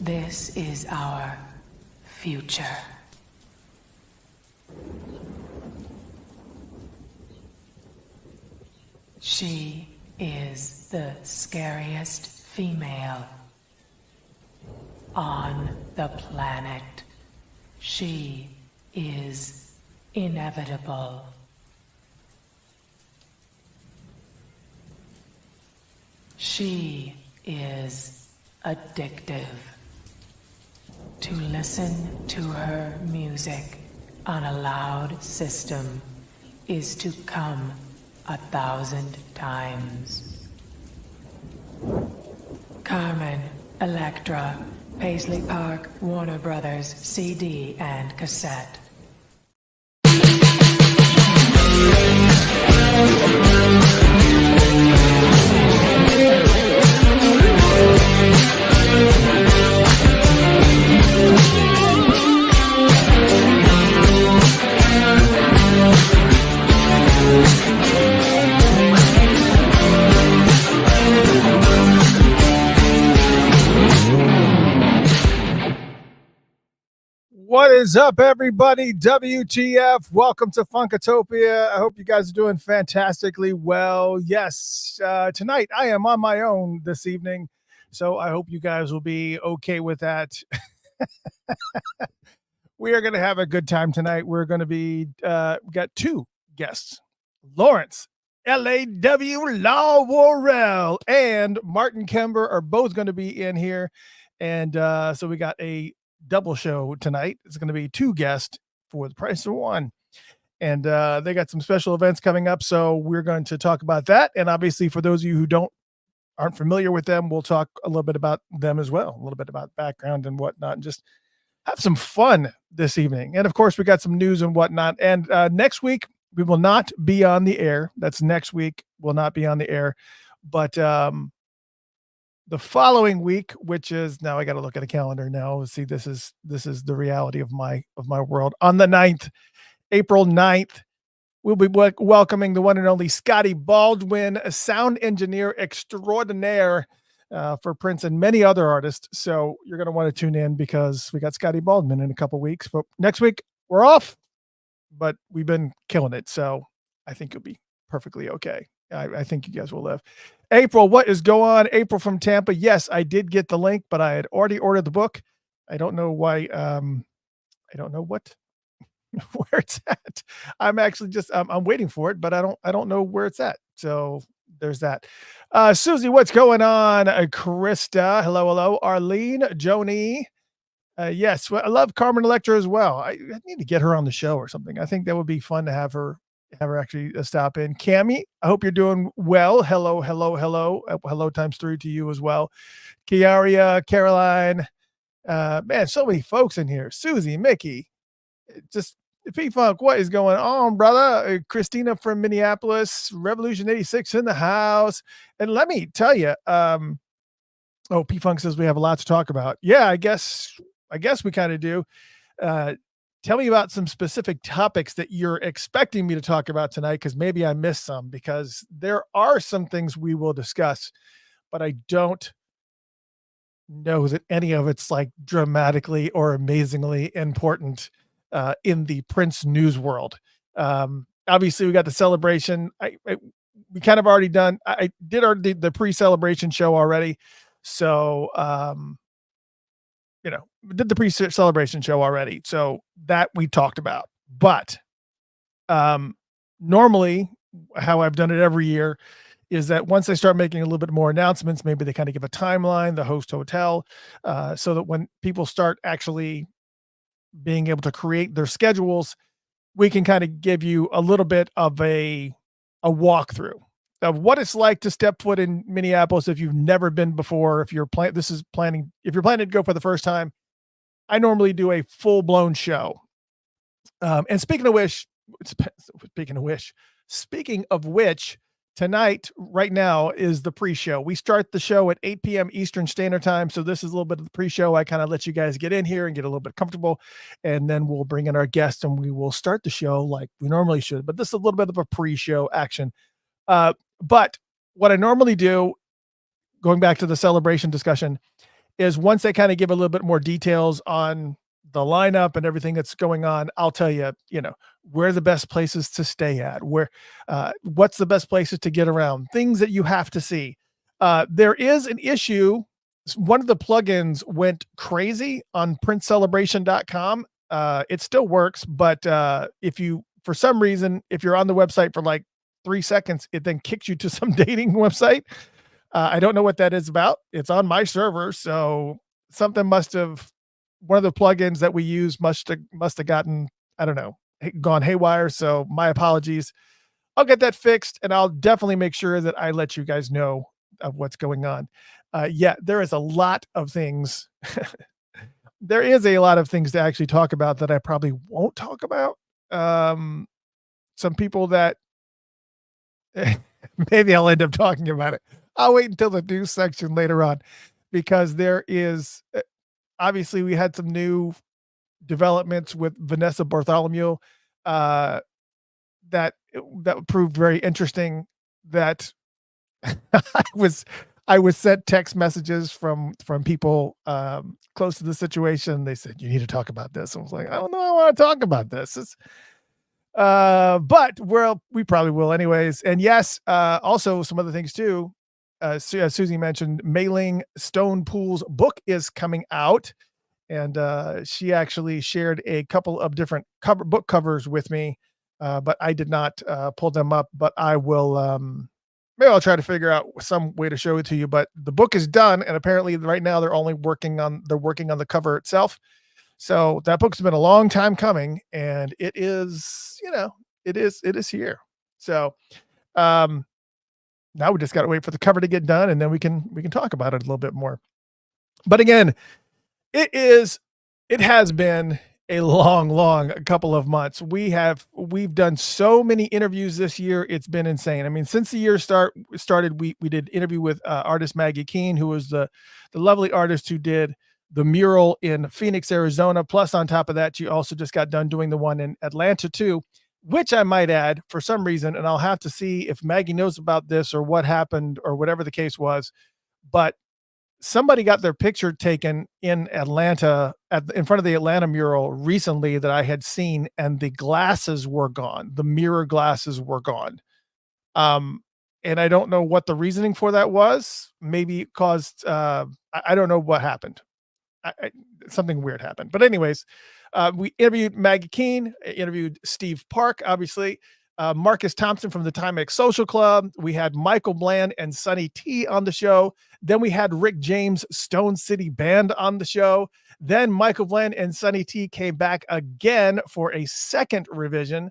This is our future. She is the scariest female on the planet. She is inevitable. She is addictive. To listen to her music on a loud system is to come 1,000 times. Carmen, Electra, Paisley Park, Warner Brothers, CD and cassette. What is up, everybody? WTF? Welcome to Funkatopia. I hope you guys are doing fantastically well. Yes, tonight I am on my own this evening, so I hope you guys will be okay with that. We are going to have a good time tonight. We're going to be, we got two guests, Lawrence, LAW Worrell, and Martin Kember are both going to be in here. And so we got a double show tonight. It's going to be two guests for the price of one. And they got some special events coming up, so we're going to talk about that. And obviously, for those of you who aren't familiar with them, we'll talk a little bit about them as well, a little bit about background and whatnot, and just have some fun this evening. And of course, we got some news and whatnot. And next week, we will not be on the air. That's next week. We'll not be on the air. But the following week, which is now I got to look at a calendar now. See, this is the reality of my world. On the 9th, April 9th, we'll be welcoming the one and only Scotty Baldwin, a sound engineer extraordinaire for Prince and many other artists. So you're going to want to tune in because we got Scotty Baldwin in a couple weeks. But next week we're off, but we've been killing it. So I think you'll be perfectly okay. I think you guys will live. April, what is going on? April from Tampa. Yes, I did get the link, but I had already ordered the book. I don't know why. I don't know what where it's at. I'm actually just I'm waiting for it, but I don't know where it's at. So there's that. Susie, what's going on? Krista, hello. Arlene, Joni. Yes, well, I love Carmen Electra as well. I need to get her on the show or something. I think that would be fun to have her actually stop in. Cammie, I hope you're doing well. Hello. Hello times 3 to you as well. Kiaria, Caroline, man, so many folks in here. Susie, Mickey, just P-Funk, what is going on, brother? Christina from Minneapolis, Revolution 86 in the house. And let me tell you, P-Funk says we have a lot to talk about. Yeah, I guess we kind of do. Tell me about some specific topics that you're expecting me to talk about tonight, because maybe I missed some, because there are some things we will discuss, but I don't know that any of it's like dramatically or amazingly important in the Prince news world. Obviously, we got the celebration. We kind of already done. I did the pre-celebration show already, so did the pre-celebration show already. So that we talked about. But normally, how I've done it every year is that once I start making a little bit more announcements, maybe they kind of give a timeline, the host hotel, so that when people start actually being able to create their schedules, we can kind of give you a little bit of a walkthrough of what it's like to step foot in Minneapolis if you've never been before. If you're planning to go for the first time, I normally do a full-blown show. And speaking of which, tonight, right now, is the pre-show. We start the show at 8 p.m. Eastern Standard Time, so this is a little bit of the pre-show. I kind of let you guys get in here and get a little bit comfortable, and then we'll bring in our guests, and we will start the show like we normally should. But this is a little bit of a pre-show action. But what I normally do, going back to the celebration discussion, is once they kind of give a little bit more details on the lineup and everything that's going on, I'll tell you, where the best places to stay at, what's the best places to get around, things that you have to see. There is an issue. One of the plugins went crazy on princecelebration.com. It still works, but for some reason, if you're on the website for like 3 seconds, it then kicks you to some dating website. I don't know what that is about. It's on my server, so something one of the plugins that we use must have gotten, I don't know, gone haywire. So my apologies. I'll get that fixed, and I'll definitely make sure that I let you guys know of what's going on. There is a lot of things. There is a lot of things to actually talk about that I probably won't talk about. Some people that maybe I'll end up talking about it. I'll wait until the news section later on, because there is obviously we had some new developments with Vanessa Bartholomew that proved very interesting. That I was sent text messages from people close to the situation. They said, you need to talk about this. I was like, I don't know, I want to talk about this. But we probably will anyways. And yes, also some other things too. Susie mentioned Mailing Stone Pool's book is coming out, and she actually shared a couple of different book covers with me, but I did not pull them up. But I will. Maybe I'll try to figure out some way to show it to you. But the book is done, and apparently right now they're working on the cover itself. So that book's been a long time coming, and it is, it is here. So now we just got to wait for the cover to get done, and then we can talk about it a little bit more. But again, it has been a long couple of months. We've done so many interviews this year. It's been insane. I mean, since the year started, we did interview with artist Maggie Keene, who was the lovely artist who did the mural in Phoenix, Arizona. Plus, on top of that, she also just got done doing the one in Atlanta too, which I might add for some reason, and I'll have to see if Maggie knows about this or what happened or whatever the case was. But somebody got their picture taken in Atlanta in front of the Atlanta mural recently that I had seen, and the glasses were gone. The mirror glasses were gone. And I don't know what the reasoning for that was. Maybe it caused, I don't know what happened. Something weird happened. But anyways, we interviewed Maggie Keene, interviewed Steve Park, obviously, Marcus Thompson from the Timex Social Club. We had Michael Bland and Sonny T on the show. Then we had Rick James, Stone City Band on the show. Then Michael Bland and Sonny T came back again for a second revision.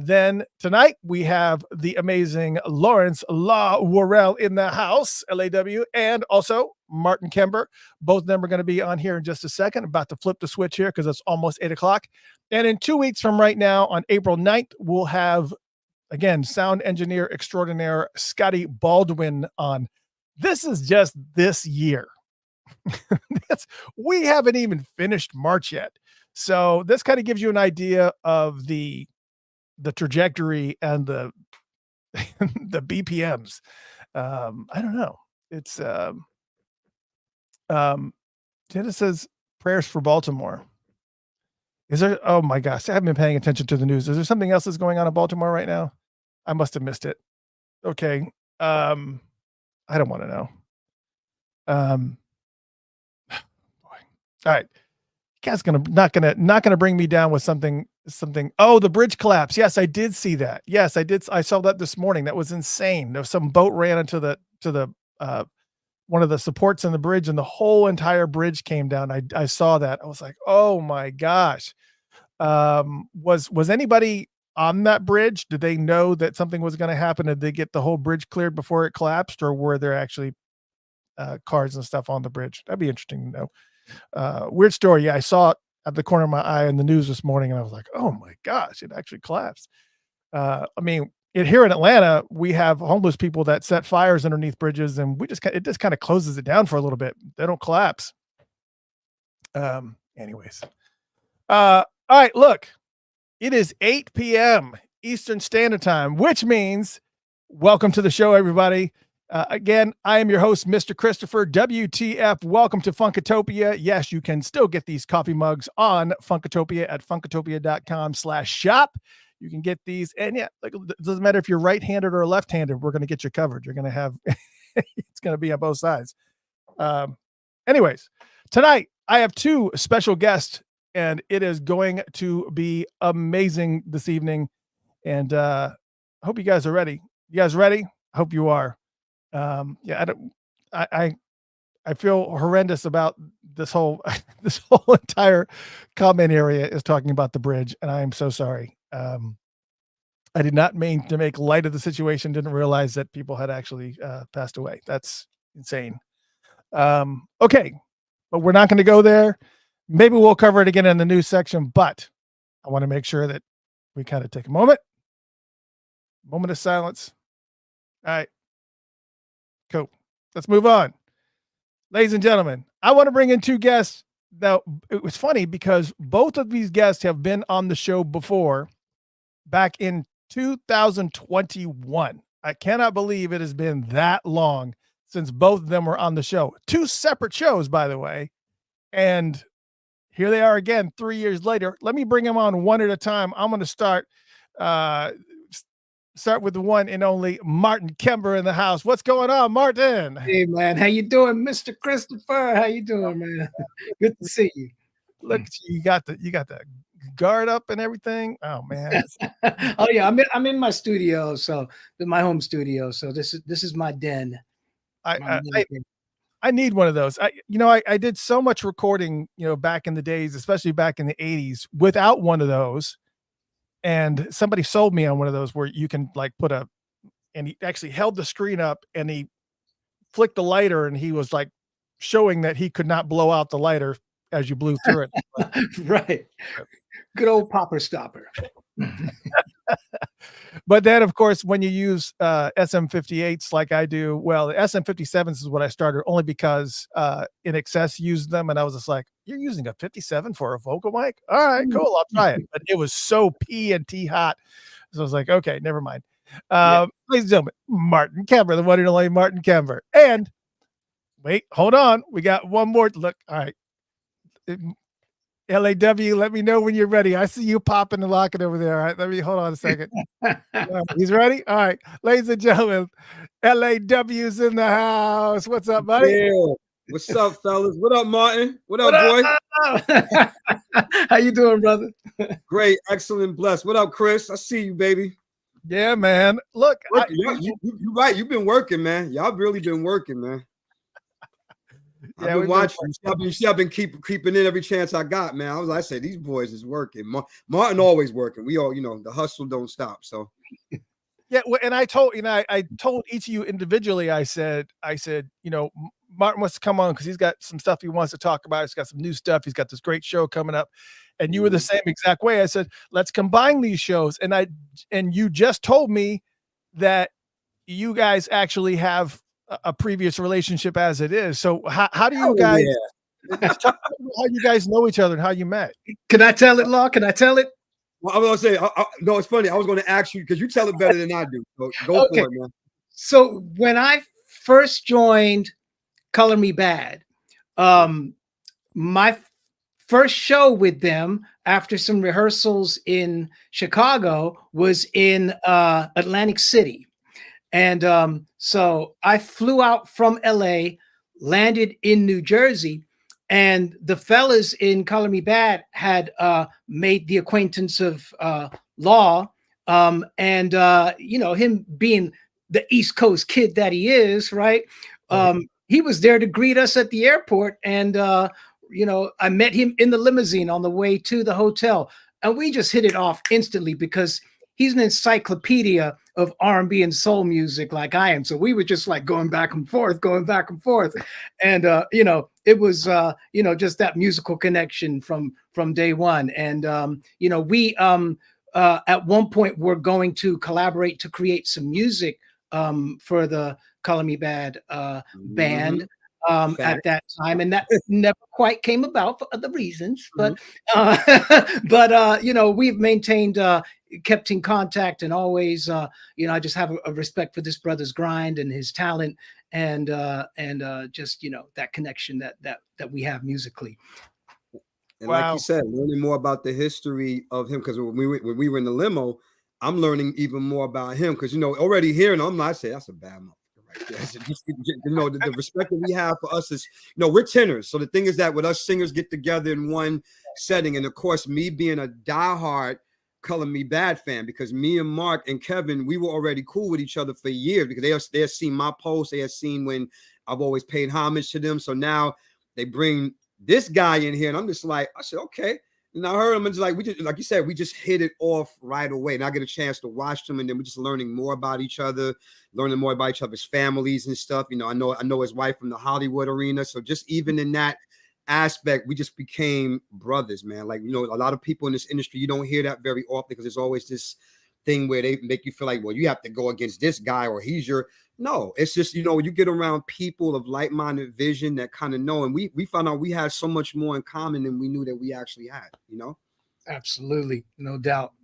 Then tonight we have the amazing Lawrence La Worrell in the house, LAW, and also Martin Kember. Both of them are going to be on here in just a second. About to flip the switch here because it's almost 8 o'clock. And in 2 weeks from right now, on April 9th, we'll have, again, sound engineer extraordinaire Scotty Baldwin on. This is just this year. We haven't even finished March yet. So this kind of gives you an idea of the trajectory and the the BPMs. I don't know. It's Jenna says prayers for Baltimore. Is there, oh my gosh, I haven't been paying attention to the news. Is there something else that's going on in Baltimore right now? I must have missed it. Okay. I don't want to know. Boy. All right. You guys not gonna bring me down with something. Oh, the bridge collapse. Yes, I did see that. Yes, I did. I saw that this morning. That was insane. There was some boat ran into the one of the supports in the bridge, and the whole entire bridge came down. I saw that. I was like, oh my gosh. Was anybody on that bridge? Did they know that something was going to happen? Did they get the whole bridge cleared before it collapsed, or were there actually cars and stuff on the bridge? That'd be interesting to know. Weird story. Yeah, I saw it at the corner of my eye in the news this morning, and I was like, oh my gosh, it actually collapsed. I mean, here in Atlanta, we have homeless people that set fires underneath bridges, and it just kind of closes it down for a little bit. They don't collapse. Anyways. All right, look, it is 8 p.m. Eastern Standard Time, which means welcome to the show, everybody. Again, I am your host, Mr. Christopher, WTF. Welcome to Funkatopia. Yes, you can still get these coffee mugs on Funkatopia at funkatopia.com/shop. You can get these, and yeah, like, it doesn't matter if you're right-handed or left-handed, we're going to get you covered. You're going to have, it's going to be on both sides. Anyways, tonight I have two special guests, and it is going to be amazing this evening. And I hope you guys are ready. You guys ready? I hope you are. I feel horrendous about this whole this whole entire comment area is talking about the bridge, and I am so sorry. I did not mean to make light of the situation. Didn't realize that people had actually passed away. That's insane. Okay, but we're not going to go there. Maybe we'll cover it again in the news section, but I want to make sure that we kind of take a moment of silence. All right. Cool. Let's move on. Ladies and gentlemen, I want to bring in two guests. Now, it was funny because both of these guests have been on the show before, back in 2021. I cannot believe it has been that long since both of them were on the show. Two separate shows, by the way. And here they are again 3 years later. Let me bring them on one at a time. I'm going to start with the one and only Martin Kember in the house. What's going on, Martin? Hey, man. How you doing, Mr. Christopher? How you doing, man? Good to see you. Look, you got the guard up and everything. Oh man. Oh yeah, I'm in my studio, so my home studio. So this is my den. I need one of those. I did so much recording, back in the days, especially back in the 80s, without one of those. And somebody sold me on one of those where you can like and he actually held the screen up and he flicked the lighter and he was like showing that he could not blow out the lighter as you blew through it. Right. Good old popper stopper. But then, of course, when you use SM58s like I do, well, the SM57s is what I started only because In Excess used them, and I was just like, "You're using a 57 for a vocal mic? All right, cool, I'll try it." But it was so P and T hot, so I was like, "Okay, never mind." Ladies and gentlemen, Martin Kember, the one and only Martin Kember, and wait, hold on, we got one more. Look, all right. LAW, let me know when you're ready. I see you popping and locking over there. All right, let me hold on a second. He's ready? All right, ladies and gentlemen, LAW's in the house. What's up, buddy? Yeah. What's up, fellas? What up, Martin? What up, boy? How you doing, brother? Great, excellent, blessed. What up, Chris? I see you, baby. Yeah, man. Look, you're right. You've been working, man. Y'all really been working, man. I've been watching. I've been creeping in every chance I got, man. I said these boys is working. Martin always working. We all, the hustle don't stop. So yeah, and I told each of you individually. I said, Martin wants to come on because he's got some stuff he wants to talk about. He's got some new stuff. He's got this great show coming up, and you were the same exact way. I said, let's combine these shows, and you just told me that you guys actually have a previous relationship as it is. So how do you guys talk about how you guys know each other and how you met? Can I tell it, Law? Can I tell it? Well, I was gonna say, no, it's funny. I was going to ask you because you tell it better than I do. So go for it, man. So when I first joined Color Me Bad, my first show with them after some rehearsals in Chicago was in Atlantic City. And so I flew out from LA, landed in New Jersey, and the fellas in Color Me Bad had made the acquaintance of Law. And him being the East Coast kid that he is, right? He was there to greet us at the airport. And, I met him in the limousine on the way to the hotel. And we just hit it off instantly because he's an encyclopedia of R&B and soul music like I am. So we were just like going back and forth. And, it was, just that musical connection from day one. And, we at one point were going to collaborate to create some music for the Color Me Bad band. At that time, and that never quite came about for other reasons, but we've maintained kept in contact, and always, you know, I just have a respect for this brother's grind and his talent, and just, you know, that connection that we have musically. And like you said, learning more about the history of him, because when we were in the limo, I'm learning even more about him, because, you know, already hearing him, I say that's a bad motherfucker right there. Just, you know, the respect that we have for us is, you know, we're tenors. So the thing is that with us singers get together in one setting, and of course, me being a diehard Color Me Bad fan, because me and Mark and Kevin, we were already cool with each other for years, because they had seen my posts, they had seen when I've always paid homage to them. So now they bring this guy in here, and I'm just like, I said, okay. And I heard him, and it's like, we just, like you said, we just hit it off right away. And I get a chance to watch them, and then we're just learning more about each other, learning more about each other's families and stuff. You know, I know his wife from the Hollywood arena. So just even in that aspect, we just became brothers, man. Like, you know, a lot of people in this industry, you don't hear that very often, because there's always this thing where they make you feel like, well, you have to go against this guy, or he's your. No, it's just, you know, you get around people of like-minded vision that kind of know, and we found out we had so much more in common than we knew that we actually had, you know? Absolutely, no doubt.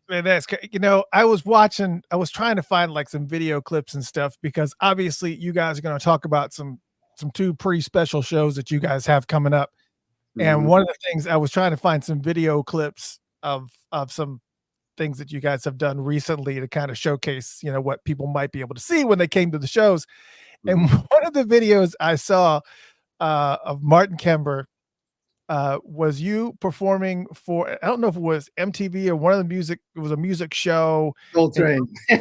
Man, that's, you know, I was trying to find like some video clips and stuff, because obviously you guys are going to talk about some two pretty special shows that you guys have coming up. And one of the things, I was trying to find some video clips of some things that you guys have done recently to kind of showcase, you know, what people might be able to see when they came to the shows. And one of the videos I saw of Martin Kember was you performing for, I don't know if it was MTV or one of the music, it was a music show. Soul Train. You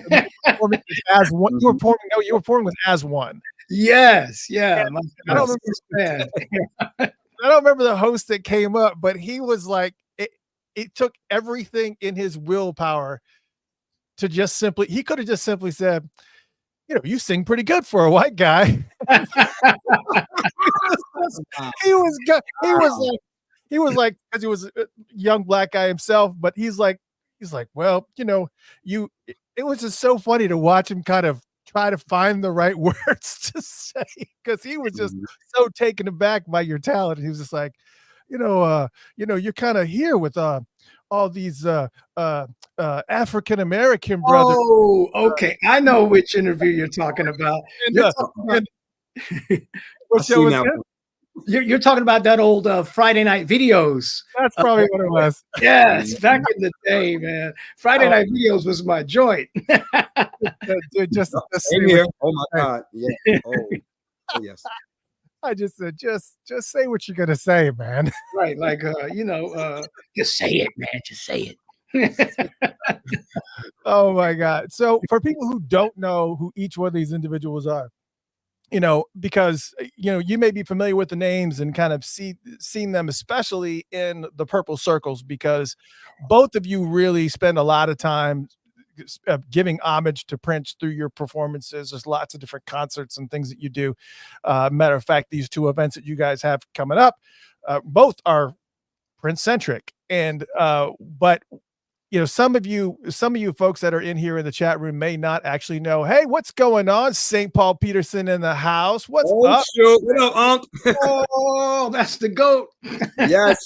were performing with As One. Yes, yeah. I don't remember the host that came up, but he was like, it took everything in his willpower to just simply, he could have just simply said, you know, you sing pretty good for a white guy. He was like, because he was a young black guy himself, but he's like, well, you know, it was just so funny to watch him kind of try to find the right words to say, because he was just so taken aback by your talent. He was just like, you know, you're kind of here with all these African American brothers. Oh, okay. I know which interview you're talking about. What show was that? You're talking about that old Friday night videos. That's probably what it was. Yes, back in the day, man. Friday night videos was my joint. Dude, just here. Oh my God. Yeah. Oh yes. I just said, just say what you're gonna say, man. Right, like you know, just say it, man. Just say it. Oh my God. So for people who don't know who each one of these individuals are, you know, because, you know, you may be familiar with the names and kind of seen them, especially in the Purple Circles, because both of you really spend a lot of time giving homage to Prince through your performances. There's lots of different concerts and things that you do. Matter of fact, these two events that you guys have coming up, both are Prince centric. And but you know, some of you folks that are in here in the chat room may not actually know, hey, what's going on? St. Paul Peterson in the house. What's up? Shoot. What up, Unc? Oh, that's the GOAT. Yes.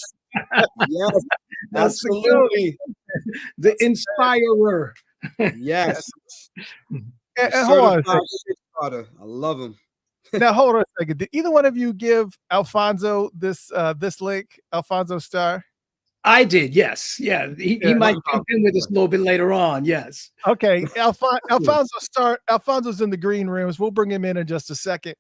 Yes. That's the GOAT. The inspirer. Yes. And hold on a second. I love him. Now hold on a second. Did either one of you give Alfonso this link, Alfonso Star? I did, yes. Yeah, he might jump in with us a little bit later on. Yes. Okay, Alfonso Star. Alfonso's in the green rooms. We'll bring him in just a second.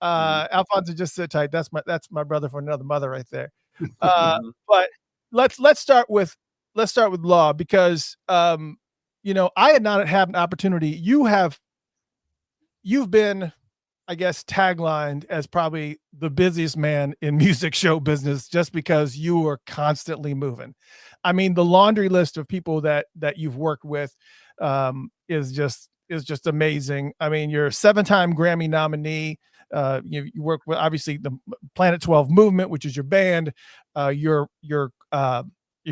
Alfonso, just sit tight. That's my brother from another mother right there. But let's start with Law, because you know, I had not had an opportunity. You've been, I guess, taglined as probably the busiest man in music show business, just because you are constantly moving. I mean, the laundry list of people that you've worked with is just amazing. I mean, you're a 7-time Grammy nominee. You work with, obviously, the Planet 12 movement, which is your band. Your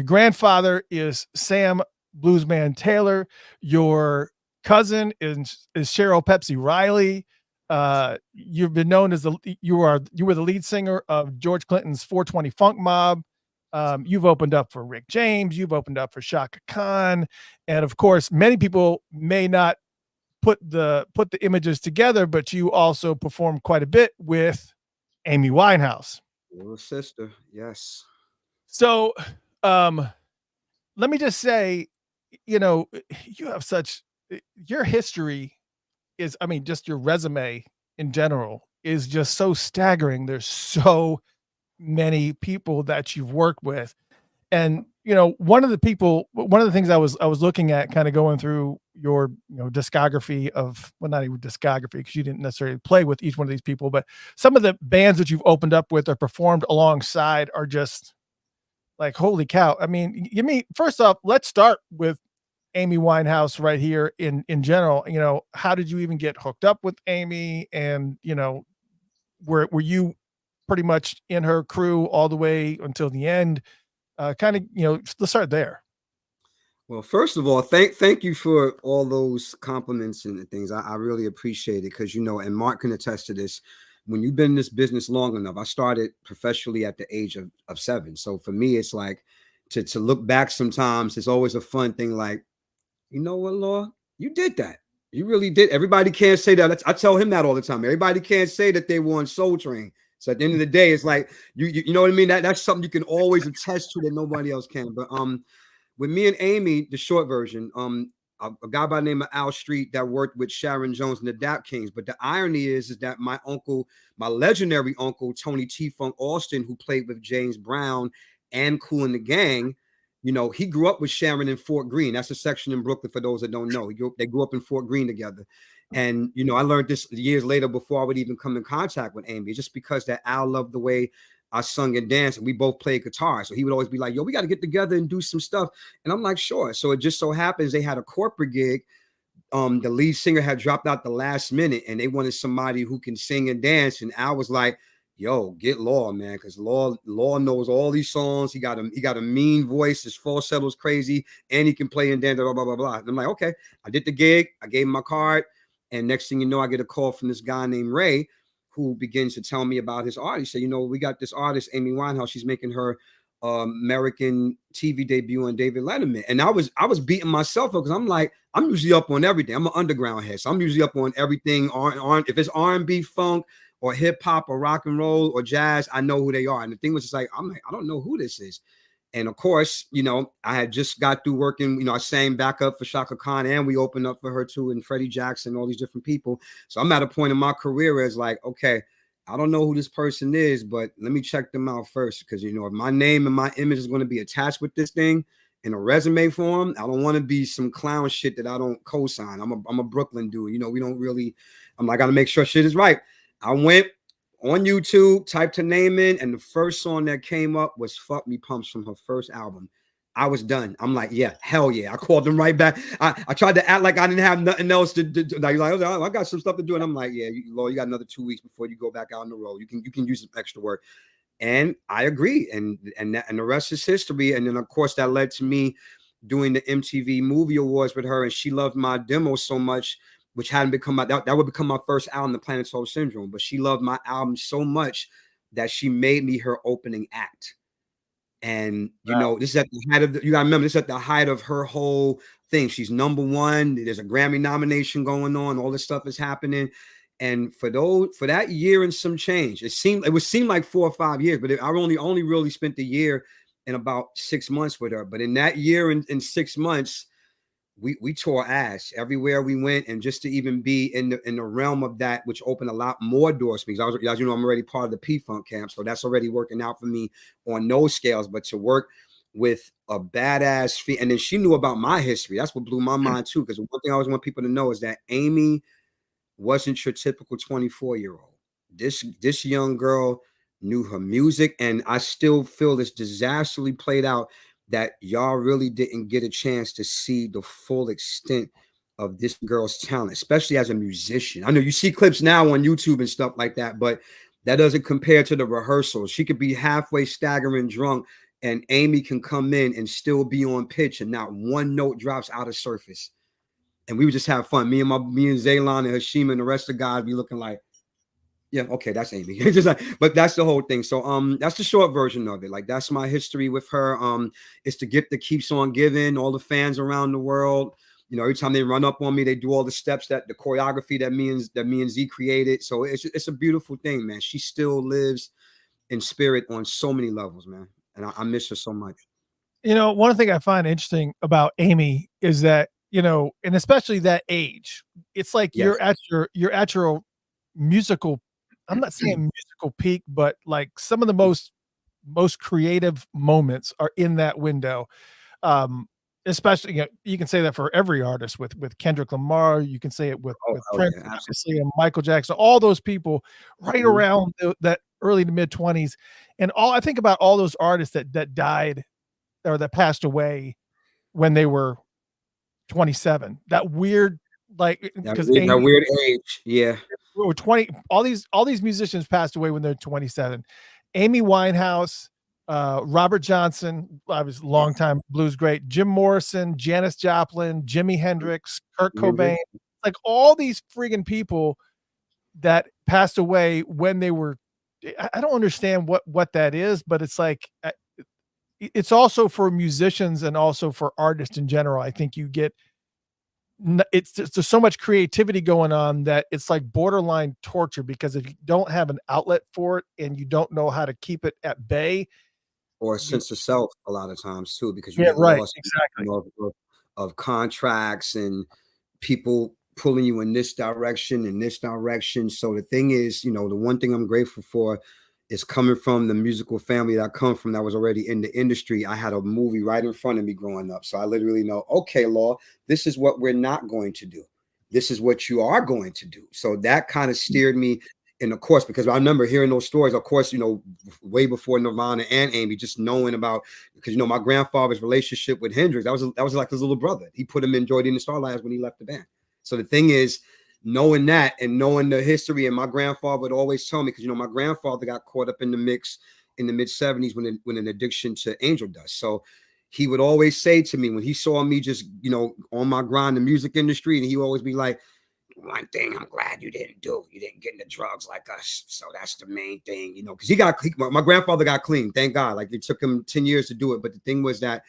grandfather is Sam Bluesman Taylor. Your cousin is Cheryl Pepsi Riley. You've been known as you were the lead singer of George Clinton's 420 Funk Mob. You've opened up for Rick James, you've opened up for Shaka Khan, and of course, many people may not put the images together, but you also performed quite a bit with Amy Winehouse. Little sister, yes. So, let me just say, you know, you have such your history is, I mean, just your resume in general is just so staggering. There's so many people that you've worked with. And, you know, one of the things I was looking at kind of going through your, discography of, well, not even discography, because you didn't necessarily play with each one of these people, but some of the bands that you've opened up with or performed alongside are just like, holy cow. I mean, first off, let's start with Amy Winehouse right here in general. How did you even get hooked up with Amy? And, were you pretty much in her crew all the way until the end? Kind of, let's start there. Well, first of all, thank you for all those compliments and things. I really appreciate it because, and Mark can attest to this. When you've been in this business long enough, I started professionally at the age of 7. So for me, it's like to look back sometimes, it's always a fun thing. Like, you know what, Law? You did that. You really did. Everybody can't say that. I tell him that all the time. Everybody can't say that they were on Soul Train. So at the end of the day, it's like, you know what I mean? That's something you can always attest to that nobody else can. But with me and Amy, the short version, a guy by the name of Al Street that worked with Sharon Jones and the Dap Kings. But the irony is that my legendary uncle, Tony T. Funk Austin, who played with James Brown and Kool and the Gang, he grew up with Sharon in Fort Greene. That's a section in Brooklyn for those that don't know. They grew up in Fort Greene together. And, I learned this years later before I would even come in contact with Amy, just because that Al loved the way I sung and danced, and we both played guitar. So he would always be like, yo, we got to get together and do some stuff. And I'm like, sure. So it just so happens they had a corporate gig. The lead singer had dropped out the last minute and they wanted somebody who can sing and dance. And Al was like, yo, get Law, man, because Law knows all these songs. He got a mean voice. His falsetto is crazy, and he can play and dance, blah, blah, blah, blah. And I'm like, okay. I did the gig. I gave him my card. And next thing you know, I get a call from this guy named Ray, who begins to tell me about his art. He said, we got this artist, Amy Winehouse. She's making her American TV debut on David Letterman. And I was beating myself up because I'm like, I'm usually up on everything. I'm an underground head. So I'm usually up on everything. If it's R&B, funk, or hip hop, or rock and roll, or jazz, I know who they are. And the thing was just like, I'm like, I don't know who this is. And of course, I had just got through working, I sang backup for Shaka Khan, and we opened up for her too, and Freddie Jackson, all these different people. So I'm at a point in my career where it's like, okay, I don't know who this person is, but let me check them out first. Because, if my name and my image is going to be attached with this thing in a resume form, I don't want to be some clown shit that I don't co-sign. I'm a Brooklyn dude. We don't really, I got to make sure shit is right. I went on YouTube, typed her name in, and the first song that came up was Fuck Me Pumps from her first album. I was done. I'm like, yeah, hell yeah. I called them right back. I tried to act like I didn't have nothing else to do. Like, I got some stuff to do. And I'm like, yeah, you got another 2 weeks before you go back out on the road. You can use some extra work. And I agree. And the rest is history. And then, of course, that led to me doing the MTV Movie Awards with her. And she loved my demo so much, which hadn't become that would become my first album, The Planet Soul Syndrome. But she loved my album so much that she made me her opening act. And this is at the height of you gotta remember, this is at the height of her whole thing. She's #1. There's a Grammy nomination going on. All this stuff is happening. And for that year and some change, it would seem like 4 or 5 years, but I only really spent the year and about 6 months with her. But in that year and 6 months, we tore ass everywhere we went. And just to even be in the realm of that, which opened a lot more doors for me. As you know, I'm already part of the P-Funk camp. So that's already working out for me on those scales. But to work with a badass feat, and then she knew about my history. That's what blew my mind too. Because one thing I always want people to know is that Amy wasn't your typical 24-year-old. This young girl knew her music. And I still feel this disastrously played out, that y'all really didn't get a chance to see the full extent of this girl's talent, especially as a musician. I know you see clips now on YouTube and stuff like that, but that doesn't compare to the rehearsals. She could be halfway staggering drunk, and Amy can come in and still be on pitch, and not one note drops out of surface. And we would just have fun. Me and Zaylon and Hashima and the rest of the guys be looking like, Yeah, okay, that's Amy. Just like, but that's the whole thing. So that's the short version of it. Like that's my history with her. It's the gift that keeps on giving. All the fans around the world, you know, every time they run up on me, they do all the steps, that the choreography that me and Z created. So it's a beautiful thing, man. She still lives in spirit on so many levels, man. And I miss her so much. You know, one thing I find interesting about Amy is that, you know, and especially that age, it's like Yes. you're at your musical, I'm not saying musical peak, but like some of the most creative moments are in that window. Especially, you know, you can say that for every artist with Kendrick Lamar, you can say it with Prince, yeah, obviously, and Michael Jackson, all those people right around that early to mid 20s. And I think about all those artists that died or that passed away when they were 27. That weird, like, because that weird age. Yeah. or 20, all these musicians passed away when they're 27. Amy Winehouse, Robert Johnson, I was longtime blues great, Jim Morrison, Janis Joplin, Jimi Hendrix, Kurt Cobain, like all these friggin' people that passed away when they were, I don't understand what that is, but it's like, it's also for musicians and also for artists in general. I think you get, there's so much creativity going on that it's like borderline torture, because if you don't have an outlet for it and you don't know how to keep it at bay, or a sense of self a lot of times too, because you yeah, get right, lost exactly. of contracts and people pulling you in this direction and this direction. So the thing is, you know, the one thing I'm grateful for is coming from the musical family that I come from that was already in the industry. I had a movie right in front of me growing up. So I literally know, okay, Law, this is what we're not going to do. This is what you are going to do. So that kind of steered me in the course, because I remember hearing those stories, of course, you know, way before Nirvana and Amy, just knowing about, because, you know, my grandfather's relationship with Hendrix, that was like his little brother. He put him in Joy Division and Starlights when he left the band. So the thing is, knowing that and knowing the history, and my grandfather would always tell me, because, you know, my grandfather got caught up in the mix in the mid 70s when an addiction to angel dust. So he would always say to me when he saw me just, you know, on my grind in the music industry, and he would always be like, one thing I'm glad you didn't get into drugs like us. So that's the main thing, you know, because my grandfather got clean, thank God. Like it took him 10 years to do it. But the thing was that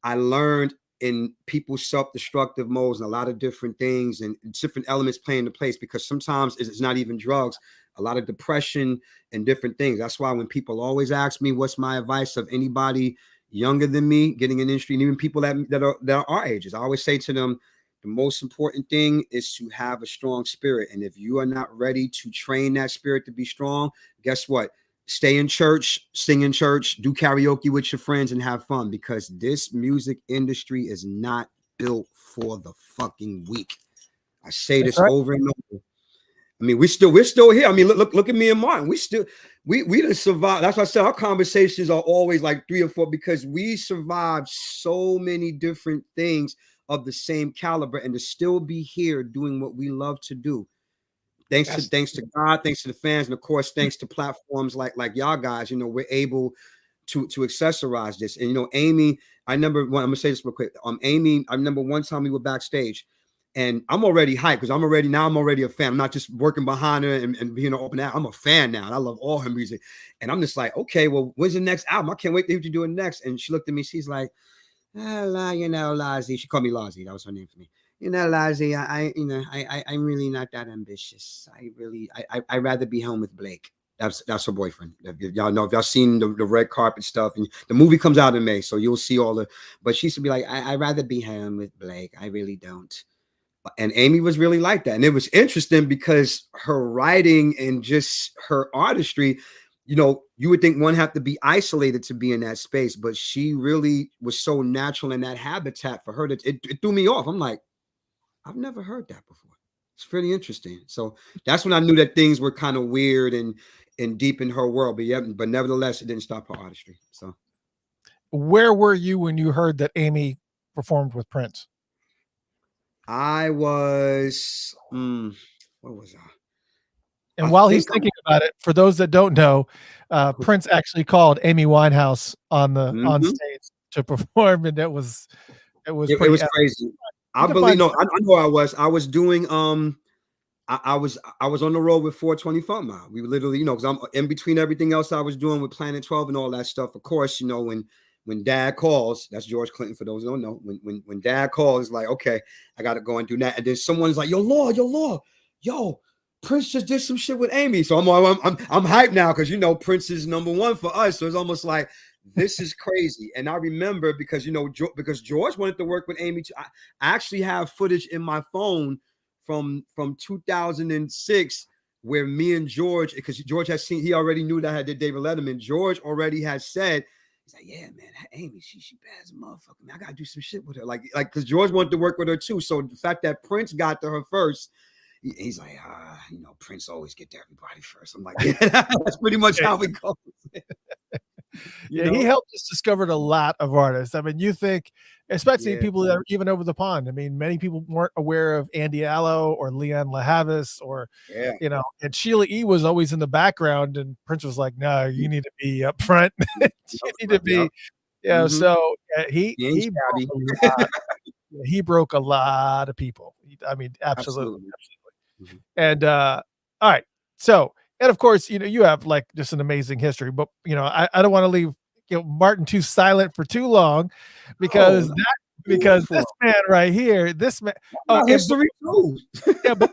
I learned in people's self-destructive modes and a lot of different things and different elements playing into place, because sometimes it's not even drugs, a lot of depression and different things. That's why when people always ask me what's my advice of anybody younger than me getting in the industry, and even people that are our ages, I always say to them, the most important thing is to have a strong spirit. And if you are not ready to train that spirit to be strong, guess what? Stay in church, sing in church, do karaoke with your friends and have fun, because this music industry is not built for the fucking weak. I say this over and over. I mean, we're still here. I mean, look at me and Martin. We done survived. That's why I said our conversations are always like 3 or 4, because we survived so many different things of the same caliber, and to still be here doing what we love to do. Thanks to God, thanks to the fans, and of course, thanks to platforms like y'all guys. You know, we're able to accessorize this. And you know, Amy, I remember I'm gonna say this real quick. Amy, I remember one time we were backstage, and I'm already hyped because I'm already a fan. I'm not just working behind her and being an open act. I'm a fan now, and I love all her music. And I'm just like, okay, well, when's the next album? I can't wait to hear what you do it next. And she looked at me, she's like, you know, Lazi. She called me Lazi. That was her name for me. You know, Lazi, I'm really not that ambitious. I'd rather be home with Blake. That's her boyfriend. Y'all know, if y'all seen the red carpet stuff, and the movie comes out in May, so you'll see all the. But she should be like, I'd rather be home with Blake. I really don't. And Amy was really like that, and it was interesting because her writing and just her artistry. You know, you would think one have to be isolated to be in that space, but she really was so natural in that habitat for her that it threw me off. I'm like, I've never heard that before. It's pretty interesting. So that's when I knew that things were kind of weird and deep in her world. But yeah, but nevertheless, it didn't stop her artistry. So where were you when you heard that Amy performed with Prince? I was, where was I? And while he's thinking about it, for those that don't know, Prince actually called Amy Winehouse on stage to perform, and it was crazy. I believe I know I was doing I was on the road with 420 Fun Mob. We were literally, because I'm in between everything else I was doing with Planet 12 and all that stuff. Of course, when Dad calls, that's George Clinton for those who don't know. When Dad calls, it's like, okay, I got to go and do that. And then someone's like, yo, Prince just did some shit with Amy. So I'm hyped now because Prince is #1 for us. So it's almost like, this is crazy. And I remember because George wanted to work with Amy. I actually have footage in my phone from 2006 where me and George, because George he already knew that I did David Letterman. George already had said, he's like, yeah, man, Amy, she bad as a motherfucker, man. I gotta do some shit with her. Like, because George wanted to work with her too. So the fact that Prince got to her first, he's like, Prince always get to everybody first. I'm like, yeah, that's pretty much how it goes. He helped us discover a lot of artists. I mean, you think, especially people that are even over the pond. I mean, many people weren't aware of Andy Allo or Leon LaHavis or, and Sheila E. was always in the background, and Prince was like, no, you need to be up front. You need to be, so he broke a lot of people. I mean, absolutely. Mm-hmm. And all right, so. And of course, you have like just an amazing history, but I don't want to leave Martin too silent for too long because this man right here, this man, history too. but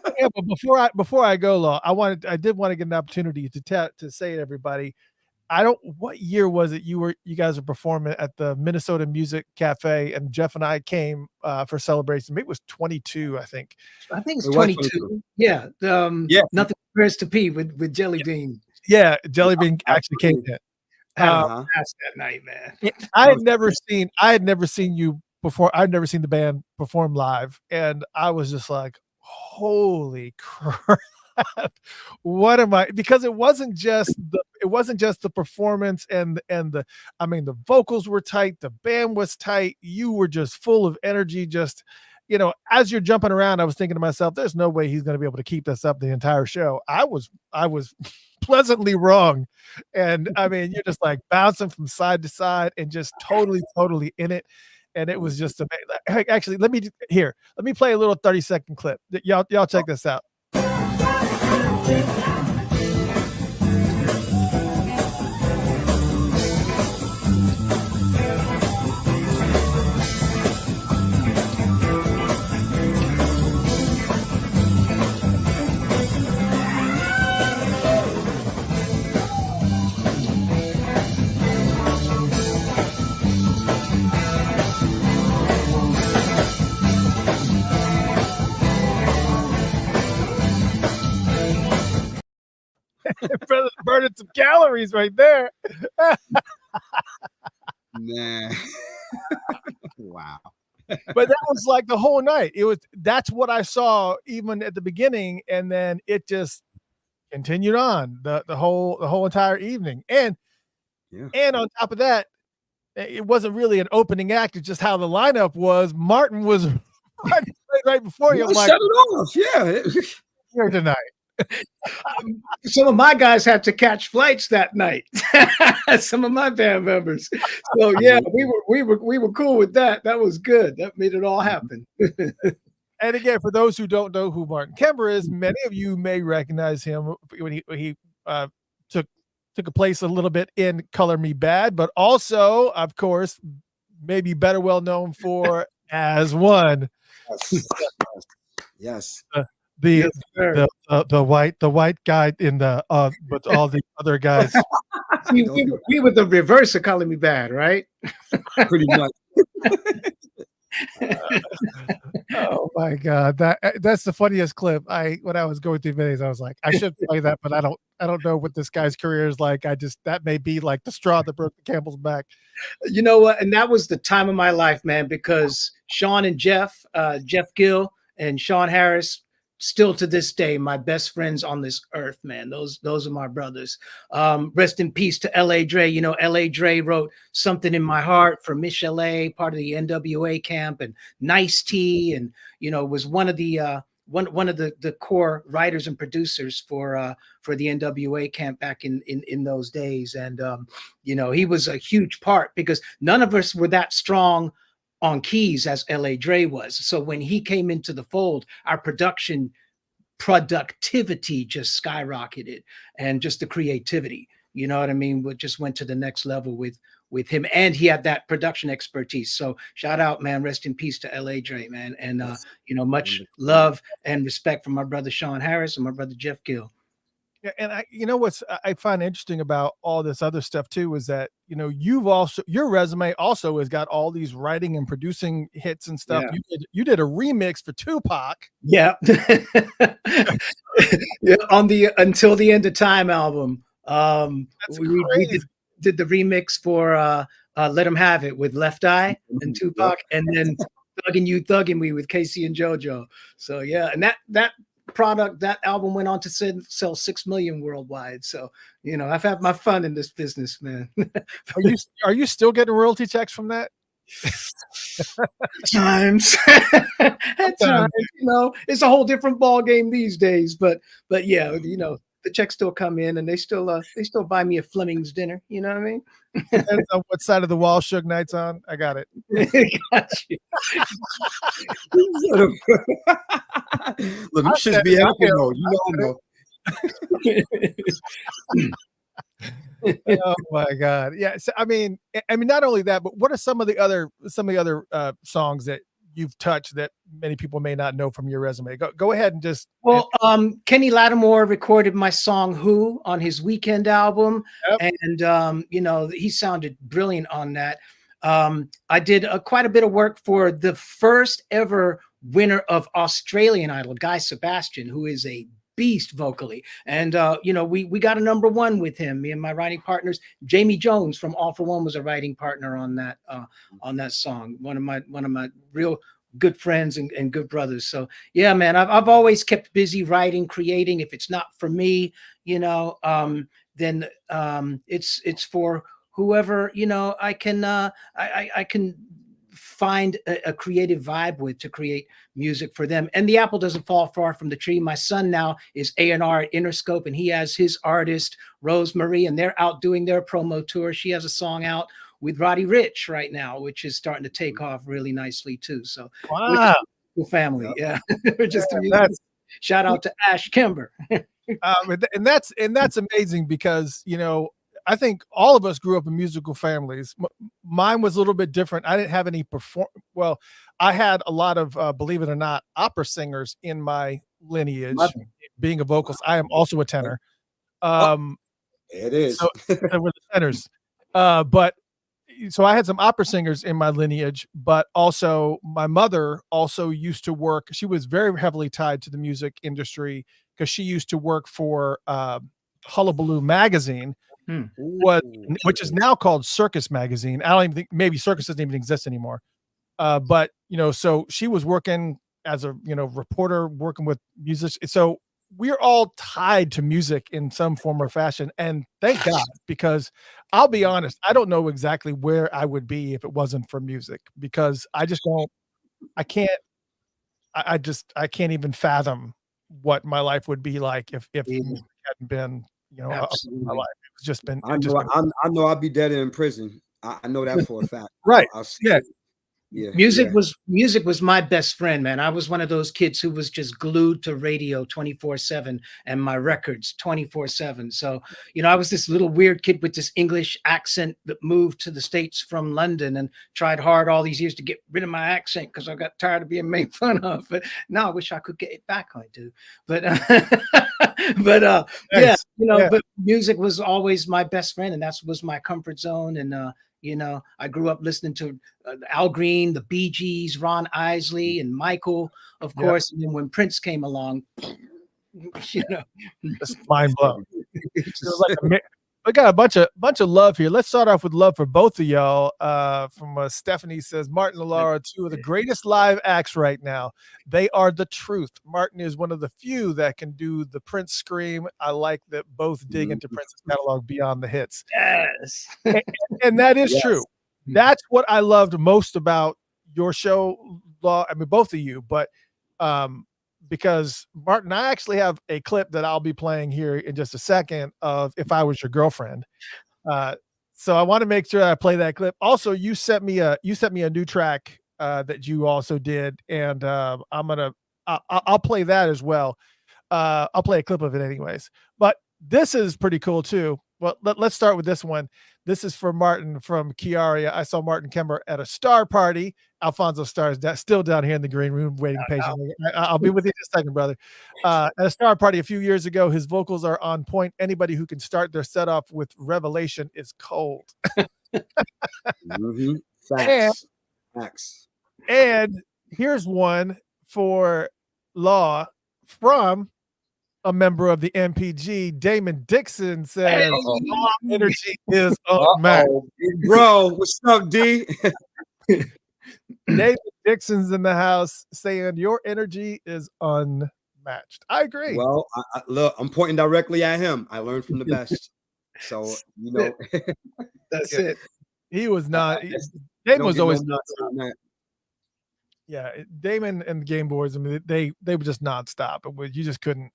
before I go, Law, I did want to get an opportunity to say to everybody, what year was it you guys were performing at the Minnesota Music Cafe, and Jeff and I came for celebration. Maybe it was 22, I think. I think it's 22. Yeah. Nothing compares to P with Jelly Bean. Yeah, Jelly Bean actually came in. Past that night, man. I had never seen you before. I'd never seen the band perform live, and I was just like, holy crap. What am I? Because it wasn't just the performance and the vocals were tight, the band was tight, you were just full of energy. Just as you're jumping around, I was thinking to myself, there's no way he's going to be able to keep this up the entire show. I was pleasantly wrong. And I mean, you're just like bouncing from side to side and just totally in it. And it was just amazing. Actually, let me play a little 30-second clip. Y'all check this out. Burning some calories right there. Man. Wow. But that was like the whole night. That's what I saw even at the beginning, and then it just continued on the whole entire evening. And on top of that, it wasn't really an opening act, it's just how the lineup was. Martin was right before you. I'm like, shut it off. Yeah. Here tonight. Some of my guys had to catch flights that night. Some of my band members. So yeah, we were cool with that. That was good. That made it all happen. And again, for those who don't know who Martin Kember is, many of you may recognize him when he took a place a little bit in Color Me Bad, but also, of course, maybe better well known for As One. Yes. The white guy in the with all the other guys. we were the reverse of Color Me Bad, right? Pretty much. Oh my God, that's the funniest clip. When I was going through videos, I was like, I should play that, but I don't know what this guy's career is like. That may be like the straw that broke the camel's back. You know what? And that was the time of my life, man, because Sean and Jeff Gill and Sean Harris, still to this day, my best friends on this earth, man. Those are my brothers. Rest in peace to L.A. Dre. L.A. Dre wrote Something in My Heart for Mish L.A., part of the NWA camp, and Nice T, and was one of the core writers and producers for the NWA camp back in those days. And he was a huge part because none of us were that strong on keys as L.A. Dre was. So when he came into the fold, our production productivity just skyrocketed, and just the creativity, you know what I mean, what just went to the next level with him, and he had that production expertise. So shout out, man, rest in peace to LA Dre, man. And you know, much love and respect from my brother Sean Harris and my brother Jeff Gill. Yeah, and you know what's I find interesting about all this other stuff too is that, you know, you've also, your resume also has got all these writing and producing hits and stuff. Yeah. You did a remix for Tupac. Yeah. Yeah, on the Until the End of Time album. We did the remix for Let 'Em Have It with Left Eye and Tupac, and then Thuggin' You Thuggin' Me with Casey and JoJo. So yeah, and that album went on to sell 6 million worldwide. So, you know, I've had my fun in this business, man. Are you still getting royalty checks from that? Times. At times, you know, it's a whole different ball game these days. But yeah, you know, the checks still come in, and they still buy me a Fleming's dinner. You know what I mean? Depends on what side of the wall Suge Knight's on. I got it. Got you. Look, you should be happy though. You know. Oh my God. Yeah. So, I mean, not only that, but what are some of the other songs that you've touched that many people may not know from your resume? Go ahead and just. Well, Kenny Lattimore recorded my song "Who" on his Weekend album. Yep. And you know, he sounded brilliant on that. I did quite a bit of work for the first ever winner of Australian Idol, Guy Sebastian, who is a beast vocally. And you know, we got a #1 with him. Me and my writing partners, Jamie Jones from All for One was a writing partner on that song. One of my real good friends and good brothers. So yeah, man, I've always kept busy writing, creating. If it's not for me, you know, then it's for whoever, you know, I can find a creative vibe with to create music for them. And the apple doesn't fall far from the tree. My son now is A&R at Interscope, and he has his artist Rosemary, and they're out doing their promo tour. She has a song out with Roddy Ricch right now, which is starting to take off really nicely too. So wow, family, yeah. Just shout out to Ash Kimber. And that's amazing because, you know, I think all of us grew up in musical families. Mine was a little bit different. I didn't have any well, I had a lot of, believe it or not, opera singers in my lineage. Being a vocalist, I am also a tenor. It is. So we're the tenors. But so I had some opera singers in my lineage, but also my mother also used to work. She was very heavily tied to the music industry because she used to work for Hullabaloo magazine. Which is now called Circus Magazine. I don't even think, maybe Circus doesn't even exist anymore. But you know, so she was working as a, you know, reporter, working with musicians. So we're all tied to music in some form or fashion, and thank God, because I'll be honest, I don't know exactly where I would be if it wasn't for music, because I just don't, I can't even fathom what my life would be like if music hadn't been, you know, my life. It's just been. I know I'd be dead in prison. I know that for a fact. Right. Yeah. Yeah. Music was my best friend, man. I was one of those kids who was just glued to radio 24/7 and my records 24/7. So, you know, I was this little weird kid with this English accent that moved to the States from London and tried hard all these years to get rid of my accent because I got tired of being made fun of. But now I wish I could get it back. I do. But nice. Yeah, you know, but music was always my best friend, and that was my comfort zone. And you know, I grew up listening to Al Green, the Bee Gees, Ron Isley, and Michael, of course. And then when Prince came along, you know, just mind blown. We got a bunch of love here. Let's start off with love for both of y'all. From Stephanie says, Martin and Laura are two of the greatest live acts right now. They are the truth. Martin is one of the few that can do the Prince scream. I like that both dig into Prince's catalog beyond the hits. Yes. And that is true. That's what I loved most about your show, Law. I mean, both of you, but because Martin, I actually have a clip that I'll be playing here in just a second of If I Was Your Girlfriend. So I want to make sure I play that clip. Also, you sent me a new track that you also did, and I'll play that as well. I'll play a clip of it anyways. But this is pretty cool too. Well, let's start with this one. This is for Martin from Chiaria. I saw Martin Kember at a star party. Alfonso Star is still down here in the green room waiting patiently. I'll be with you in a second, brother. At a star party a few years ago, his vocals are on point. Anybody who can start their set off with Revelation is cold. Mm-hmm. Facts. Facts. And here's one for Law from a member of the MPG. Damon Dixon says, energy is unmatched. Bro, what's up, D? David Dixon's in the house saying your energy is unmatched. I agree. Well, look, I'm pointing directly at him. I learned from the best. So, you know. That's it. He was not. Damon was always not. Yeah, Damon and the Game Boys, I mean, they were just nonstop. You just couldn't.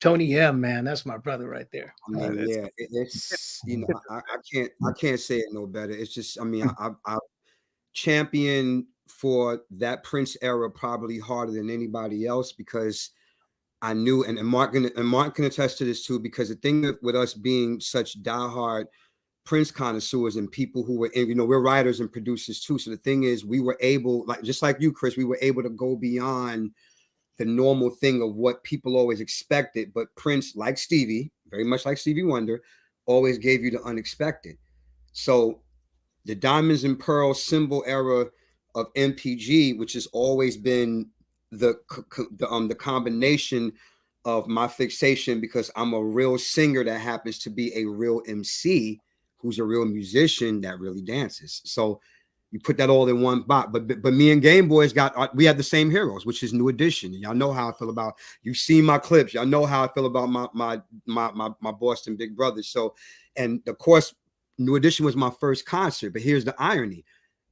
Tony M, man, that's my brother right there. I mean, yeah, it's you know, I can't say it no better. It's just, I mean, I championed for that Prince era probably harder than anybody else because I knew, and Mark can attest to this too, because the thing with us being such diehard Prince connoisseurs and people who were, you know, we're writers and producers too. So the thing is, we were able, like just like you, Chris, we were able to go beyond the normal thing of what people always expected. But Prince, like Stevie, very much like Stevie Wonder, always gave you the unexpected. So the Diamonds and Pearls symbol era of MPG, which has always been the combination of my fixation, because I'm a real singer that happens to be a real MC who's a real musician that really dances. So you put that all in one box. But me and Game Boys we have the same heroes, which is New Edition. Y'all know how I feel about, you've seen my clips. Y'all know how I feel about my Boston Big Brothers. So, and of course, New Edition was my first concert. But here's the irony.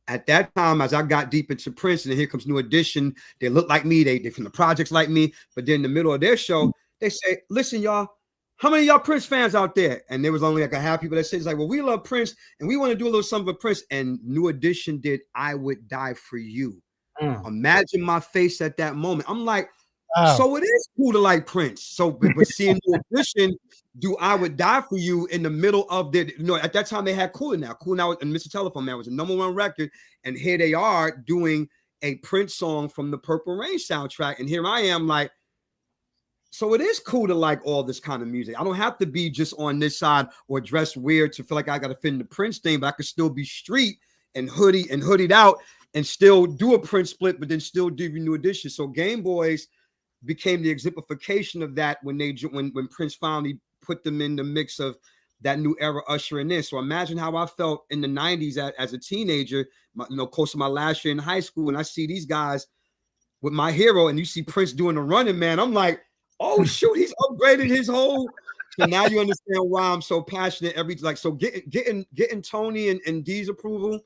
At that time, as I got deep into Prince, and then here comes New Edition, they look like me, they from the projects like me. But then in the middle of their show, they say, listen, y'all, how many of y'all Prince fans out there? And there was only like a half people that said, it's like, well, we love Prince and we want to do a little something for Prince. And New Edition did I Would Die For You. Imagine my face at that moment. I'm like, so it is cool to like Prince. So, but seeing New Edition do I Would Die For You in the middle of the, you know, at that time they had Cool Now. Cool Now and Mr. Telephone Man was the #1 record. And here they are doing a Prince song from the Purple Rain soundtrack. And here I am like, so it is cool to like all this kind of music. I don't have to be just on this side or dress weird to feel like I got to fit in the Prince thing, but I could still be street and hoodied out and still do a Prince split, but then still do New Edition. So Game Boys became the exemplification of that when Prince finally put them in the mix of that new era ushering in. So imagine how I felt in the 90s as a teenager, close to my last year in high school, and I see these guys with my hero, and you see Prince doing the running man. I'm like, oh shoot, he's upgraded his whole. So now you understand why I'm so passionate. So getting Tony and D's approval,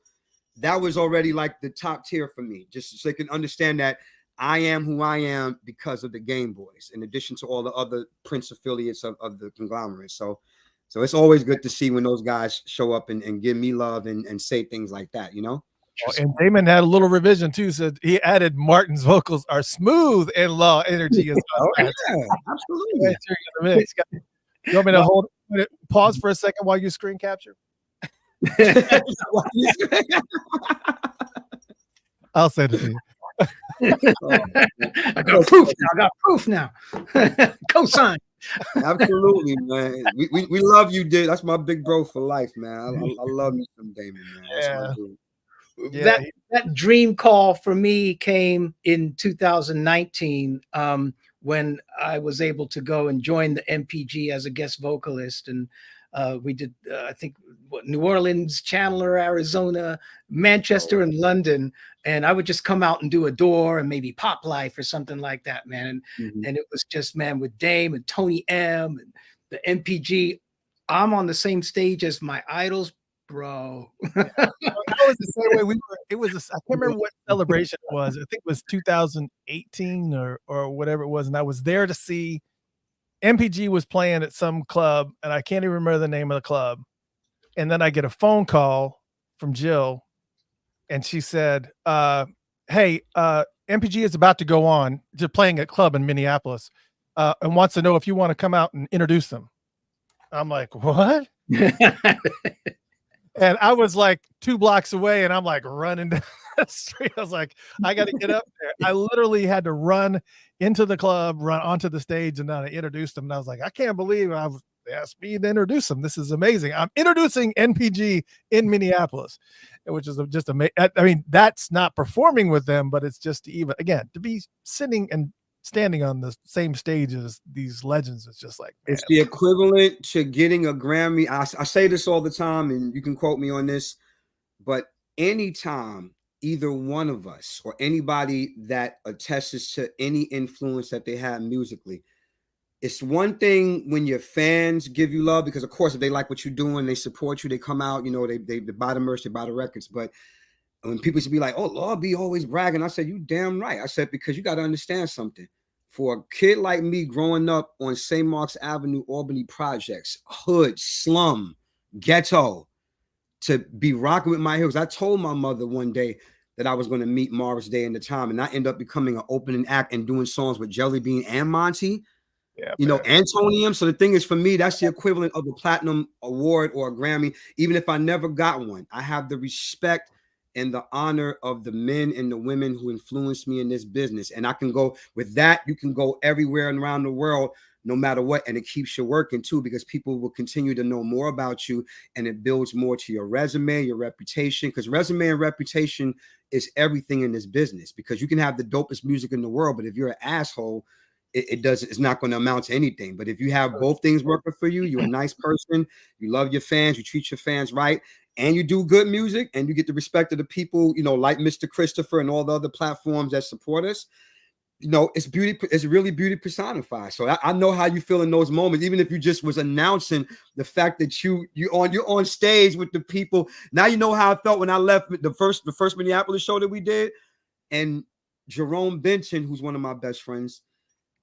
that was already like the top tier for me. Just so they can understand that I am who I am because of the Game Boys, in addition to all the other Prince affiliates of the conglomerate. So it's always good to see when those guys show up and give me love and say things like that, you know? And Damon had a little revision too. So he added Martin's vocals are smooth and Law energy is yeah, absolutely. You want me to pause for a second while you screen capture? I'll send it to you. I got proof now. Cosign. Absolutely, man. We love you, dude. That's my big bro for life, man. I love you from Damon, man. That's my dude. Yeah. That dream call for me came in 2019 when I was able to go and join the MPG as a guest vocalist. And we did, I think, New Orleans, Chandler, Arizona, Manchester, and London. And I would just come out and do a door and maybe Pop Life or something like that, man. And it was just, man, with Dame and Tony M and the MPG, I'm on the same stage as my idols, bro. That was the same way I can't remember what celebration it was. I think it was 2018 or whatever it was. And I was there to see MPG was playing at some club, and I can't even remember the name of the club. And then I get a phone call from Jill, and she said, hey, MPG is about to go on. They're playing a club in Minneapolis. and wants to know if you want to come out and introduce them. I'm like, what? And I was like 2 blocks away, and I'm like running down the street. I was like, I got to get up there. I literally had to run into the club, run onto the stage, and then I introduced them. And I was like, I can't believe they asked me to introduce them. This is amazing. I'm introducing NPG in Minneapolis, which is just amazing. I mean, that's not performing with them, but it's just even, again, to be sitting and standing on the same stage as these legends. It's just like, man. It's the equivalent to getting a Grammy. I say this all the time, and you can quote me on this, but anytime either one of us or anybody that attests to any influence that they have musically, it's one thing when your fans give you love, because of course, if they like what you're doing, they support you, they come out, you know, they buy the merch, they buy the records. But when people should be like, oh, Lord be always bragging, I said, you damn right. I said, because you got to understand something. For a kid like me growing up on St. Mark's Avenue, Albany projects, hood, slum, ghetto, to be rocking with my heroes. I told my mother one day that I was going to meet Morris Day in the time, and I ended up becoming an opening act and doing songs with Jelly Bean and Monty, you know, Antonium. So the thing is, for me, that's the equivalent of a platinum award or a Grammy. Even if I never got one, I have the respect and the honor of the men and the women who influenced me in this business. And I can go with that. You can go everywhere and around the world, no matter what. And it keeps you working too, because people will continue to know more about you, and it builds more to your resume, your reputation, because resume and reputation is everything in this business. Because you can have the dopest music in the world, but if you're an asshole, it's not going to amount to anything. But if you have both things working for you, you're a nice person, you love your fans, you treat your fans right, and you do good music, and you get the respect of the people, you know, like Mr. Christopher and all the other platforms that support us, you know, it's beauty. It's really beauty personified. So I know how you feel in those moments, even if you just was announcing the fact that you're on stage with the people. Now you know how I felt when I left the first Minneapolis show that we did, and Jerome Benton, who's one of my best friends,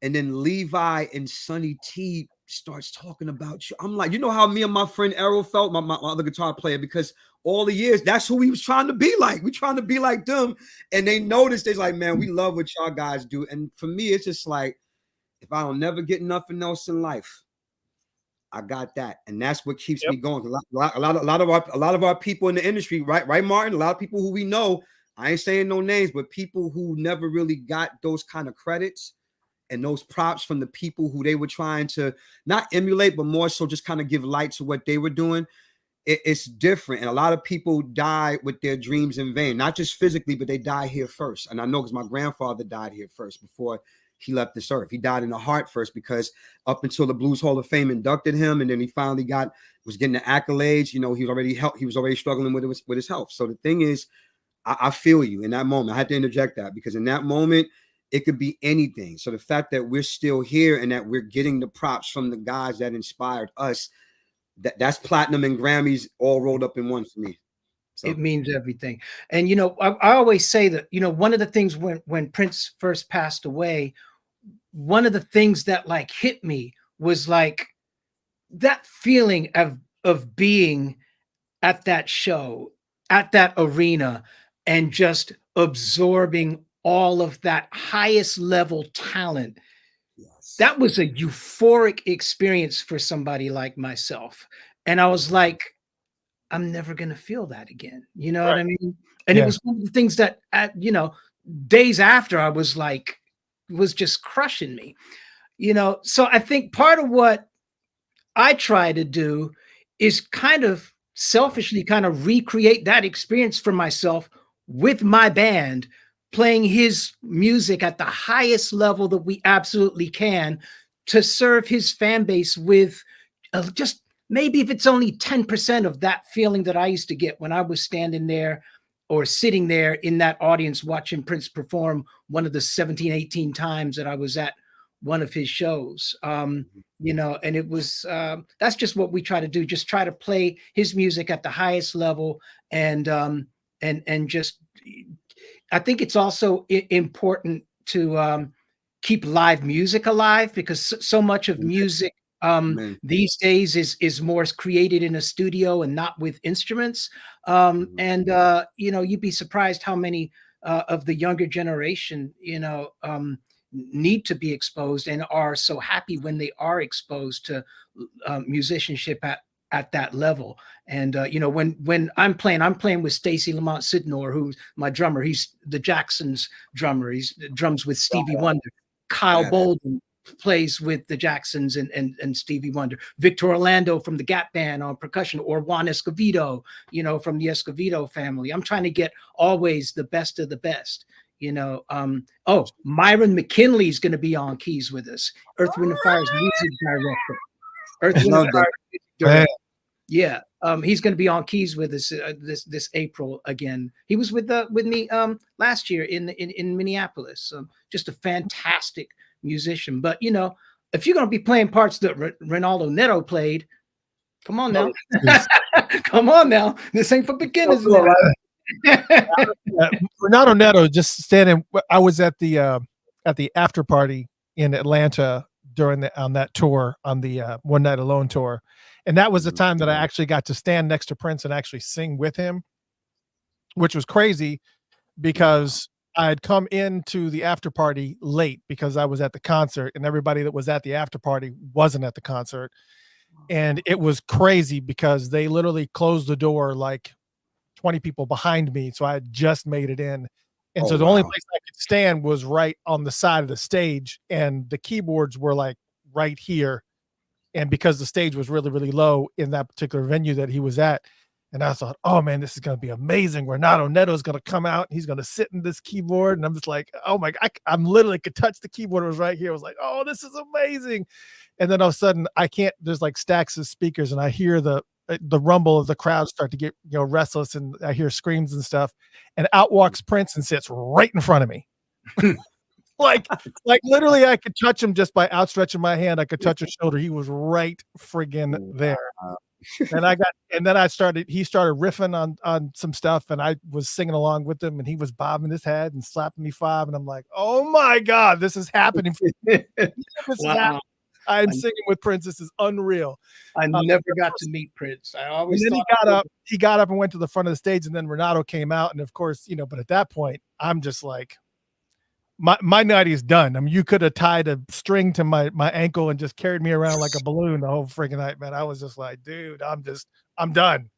and then Levi and Sonny T starts talking about you. I'm like, you know how me and my friend Errol felt, my other guitar player, because all the years, that's who we was trying to be like. We trying to be like them. And they noticed, they're like, man, we love what y'all guys do. And for me, it's just like, if I don't never get nothing else in life, I got that. And that's what keeps me going. A lot of our people in the industry, right, Martin? A lot of people who we know, I ain't saying no names, but people who never really got those kind of credits and those props from the people who they were trying to not emulate, but more so just kind of give light to what they were doing. It's different. And a lot of people die with their dreams in vain, not just physically, but they die here first. And I know because my grandfather died here first before he left this earth. He died in the heart first, because up until the Blues Hall of Fame inducted him, and then he finally was getting the accolades, you know, he was already struggling with his health. So the thing is, I feel you in that moment. I had to interject that, because in that moment, it could be anything. So the fact that we're still here and that we're getting the props from the guys that inspired us, that's platinum and Grammys all rolled up in one for me. So it means everything. And, you know, I always say that, you know, one of the things when Prince first passed away, one of the things that like hit me was like that feeling of being at that show, at that arena, and just absorbing all of that highest level talent. Yes. That was a euphoric experience for somebody like myself. And I was like, I'm never going to feel that again. You know what I mean? And it was one of the things that, you know, days after, I was like, was just crushing me, you know? So I think part of what I try to do is kind of selfishly kind of recreate that experience for myself with my band, playing his music at the highest level that we absolutely can, to serve his fan base with just maybe if it's only 10% of that feeling that I used to get when I was standing there or sitting there in that audience watching Prince perform one of the 17, 18 times that I was at one of his shows. You know, and it was, that's just what we try to do. Just try to play his music at the highest level, and just, I think it's also important to keep live music alive, because so much of music these days is more created in a studio and not with instruments. And you know, you'd be surprised how many of the younger generation, you know, need to be exposed and are so happy when they are exposed to musicianship at that level. And you know, when I'm playing with Stacy Lamont Sidnor, who's my drummer. He's the Jacksons drummer. He's drums with Stevie Wonder. Kyle Bolden plays with the Jacksons and Stevie Wonder. Victor Orlando from the Gap Band on percussion, or Juan Escovedo, you know, from the Escovedo family. I'm trying to get always the best of the best. You know, oh, Myron McKinley is going to be on keys with us. Earth, Wind and Fire's music director. Earth, Wind and Fire music director. Yeah, he's going to be on keys with us this April again. He was with me last year in Minneapolis. Just a fantastic musician. But you know, if you're going to be playing parts that Ronaldo Neto played, come on now, come on now. This ain't for beginners. Renato Neto just standing. I was at the after party in Atlanta on that tour, on the One Night Alone tour. And that was the time that I actually got to stand next to Prince and actually sing with him, which was crazy because I had come into the after party late because I was at the concert, and everybody that was at the after party wasn't at the concert. And it was crazy because they literally closed the door like 20 people behind me. So I had just made it in. And so the only place I could stand was right on the side of the stage, and the keyboards were like right here. And because the stage was really, really low in that particular venue that he was at, and I thought, oh man, this is going to be amazing. Renato Neto is going to come out. He's going to sit in this keyboard. And I'm just like, oh my God, I'm literally could touch the keyboard. It was right here. I was like, oh, this is amazing. And then all of a sudden there's like stacks of speakers, and I hear the rumble of the crowd start to get, you know, restless, and I hear screams and stuff, and out walks Prince and sits right in front of me. like literally I could touch him just by outstretching my hand. I could touch his shoulder. He was right friggin' there. And then he started riffing on some stuff, and I was singing along with him, and he was bobbing his head and slapping me five. And I'm like, oh my God, this is happening. Wow. I'm singing with Prince. This is unreal. I never got to meet Prince. I always and then he got up and went to the front of the stage, and then Renato came out. And of course, you know, but at that point, I'm just like, my night is done. I mean, you could have tied a string to my ankle and just carried me around like a balloon the whole freaking night, man. I was just like, dude, I'm done.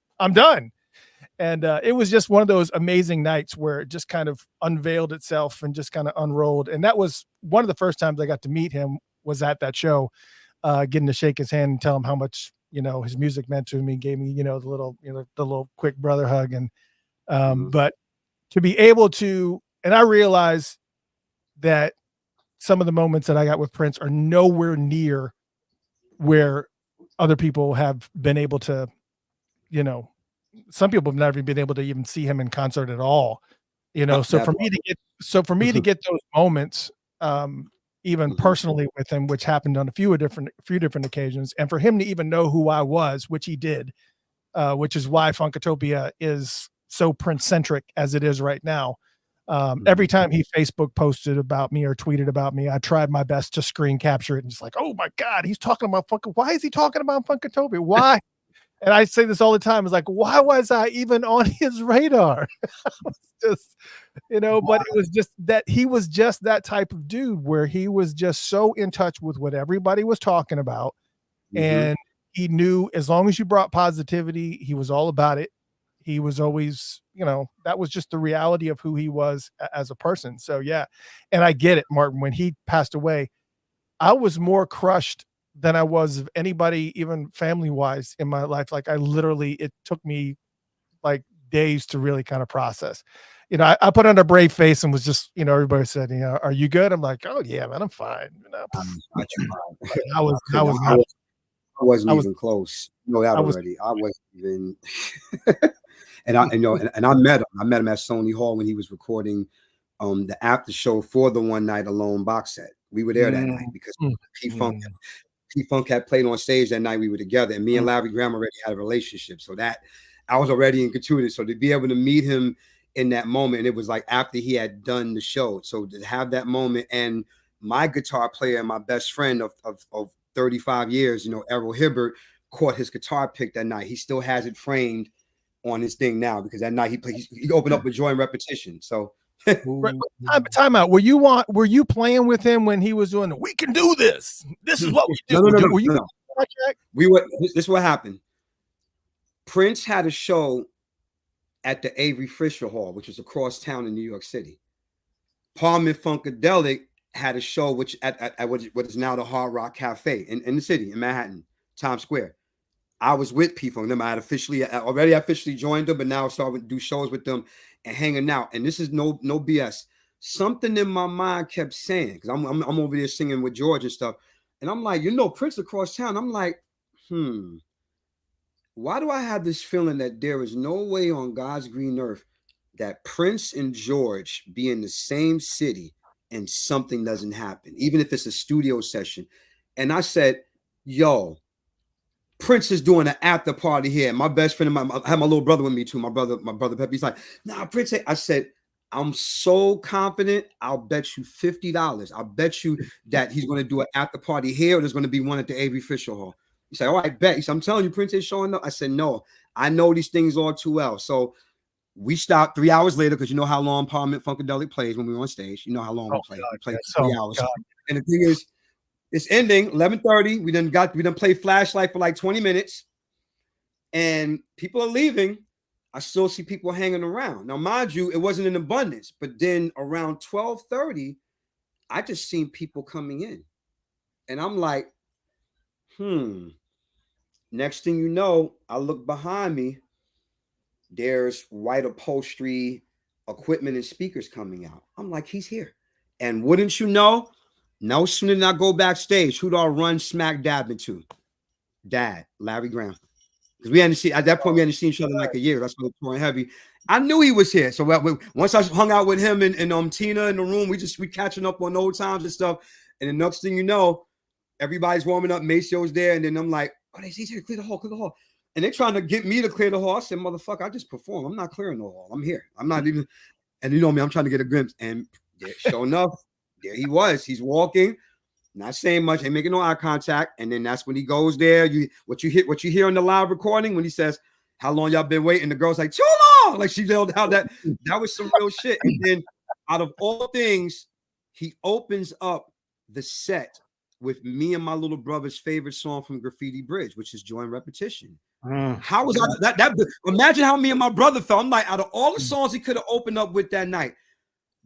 And it was just one of those amazing nights where it just kind of unveiled itself and just kind of unrolled. And that was one of the first times I got to meet him, was at that show, getting to shake his hand and tell him how much, you know, his music meant to me, gave me, you know, the little quick brother hug. And, but to be able to, and I realized that some of the moments that I got with Prince are nowhere near where other people have been able to, you know, some people have never been able to even see him in concert at all, you know. So for me to get those moments, even personally with him, which happened on a few different occasions, and for him to even know who I was, which he did, which is why Funkatopia is so Prince centric as it is right now. Every time he Facebook posted about me or tweeted about me, I tried my best to screen capture it, and just like, oh my God, he's talking about why is he talking about Funkatopia? Why? And I say this all the time. It's like, why was I even on his radar? Just, you know, but it was just that he was just that type of dude where he was just so in touch with what everybody was talking about. And he knew as long as you brought positivity, he was all about it. He was always, you know, that was just the reality of who he was as a person. So, yeah. And I get it, Martin, when he passed away, I was more crushed than I was of anybody, even family wise in my life. Like it took me like days to really kind of process. You know, I put on a brave face and was just, you know, everybody said, you know, are you good? I'm like, oh yeah, man, I'm fine. You know, I wasn't even close. You know that already. I wasn't even. And I met him. I met him at Sony Hall when he was recording the after show for the One Night Alone box set. We were there that night because P-Funk had played on stage that night. We were together, and me and Larry Graham already had a relationship. So that I was already in Gratuitous. So to be able to meet him in that moment, and it was like after he had done the show. So to have that moment, and my guitar player and my best friend of 35 years, you know, Errol Hibbert, caught his guitar pick that night. He still has it framed on his thing now because that night he opened up with Joy and Repetition. So Time out. Were you playing with him when he was doing the "We can do this"? This is what we do. No. This is what happened. Prince had a show at the Avery Fisher Hall, which is across town in New York City. Parliament Funkadelic had a show which at what is now the Hard Rock Cafe in the city in Manhattan, Times Square. I was with people and them. I had already officially joined them, but now I started to do shows with them and hanging out. And this is no BS. Something in my mind kept saying, because I'm over there singing with George and stuff, and I'm like, Prince across town. I'm like, why do I have this feeling that there is no way on God's green earth that Prince and George be in the same city and something doesn't happen, even if it's a studio session? And I said, yo, Prince is doing an after party here. My best friend, I have my little brother with me too. My brother Pepe. He's like, nah, Prince. I said, I'm so confident. I'll bet you $50. I'll bet you that he's going to do an after party here, or there's going to be one at the Avery Fisher Hall. He said, oh, I bet. He said, I'm telling you, Prince is showing up. I said, no, I know these things all too well. So we stopped 3 hours later, because you know how long Parliament Funkadelic plays when we're on stage. You know how long we play. We play 3 hours. God. And the thing is, it's ending 11:30. We done played Flashlight for like 20 minutes, and people are leaving. I still see people hanging around. Now, mind you, it wasn't in abundance, but then around 12:30, I just seen people coming in, and I'm like, Next thing you know, I look behind me. There's white upholstery, equipment, and speakers coming out. I'm like, he's here. And wouldn't you know, no sooner than I go backstage, who do I run smack dab into? Dad, Larry Graham. Because we hadn't seen, at that point, we hadn't seen each other in like a year. That's when it's pouring heavy. I knew he was here. So once I hung out with him and Tina in the room, we catching up on old times and stuff. And the next thing you know, everybody's warming up. Maceo's there. And then I'm like, oh, he's here. Clear the hall. And they're trying to get me to clear the hall. I said, motherfucker, I just perform. I'm not clearing the hall. I'm here. I'm not even. And you know me, I'm trying to get a glimpse. And sure enough, there he was. He's walking, not saying much, ain't making no eye contact. And then that's when he goes there. What you hear on the live recording when he says, how long y'all been waiting? The girl's like, too long. Like she yelled out that was some real shit. And then out of all things, he opens up the set with me and my little brother's favorite song from Graffiti Bridge, which is Join Repetition. How was that? Imagine how me and my brother felt. I'm like, out of all the songs he could have opened up with that night,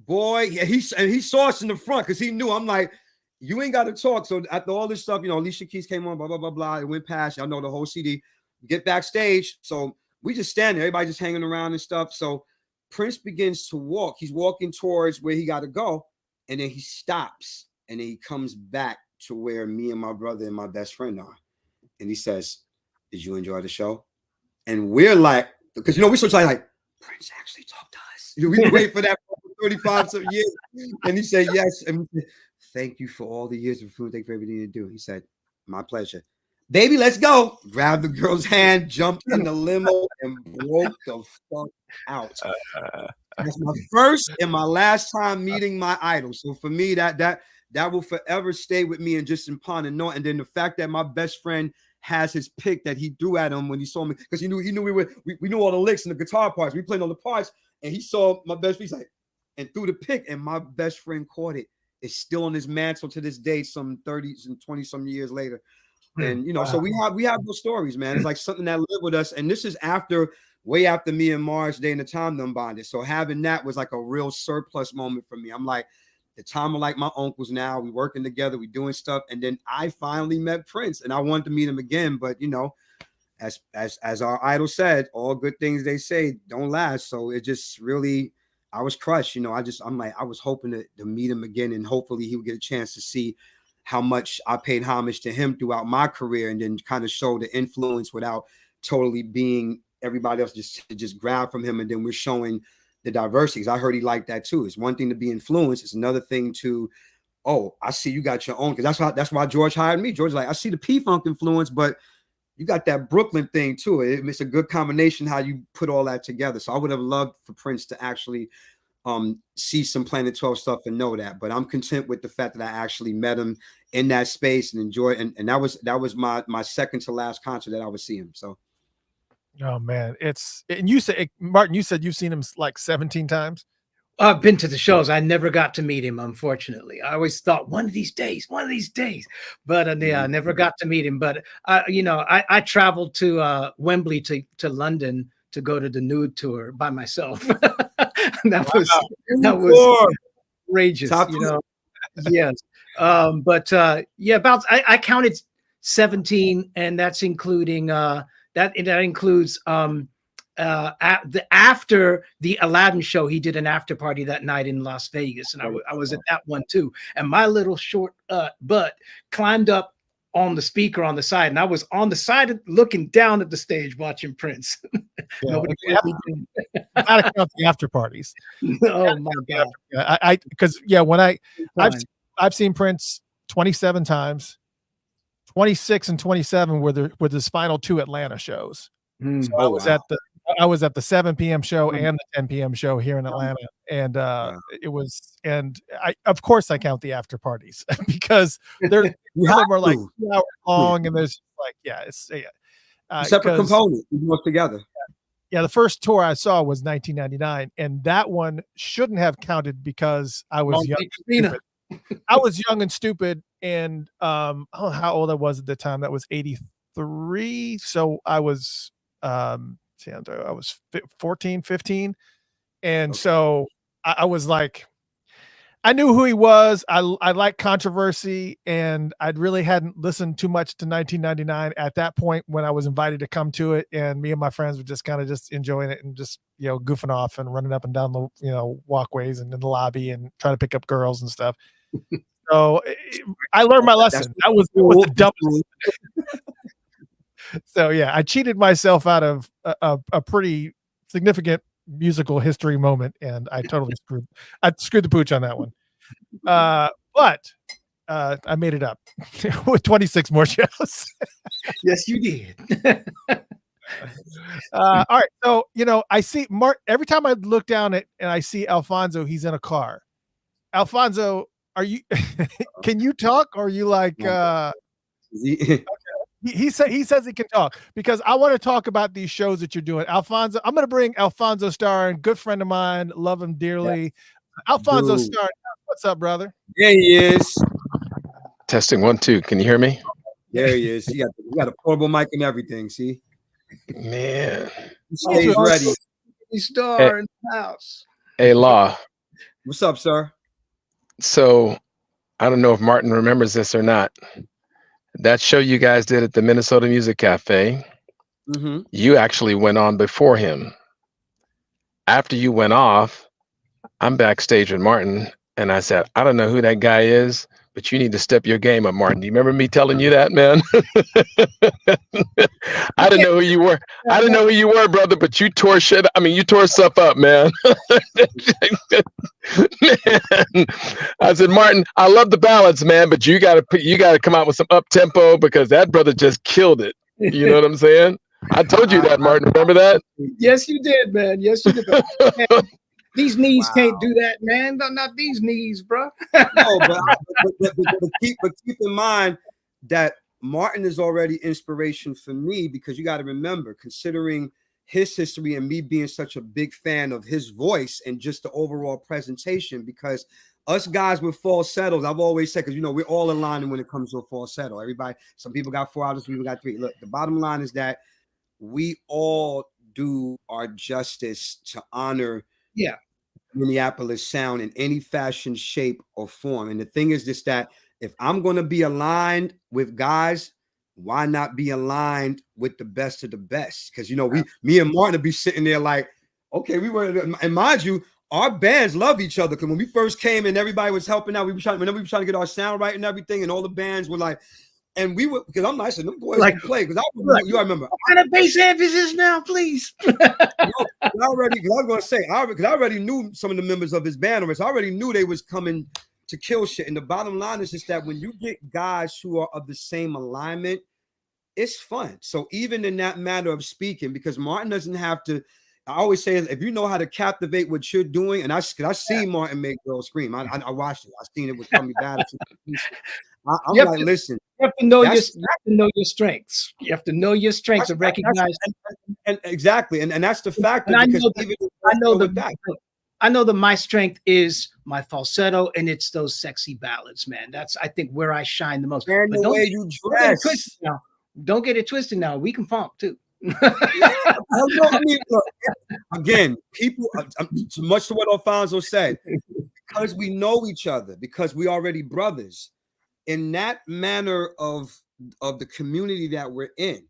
boy, he saw us in the front because he knew. I'm like, you ain't got to talk. So after all this stuff, Alicia Keys came on, blah, blah, blah, blah. It went past. Y'all know the whole CD. Get backstage. So we just stand there. Everybody just hanging around and stuff. So Prince begins to walk. He's walking towards where he got to go. And then he stops. And then he comes back to where me and my brother and my best friend are. And he says, did you enjoy the show? And we're like, because, we're so like, Prince actually talked to us. We've been waiting for that for 35 some years. And he said, yes. And we said, thank you for all the years of food. Thank you for everything you do. He said, my pleasure. Baby, let's go. Grabbed the girl's hand, jumped in the limo, and broke the fuck out. That's my first and my last time meeting my idol. So for me, that will forever stay with me and just in pawn and know. And then the fact that my best friend has his pick that he threw at him when he saw me, because he knew we knew all the licks and the guitar parts. We played all the parts, and he saw my best friend, like, and threw the pick, and my best friend caught it. It's still on his mantle to this day, some 30s and 20 some years later. And so we have those stories, man. It's like something that lived with us. And this is way after me and Mars Day and the time done bonded. So having that was like a real surplus moment for me. I'm like, the time of like my uncles now, we working together, we doing stuff. And then I finally met Prince, and I wanted to meet him again. But as our idol said, all good things they say don't last. So it just really, I was crushed. I was hoping to meet him again, and hopefully he would get a chance to see how much I paid homage to him throughout my career, and then kind of show the influence without totally being everybody else just grab from him. And then we're showing the diversity. I heard he liked that too. It's one thing to be influenced. It's another thing to, oh, I see you got your own. Because that's why George hired me. George's like, I see the P-Funk influence, but you got that Brooklyn thing too. It's a good combination how you put all that together. So I would have loved for Prince to actually see some Planet 12 stuff and know that. But I'm content with the fact that I actually met him in that space and enjoyed. And that was my second to last concert that I would see him. So. Oh man, and you said, Martin, you said you've seen him like 17 times. I've been to the shows. I never got to meet him, unfortunately. I always thought one of these days. But yeah, I never got to meet him. But I traveled to Wembley to London to go to the Nude tour by myself. that was outrageous, Top Yes. I counted 17, and that's including that includes after the Aladdin show. He did an after party that night in Las Vegas, and I was at that one too. And my little short butt climbed up on the speaker on the side, and I was on the side looking down at the stage watching Prince. Nobody gotta count the after parties. Oh my God! Because I've seen Prince 27 times. 26 and 27 were his final 2 Atlanta shows. So I was at the 7 p.m. show and the 10 p.m. show here in Atlanta, and of course I count the after parties because they're like 2 hours long, and there's separate components we work together. Yeah, the first tour I saw was 1999, and that one shouldn't have counted because I was young. I was young and stupid, and I don't know how old I was at the time. That was 83, so I was I was 14, 15, and so I was like, I knew who he was. I liked controversy, and I really hadn't listened too much to 1999 at that point when I was invited to come to it, and me and my friends were just kind of just enjoying it and just goofing off and running up and down the walkways and in the lobby and trying to pick up girls and stuff. So I learned my lesson. That was the dumbest. So yeah, I cheated myself out of a pretty significant musical history moment, and I totally screwed the pooch on that one. But I made it up with 26 more shows. Yes, you did. All right, so I see Mark every time I look down and I see Alfonso. He's in a car. Alfonso, are you? Can you talk? Or are you like? He says he can talk because I want to talk about these shows that you're doing. Alfonso, I'm going to bring Alfonso Starr, good friend of mine, love him dearly. Yes. Alfonso Starr, what's up, brother? There he is. Testing 1 2. Can you hear me? There he is. You got a portable mic and everything. See, man, he's ready. Star in the house. Hey, Law. What's up, sir? So, I don't know if Martin remembers this or not. That show you guys did at the Minnesota Music Cafe, you actually went on before him. After you went off, I'm backstage with Martin, and I said, I don't know who that guy is, but you need to step your game up, Martin. Do you remember me telling you that, man? I didn't know who you were. I didn't know who you were, brother, but you tore shit. I mean, you tore stuff up, man. Man. I said, Martin, I love the ballads, man, but you gotta come out with some up tempo because that brother just killed it. You know what I'm saying? I told you that, Martin. Remember that? Yes, you did, man. Yes, you did. Man, these knees can't do that, man. Not these knees, bro. No, but keep in mind that Martin is already inspiration for me because you got to remember, considering his history and me being such a big fan of his voice and just the overall presentation, because us guys with falsettos, I've always said, because we're all in line when it comes to a falsetto. Everybody, some people got 4 hours, some people got 3. Look, the bottom line is that we all do our justice to honor Minneapolis sound in any fashion, shape, or form. And the thing is just that if I'm going to be aligned with guys, why not be aligned with the best of the best? Because me and Martin would be sitting there like, okay, we were, and mind you, our bands love each other. Because when we first came and everybody was helping out, we were trying to get our sound right and everything, and all the bands were like, and we were, because I'm nice and them boys like, can play. Because I remember. What kind of bass amp is this now, please? I already knew some of the members of his band already. So I already knew they was coming to kill shit. And the bottom line is just that when you get guys who are of the same alignment, it's fun. So even in that matter of speaking, because Martin doesn't have to, I always say, if you know how to captivate what you're doing, and I seen Martin make girls scream. I watched it. I seen it with Tommy Battle. I'm like, listen. You have to know your strengths. You have to know your strengths and recognize. And exactly, and that's the factor. And I I know that my strength is my falsetto, and it's those sexy ballads, man. That's, I think, where I shine the most. And But the way you dress. Don't get it twisted now. We can funk too. I mean, look, again, people, much to what Alfonso said, because we know each other, because we already brothers, in that manner of the community that we're in,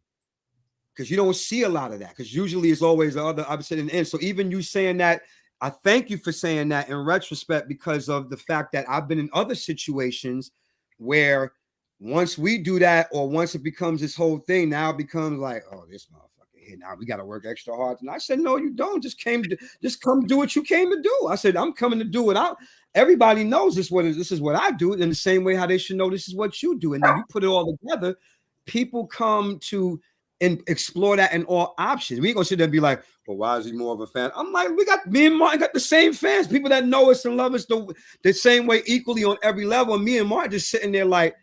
because you don't see a lot of that, because usually it's always the other opposite in the end. So even you saying that, I thank you for saying that in retrospect, because of the fact that I've been in other situations where once we do that, or once it becomes this whole thing, now it becomes like, oh, this motherfucker here, now we got to work extra hard. And I said, no, you don't. Just come do what you came to do. I said, I'm coming to do it out. Everybody knows this is what I do, in the same way how they should know this is what you do. And then you put it all together, people come to and explore that in all options. We ain't gonna sit there and be like, well, why is he more of a fan? I'm like, me and Martin got the same fans, people that know us and love us the same way, equally on every level. And me and Martin just sitting there like,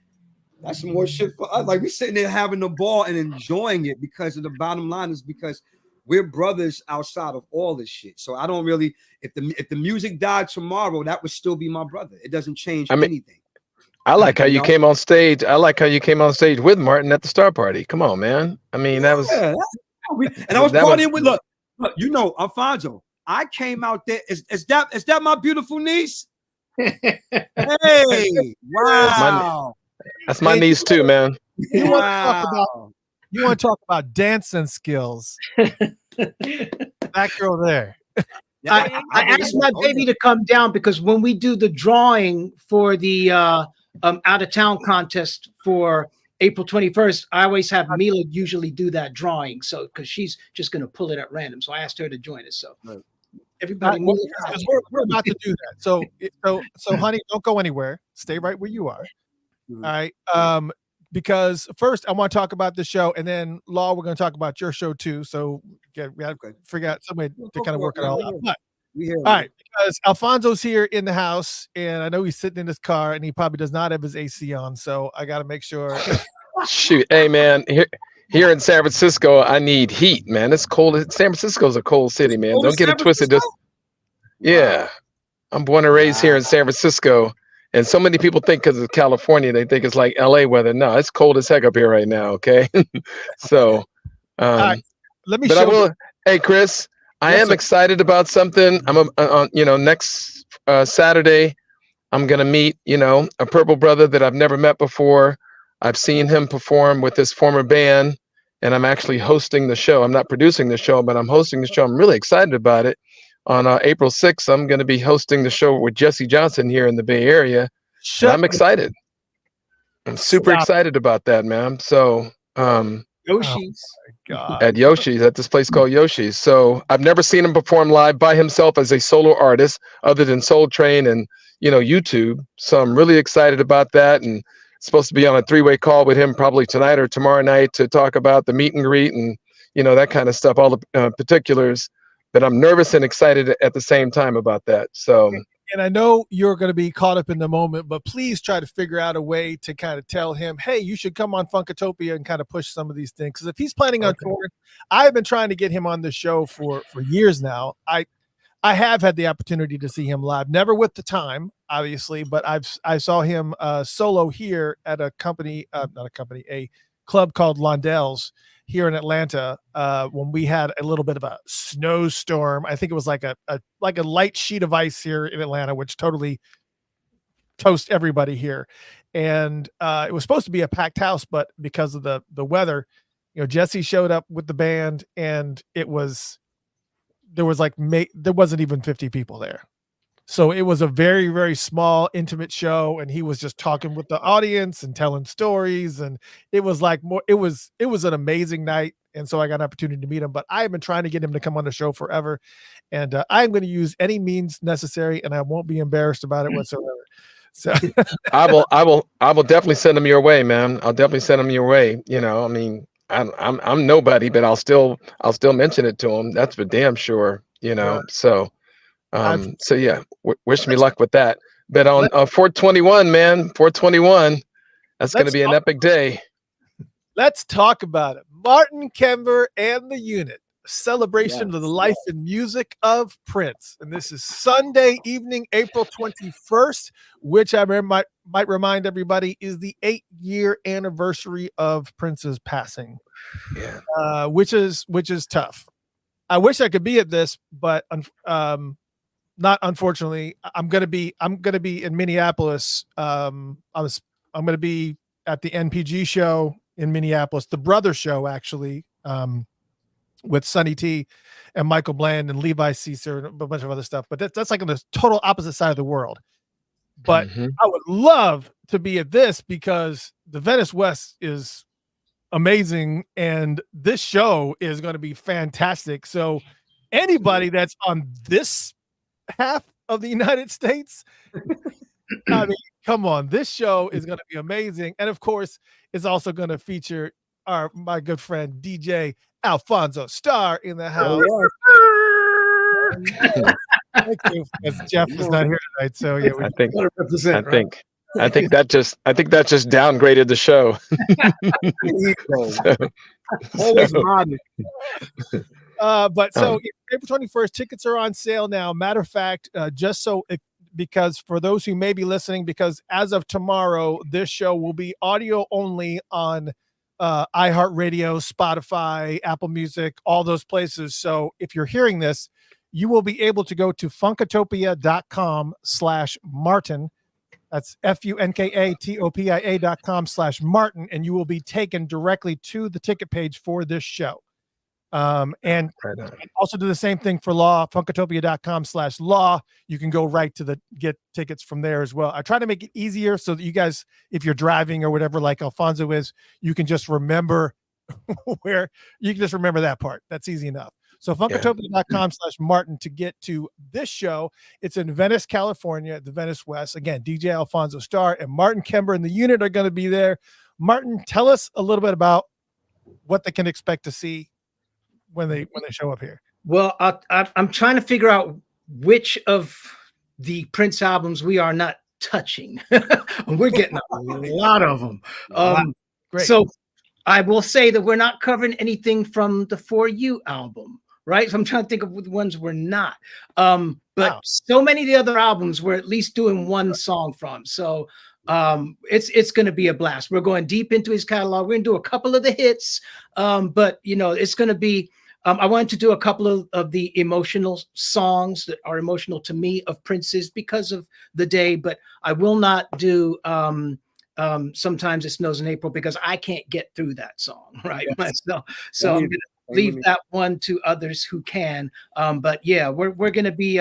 that's some more shit for us. Like, we sitting there having the ball and enjoying it, because of the bottom line is because we're brothers outside of all this shit. So I don't really, if the music died tomorrow, that would still be my brother. It doesn't change anything. I like how you came on stage. I like how you came on stage with Martin at the Star Party. Come on, man. I mean, that was. And I was partying with, look, you know, Alfonso, I came out there. Is that my beautiful niece? Hey, wow. That's my niece too, man. You want to talk about dancing skills? That girl there. I asked my baby to come down, because when we do the drawing for the out of town contest for April 21st, I always have Mila usually do that drawing. So, because she's just going to pull it at random. So I asked her to join us. So everybody, we're about to do that. So honey, don't go anywhere. Stay right where you are. All right. Because first I want to talk about the show, and then Law, we're going to talk about your show too. So we got to figure out some way to kind of work it all out. But, all right, because Alfonso's here in the house, and I know he's sitting in his car, and he probably does not have his AC on. So I got to make sure. Shoot, hey man, here in San Francisco, I need heat, man. It's cold. San Francisco's a cold city, man. Don't get it twisted. Yeah, I'm born and raised here in San Francisco. And so many people think, because it's California, they think it's like LA weather. No, it's cold as heck up here right now. Okay. So, right, let me show you. Hey, Chris, I am excited about something. I'm on, next Saturday, I'm going to meet, a Purple brother that I've never met before. I've seen him perform with his former band, and I'm actually hosting the show. I'm not producing the show, but I'm hosting the show. I'm really excited about it. On April 6th, I'm going to be hosting the show with Jesse Johnson here in the Bay Area. I'm excited. I'm super excited about that, man. So, Yoshi's. At Yoshi's, at this place called Yoshi's. So I've never seen him perform live by himself as a solo artist, other than Soul Train and, YouTube. So I'm really excited about that, and supposed to be on a 3-way call with him probably tonight or tomorrow night to talk about the meet and greet and, that kind of stuff, all the particulars. But I'm nervous and excited at the same time about that. So, and I know you're going to be caught up in the moment, but please try to figure out a way to kind of tell him, hey, you should come on Funkatopia and kind of push some of these things. Because if he's planning on touring, I've been trying to get him on the show for years now. I have had the opportunity to see him live, never with the time, obviously, but I saw him solo here at a club called Londell's here in Atlanta, when we had a little bit of a snowstorm. I think it was like a light sheet of ice here in Atlanta, which totally toast everybody here. And it was supposed to be a packed house, but because of the weather, Jesse showed up with the band, and there wasn't even 50 people there. So it was a very, very small, intimate show, and he was just talking with the audience and telling stories, and it was like it was an amazing night. And so I got an opportunity to meet him, but I have been trying to get him to come on the show forever, and I'm going to use any means necessary, and I won't be embarrassed about it whatsoever. So I will definitely send him your way, man. I'll definitely send him your way. I mean, I'm nobody, but I'll still mention it to him. That's for damn sure. So. So yeah, wish me luck with that. But on 421, man, 421, that's going to be an epic day. Let's talk about it. Martin Kember and the unit. celebration of the life and music of Prince. And this is Sunday evening, April 21st, which I might remind everybody is the 8-year anniversary of Prince's passing. Yeah. Which is tough. I wish I could be at this, but not unfortunately. I'm gonna be in Minneapolis. I'm gonna be at the NPG show in Minneapolis, the Brother Show actually, with Sonny T and Michael Bland and Levi Caesar and a bunch of other stuff. But that's like on the total opposite side of the world. But I would love to be at this because the Venice West is amazing and this show is going to be fantastic. So anybody that's on this half of the United States, I mean, come on, this show is going to be amazing. And of course, it's also going to feature my good friend DJ Alfonso Starr in the house. Thank you, because Jeff is not here tonight. So yeah, I think that just downgraded the show. Always modern. But so April 21st, tickets are on sale now. Matter of fact, because for those who may be listening, because as of tomorrow, this show will be audio only on iHeartRadio, Spotify, Apple Music, all those places. So if you're hearing this, you will be able to go to funkatopia.com/Martin. That's funkatopia.com/Martin, and you will be taken directly to the ticket page for this show. And also do the same thing for Law, funkatopia.com/Law. You can go right to get tickets from there as well. I try to make it easier so that you guys, if you're driving or whatever, like Alfonso is, you can just remember that part. That's easy enough. So funkatopia.com/Martin to get to this show. It's in Venice, California, at the Venice West. Again, DJ Alfonso Starr and Martin Kember in the unit are going to be there. Martin, tell us a little bit about what they can expect to see when they show up here. Well, I'm trying to figure out which of the Prince albums we are not touching. We're getting a lot of them. Great. So I will say that we're not covering anything from the For You album, right? So I'm trying to think of the ones we're not. But so many of the other albums we're at least doing one song from. So it's going to be a blast. We're going deep into his catalog. We're going to do a couple of the hits, but it's going to be. I wanted to do a couple of the emotional songs that are emotional to me of Prince's because of the day, but I will not do Sometimes It Snows in April because I can't get through that song, right? Yes. So I'm going to leave that one to others who can. But yeah, we're going to be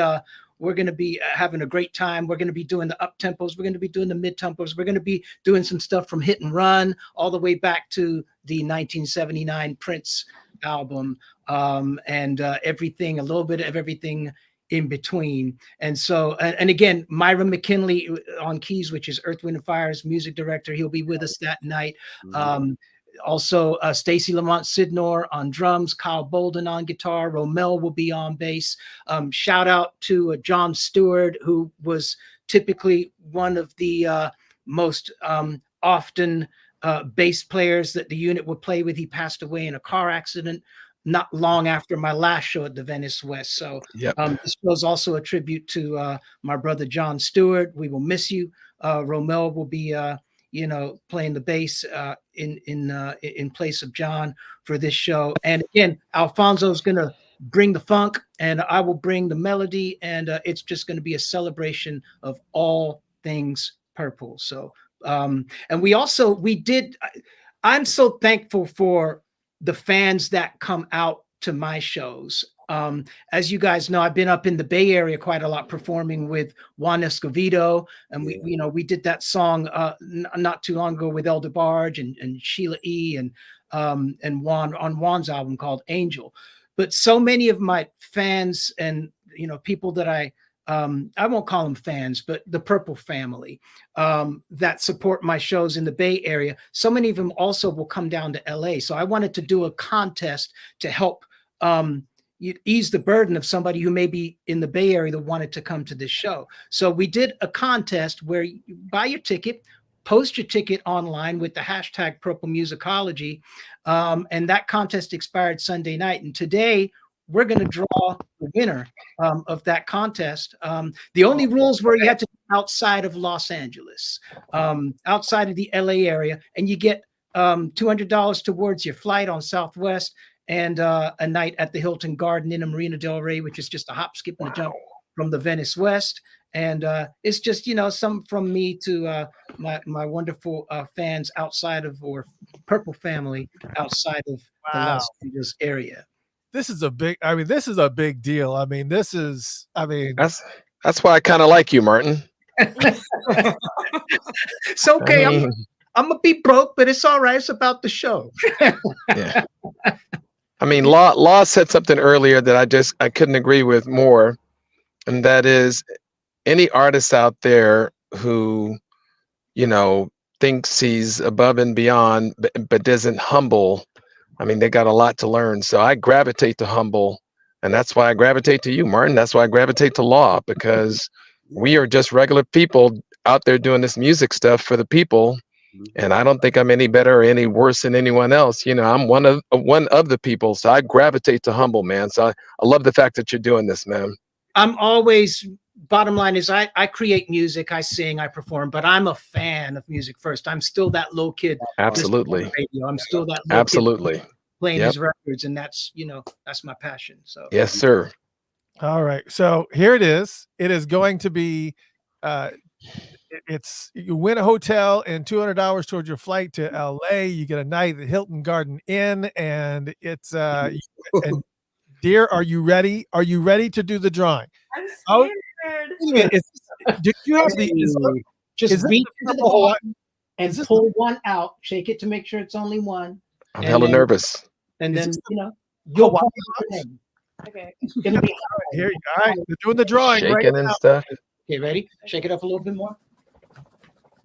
having a great time. We're going to be doing the up tempos. We're going to be doing the mid tempos. We're going to be doing some stuff from Hit and Run all the way back to the 1979 Prince album, and everything, a little bit of everything in between. And so, and again, Myra McKinley on keys, which is Earth, Wind and Fire's music director. He'll be with us that night. Also, Stacy Lamont Sidnor on drums, Kyle Bolden on guitar, Romel will be on bass. Shout out to John Stewart, who was typically one of the most often bass players that the unit would play with. He passed away in a car accident not long after my last show at the Venice West. So this was also a tribute to my brother John Stewart. We will miss you. Romel will be playing the bass in place of John for this show. And again, Alfonso is going to bring the funk and I will bring the melody, and it's just going to be a celebration of all things purple. So and I'm so thankful for the fans that come out to my shows. As you guys know, I've been up in the Bay Area quite a lot performing with Juan Escovedo, and we did that song not too long ago with El DeBarge and Sheila E. and Juan on Juan's album called Angel. But so many of my fans and people that I won't call them fans, but the Purple family that support my shows in the Bay Area. So many of them also will come down to LA. So I wanted to do a contest to help ease the burden of somebody who may be in the Bay Area that wanted to come to this show. So we did a contest where you buy your ticket, post your ticket online with the hashtag Purple Musicology. And that contest expired Sunday night. And today we're going to draw the winner of that contest. The only rules were you had to be outside of Los Angeles, outside of the LA area, and you get $200 towards your flight on Southwest and a night at the Hilton Garden Inn in Marina del Rey, which is just a hop, skip, and a jump from the Venice West. And it's just, some from me to my wonderful fans outside of, or Purple family outside of the Los Angeles area. This is a big deal. That's why I kind of like you, Martin. It's okay. I'm gonna be broke, but it's all right. It's about the show. Yeah. Law said something earlier that I couldn't agree with more. And that is, any artist out there who, thinks he's above and beyond, but isn't humble, they got a lot to learn. So I gravitate to humble, and that's why I gravitate to you, Martin. That's why I gravitate to Law, because we are just regular people out there doing this music stuff for the people. And I don't think I'm any better or any worse than anyone else. I'm one of the people. So I gravitate to humble, man. So I love the fact that you're doing this, man. I'm always, bottom line is I create music, I sing, I perform, but I'm a fan of music first. I'm still that little kid. Absolutely. I'm still that little Absolutely. Kid playing his records, and that's my passion. So yes, sir. All right. So here it is. It is going to be you win a hotel and $200 towards your flight to LA. You get a night at the Hilton Garden Inn, and it's and dear, are you ready? Are you ready to do the drawing? I'm scared. Do you have the just reach into the bottom and pull one out, shake it to make sure it's only one. I'm hella nervous. And then you'll watch it. Okay. It's gonna be here. All right, we're doing the drawing. Shaking right and now. stuff. Okay, ready? Shake it up a little bit more.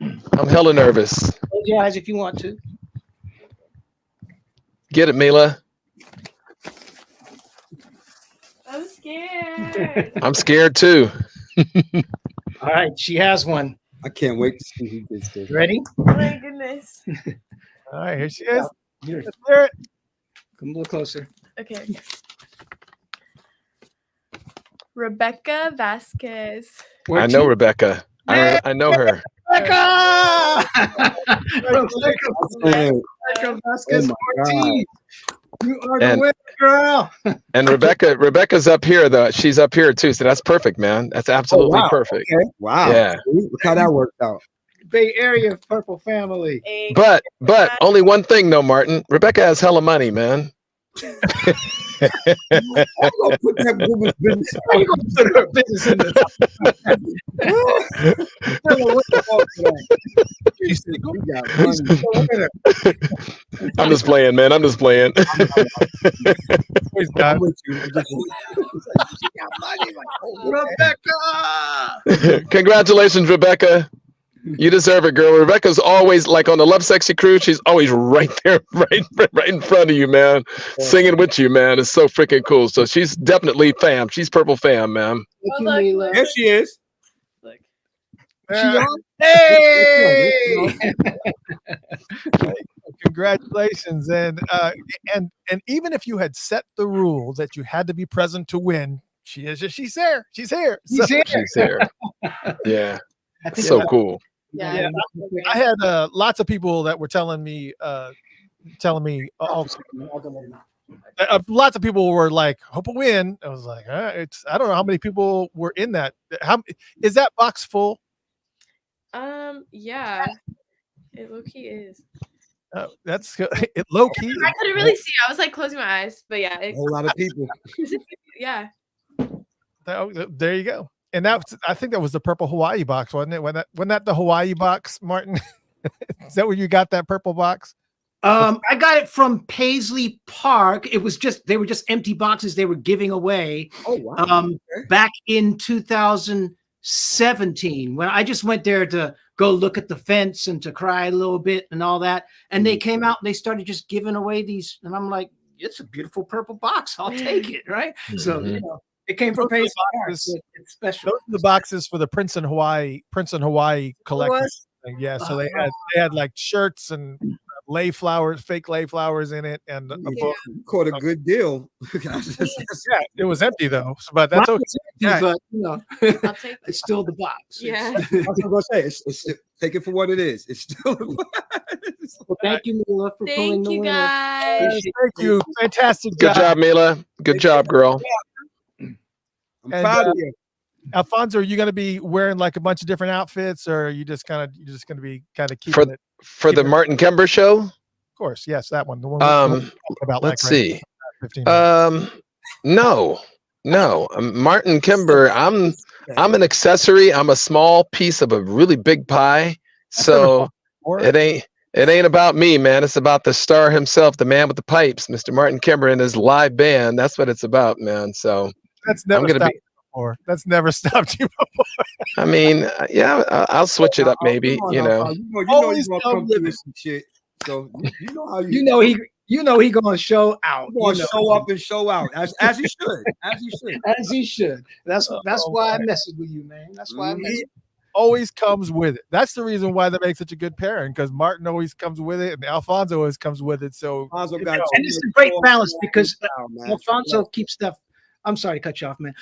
I'm hella nervous. Close your eyes if you want to. Get it, Mila. I'm scared. I'm scared too. All right, she has one. I can't wait to see who gets this. Ready? Oh my goodness. All right, here she is. Here. Let's hear it. Come a little closer. Okay. Rebecca Vasquez. I know Rebecca. I know her. Rebecca! Man. Rebecca Vasquez Oh my 14. You are the winner, girl. And Rebecca's up here though. She's up here too. So that's perfect, man. That's absolutely perfect. Okay. Wow. Yeah. Look how that worked out. Bay Area Purple family. But only one thing though, Martin. Rebecca has hella money, man. I'm gonna put that woman's business. How you gonna put her business in this? I'm just playing, man. I'm just playing. Rebecca! Congratulations, Rebecca. You deserve it, girl. Rebecca's always like on the Love Sexy crew. She's always right there, right in front of you, man, singing with you, man. It's so freaking cool. So she's definitely fam. She's Purple fam, man. There she is. Look. Hey! Congratulations, and even if you had set the rule that you had to be present to win, she's there. She's here. She's here. She's here. Yeah. So cool. Yeah. I had lots of people that were telling me lots of people were like, hope a win. I was like, I don't know how many people were in that. How is that box full? Yeah. It low key is. That's it low key. I couldn't really see. I was like closing my eyes, but yeah. A whole lot of people. Yeah. There you go. And I think that was the purple Hawaii box, wasn't it? Wasn't that the Hawaii box, Martin? Is that where you got that purple box? I got it from Paisley Park. They were just empty boxes they were giving away. Oh wow. Back in 2017, when I just went there to go look at the fence and to cry a little bit and all that. And they came out and they started just giving away these. And I'm like, it's a beautiful purple box. I'll take it. Right. So, it came from Paisley Park. So it's special. Those are the boxes for the Prince in Hawaii collection. everything. Yeah, so they had like shirts and lay flowers, fake lay flowers in it, and a book. You caught a good deal. Yeah, it was empty though, but that's Mine okay. was empty, but you know, I'll take it's still the box. Yeah. That's what I'm gonna say. It's take it for what it is. It's still. Well, thank you, Mila, for pulling Thank the you winner. guys. Thank you, fantastic Good job, Mila. Good job, girl. I'm And, proud of you. Alfonso, are you going to be wearing like a bunch of different outfits, or are you just going to be kind of keeping it? For the Martin Kember show? Of course, yes, that one. The one we're talking about. Let's like, right see. now, 15 minutes. No. Martin Kember. I'm an accessory. I'm a small piece of a really big pie. So it ain't about me, man. It's about the star himself, the man with the pipes, Mr. Martin Kember and his live band. That's what it's about, man. So that's never stopped you before. That's never stopped you before. I mean, yeah, I'll switch it up, maybe. You know you gonna come through with some shit. So you know how he gonna show out. He's gonna show up and show out as he should. As he should. That's why I messed with you, man. That's why I messed with you. Always comes with it. That's the reason why they make such a good pairing, because Martin always comes with it and Alfonso always comes with it. So and it's a great balance because Alfonso keeps stuff. I'm sorry to cut you off, man.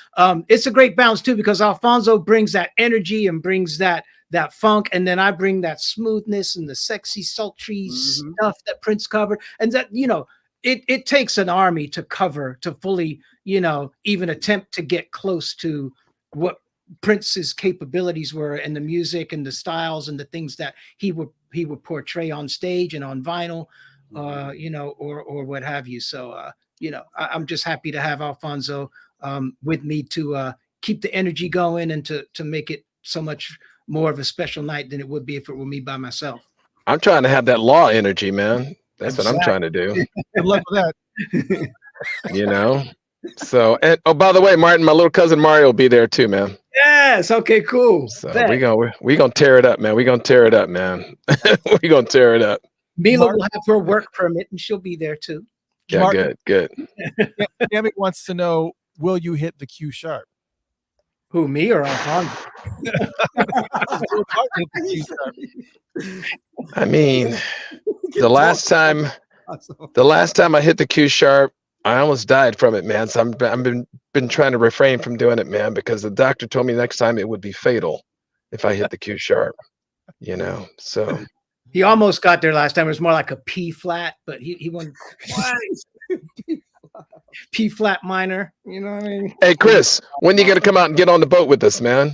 It's a great balance too, because Alfonso brings that energy and brings that funk, and then I bring that smoothness and the sexy, sultry stuff that Prince covered. And that, you know, it takes an army to fully, you know, even attempt to get close to what Prince's capabilities were, and the music and the styles and the things that he would portray on stage and on vinyl, you know, or what have you. So you know, I'm just happy to have Alfonso with me to keep the energy going and to make it so much more of a special night than it would be if it were me by myself. I'm trying to have that law energy, man. That's what I'm trying to do. Good luck with that. You know. So, and oh, by the way, Martin, my little cousin Mario will be there too, man. Yes. Okay. Cool. So we gonna tear it up, man. We gonna tear it up, man. We gonna tear it up. Mila will have her work permit, and she'll be there too. Yeah, Martin, good. Yemi wants to know: will you hit the Q sharp? Who, me or Alfonso? I mean, the last time I hit the Q sharp, I almost died from it, man. So I've been trying to refrain from doing it, man, because the doctor told me next time it would be fatal if I hit the Q sharp. You know, so he almost got there last time. It was more like a P flat, but he went P flat minor. You know what I mean? Hey, Chris, when are you gonna come out and get on the boat with us, man?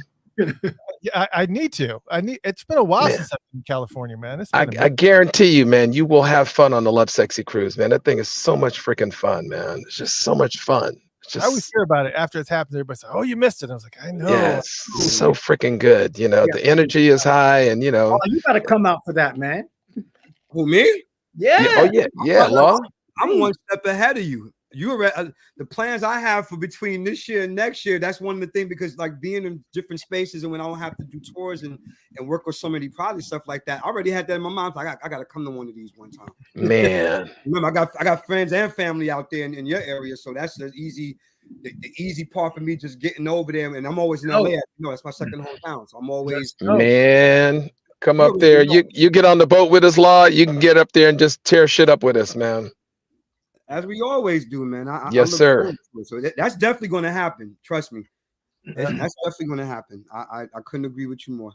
Yeah, I need to. It's been a while since I've been in California, man. I guarantee you, man, you will have fun on the Love Sexy cruise, man. That thing is so much freaking fun, man. It's just so much fun. I always hear about it after it's happened. Everybody's like, "Oh, you missed it." I was like, "I know." Yeah, it's so freaking good. You know, the energy is high, and you know. Oh, you got to come out for that, man. Who, me? Yeah. Law. I'm one step ahead of you. You already the plans I have for between this year and next year. That's one of the things, because like being in different spaces and when I don't have to do tours and work with so many projects, stuff like that. I already had that in my mind. I got to come to one of these one time. Man, remember I got friends and family out there in your area, so that's the easy part for me, just getting over there. And I'm always in LA. You know, that's my second hometown, so I'm always man. Come up there. You get on the boat with us, Law. You can get up there and just tear shit up with us, man. As we always do, man. Yes, sir. So that's definitely going to happen. Trust me. That's definitely going to happen. I couldn't agree with you more.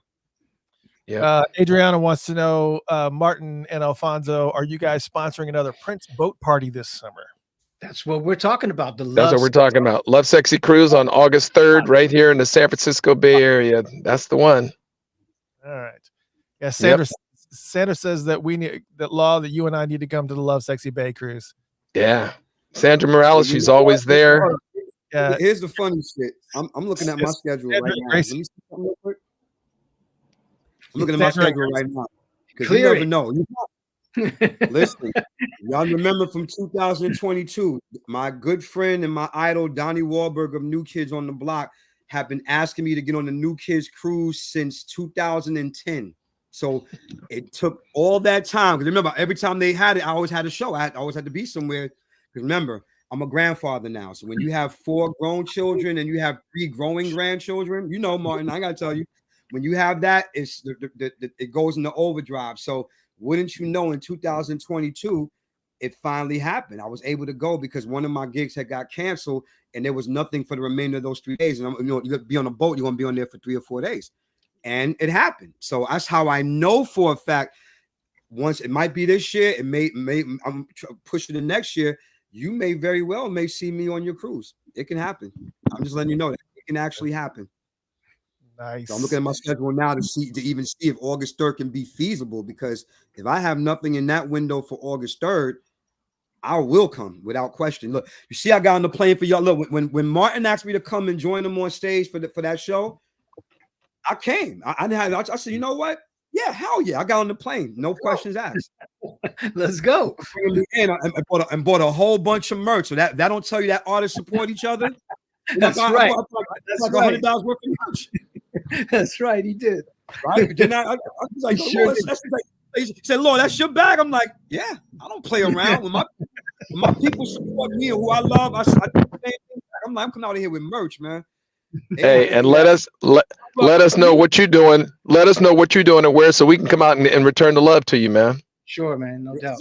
Yeah. Adriana wants to know, Martin and Alfonso, are you guys sponsoring another Prince boat party this summer? That's what we're talking about. That's what we're talking about. Love Sexy Cruise on August 3rd, right here in the San Francisco Bay Area. That's the one. All right. Yeah, Sandra says that that you and I need to come to the Love Sexy Bay Cruise. Yeah, Sandra Morales, she's always there. Yeah. Here's the funny shit. I'm looking at my schedule right now. I'm looking at my schedule right now because you never know. Listen, y'all remember from 2022, my good friend and my idol Donnie Wahlberg of New Kids on the Block have been asking me to get on the New Kids cruise since 2010. So it took all that time. Because remember, every time they had it, I always had a show. I always had to be somewhere. Because remember, I'm a grandfather now. So when you have 4 grown children and you have 3 growing grandchildren, you know, Martin, I got to tell you, when you have that, it's it goes into overdrive. So wouldn't you know, in 2022, it finally happened. I was able to go because one of my gigs had got canceled, and there was nothing for the remainder of those 3 days. And you're gonna be on a boat, you're gonna be on there for 3 or 4 days, and it happened. So that's how I know for a fact. Once it might be this year, it may I'm pushing the next year. You may very well may see me on your cruise. It can happen. I'm just letting you know that it can actually happen. Nice. So I'm looking at my schedule now to even see if August 3rd can be feasible, because if I have nothing in that window for August 3rd, I will come without question. Look, you see, I got on the plane for y'all. Look, when Martin asked me to come and join him on stage for that show, I came. I said, you know what? Yeah, hell yeah. I got on the plane. No questions asked. Let's go. And bought a whole bunch of merch. So that don't tell you that artists support each other. That's right. That's like $100 worth of merch. That's right. He did. Right. Then I was like, Lord, he said, Lord, that's your bag. I'm like, yeah, I don't play around. When my people support me and who I love, I I'm like, I'm coming out of here with merch, man. Hey, and let us know what you're doing. Let us know what you're doing and where, so we can come out and return the love to you, man. Sure, man. No doubt.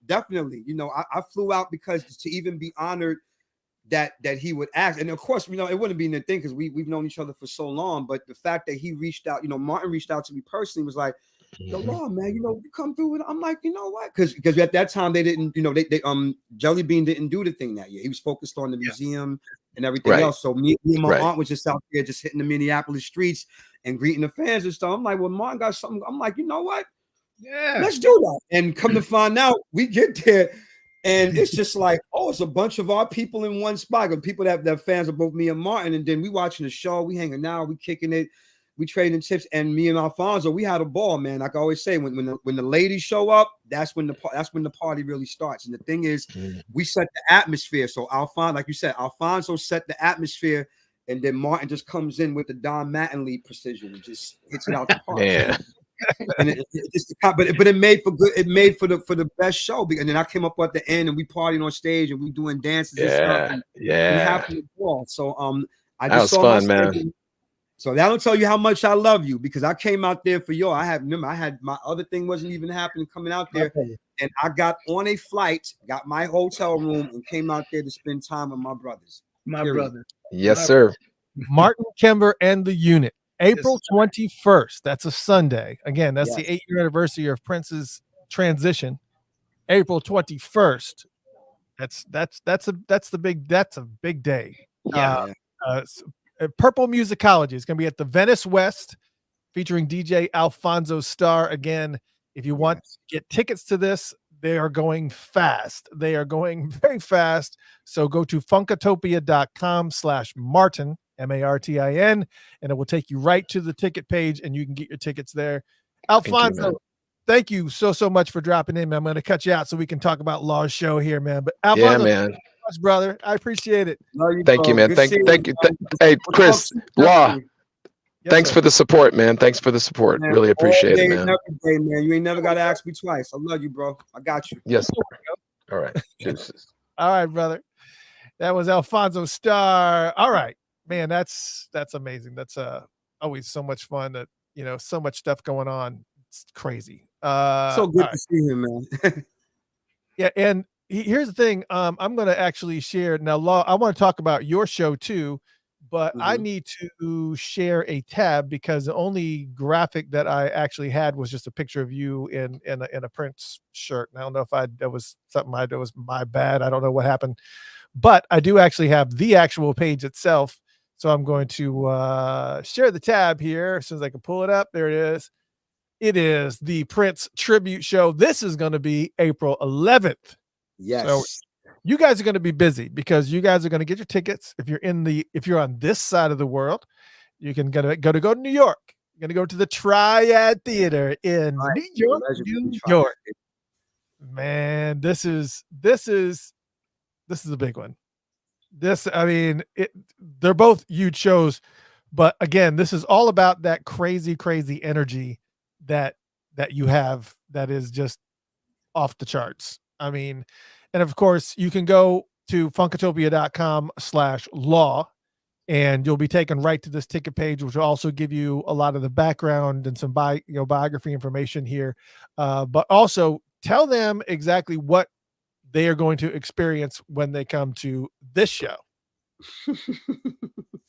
Definitely. You know, I flew out because to even be honored that he would ask. And of course, you know, it wouldn't be the thing because we've known each other for so long. But the fact that he reached out, you know, Martin reached out to me personally, was like, yo, Lord, man, you know, you come through with it. I'm like, you know what? Because at that time they didn't, you know, they Jelly Bean didn't do the thing that year. He was focused on the museum and everything else. So me and my aunt was just out there, just hitting the Minneapolis streets and greeting the fans and stuff. I'm like, well, Martin got something. I'm like, you know what? Yeah, let's do that. And come to find out, we get there, and it's just like, oh, it's a bunch of our people in one spot. People that fans of both me and Martin, and then we watching the show, we hanging out, we kicking it, we trading tips, and me and Alfonso, we had a ball, man. Like I always say, when the ladies show up, that's when the party really starts. And the thing is, we set the atmosphere. So Alfonso, like you said, Alfonso set the atmosphere, and then Martin just comes in with the Don Mattingly precision and just hits it out the park. Yeah. And it made for good. It made for the best show. And then I came up at the end, and we partied on stage, and we doing dances and stuff. And we having a ball. So I just that was fun, man. So that'll tell you how much I love you, because I came out there for you. I had my other thing wasn't even happening coming out there, and I got on a flight, got my hotel room, and came out there to spend time with my brothers. My brother. Yes, sir. Martin Kember and the Unit. April 21st. That's a Sunday. Again, that's the 8-year anniversary of Prince's transition. April 21st. That's a big day. Yeah. Purple Musicology is going to be at the Venice West, featuring DJ Alfonso Starr. Again, if you want to get tickets to this, they are going fast. They are going very fast. So go to funkatopia.com/Martin, MARTIN, and it will take you right to the ticket page, and you can get your tickets there. Alfonso, thank you so much for dropping in, man. I'm going to cut you out so we can talk about Law's show here, man. But Alfonso, man, brother, I appreciate it. Thank you, man. Thank you. Hey, Chris, Law. Thanks for the support, man. Thanks for the support. Man, really appreciate it, man. Every day, man. You ain't never got to ask me twice. I love you, bro. I got you. Yes. All right. All right, brother. That was Alfonso Starr. All right, man. That's amazing. That's always so much fun. That so much stuff going on. It's crazy. So good to see him, man. Yeah, and here's the thing. I'm going to actually share now. Law. I want to talk about your show too. But I need to share a tab, because the only graphic that I actually had was just a picture of you in a Prince shirt. And I don't know if that was something that was my bad. I don't know what happened, but I do actually have the actual page itself. So I'm going to share the tab here as soon as I can pull it up. There it is. It is the Prince tribute show. This is going to be April 11th. Yes. So you guys are going to be busy, because you guys are going to get your tickets. If you're on this side of the world, you can go to New York. You're going to go to the Triad Theater in New York. Man, this is a big one. They're both huge shows, but again, this is all about that crazy energy that you have that is just off the charts. And of course, you can go to funkatopia.com/law, and you'll be taken right to this ticket page, which will also give you a lot of the background and some biography information here. But also tell them exactly what they are going to experience when they come to this show.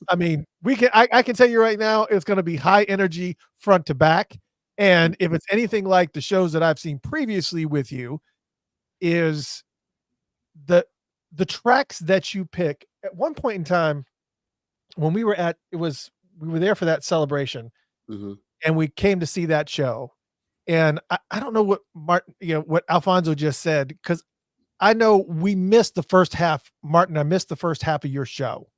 I mean, I can tell you right now, it's going to be high energy front to back. And if it's anything like the shows that I've seen previously with you, is the tracks that you pick at one point in time when we were there for that celebration, and we came to see that show. And I don't know what Martin, what Alfonso just said, because I know we missed the first half. Martin, I missed the first half of your show.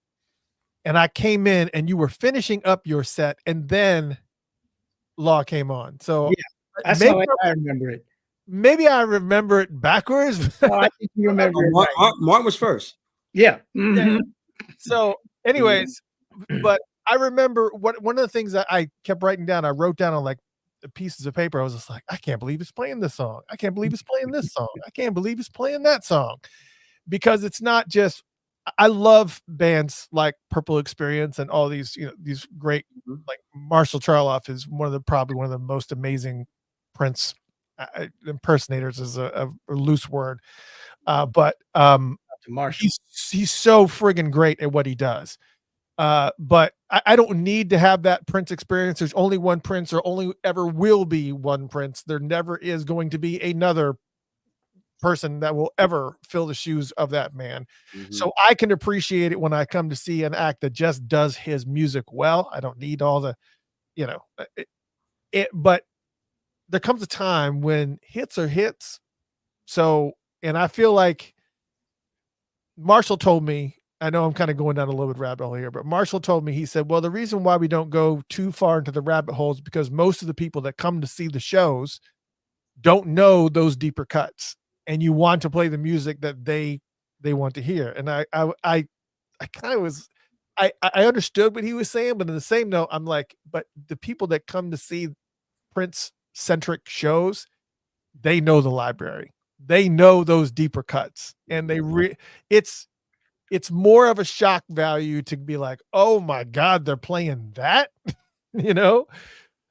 And I came in and you were finishing up your set, and then Law came on. So yeah, that's how I remember it. Maybe I remember it backwards. Oh, I think you remember it right. Martin was first. Yeah. So anyways, but I remember one of the things that I kept writing down, I wrote down on like pieces of paper. I was just like, I can't believe he's playing this song. I can't believe he's playing this song. I can't believe he's playing that song. Because it's not just, I love bands like Purple Experience and all these, these great, like Marshall Charloff is probably one of the most amazing Prince impersonators is a loose word. But he's so friggin' great at what he does. But I don't need to have that Prince experience. There's only one Prince, or only ever will be one Prince. There never is going to be another person that will ever fill the shoes of that man. So I can appreciate it when I come to see an act that just does his music well. I don't need all the, but there comes a time when hits are hits. So, and I feel like Marshall told me, I know I'm kind of going down a little bit rabbit hole here, but Marshall told me, he said, well, the reason why we don't go too far into the rabbit holes is because most of the people that come to see the shows don't know those deeper cuts, and you want to play the music that they want to hear. And I kind of was, I understood what he was saying, but in the same note, I'm like, but the people that come to see Prince centric shows, they know the library, they know those deeper cuts, and it's more of a shock value to be like, oh my God, they're playing that,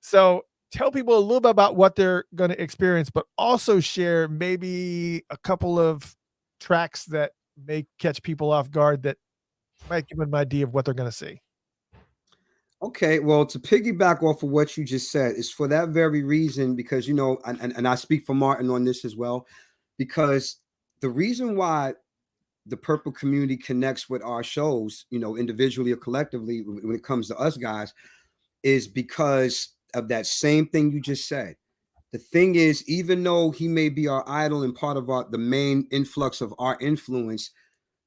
So tell people a little bit about what they're going to experience, but also share maybe a couple of tracks that may catch people off guard that might give them an idea of what they're going to see. Okay, well, to piggyback off of what you just said, is for that very reason, because, and I speak for Martin on this as well, because the reason why the Purple community connects with our shows, individually or collectively, when it comes to us guys, is because of that same thing you just said. The thing is, even though he may be our idol and part of the main influx of our influence,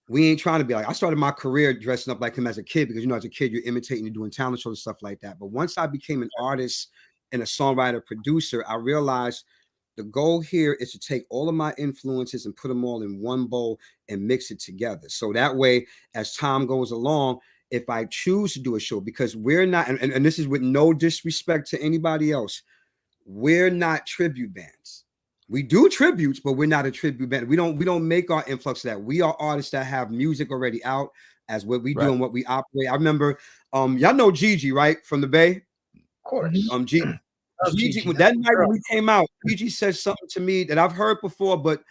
we ain't trying to be like, I started my career dressing up like him as a kid, because, as a kid, you're imitating and doing talent shows and stuff like that. But once I became an artist and a songwriter, producer, I realized the goal here is to take all of my influences and put them all in one bowl and mix it together. So that way, as time goes along, if I choose to do a show, because we're not, and this is with no disrespect to anybody else, we're not tribute bands. We do tributes, but we're not a tribute band. We don't make our influx of that. We are artists that have music already out as what we do and what we operate. I remember, y'all know Gigi, right? From the Bay? Of course. Gigi, that night when we came out, Gigi said something to me that I've heard before, but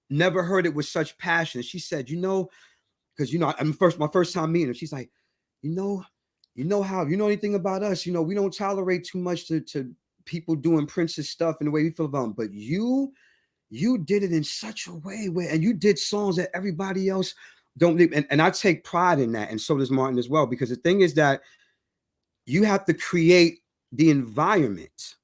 never heard it with such passion. She said, because my first time meeting her, she's like, you know anything about us? We don't tolerate too much to people doing Prince's stuff and the way we feel about them. But you did it in such a way and you did songs that everybody else don't live. And I take pride in that. And so does Martin as well, because the thing is that you have to create the environment.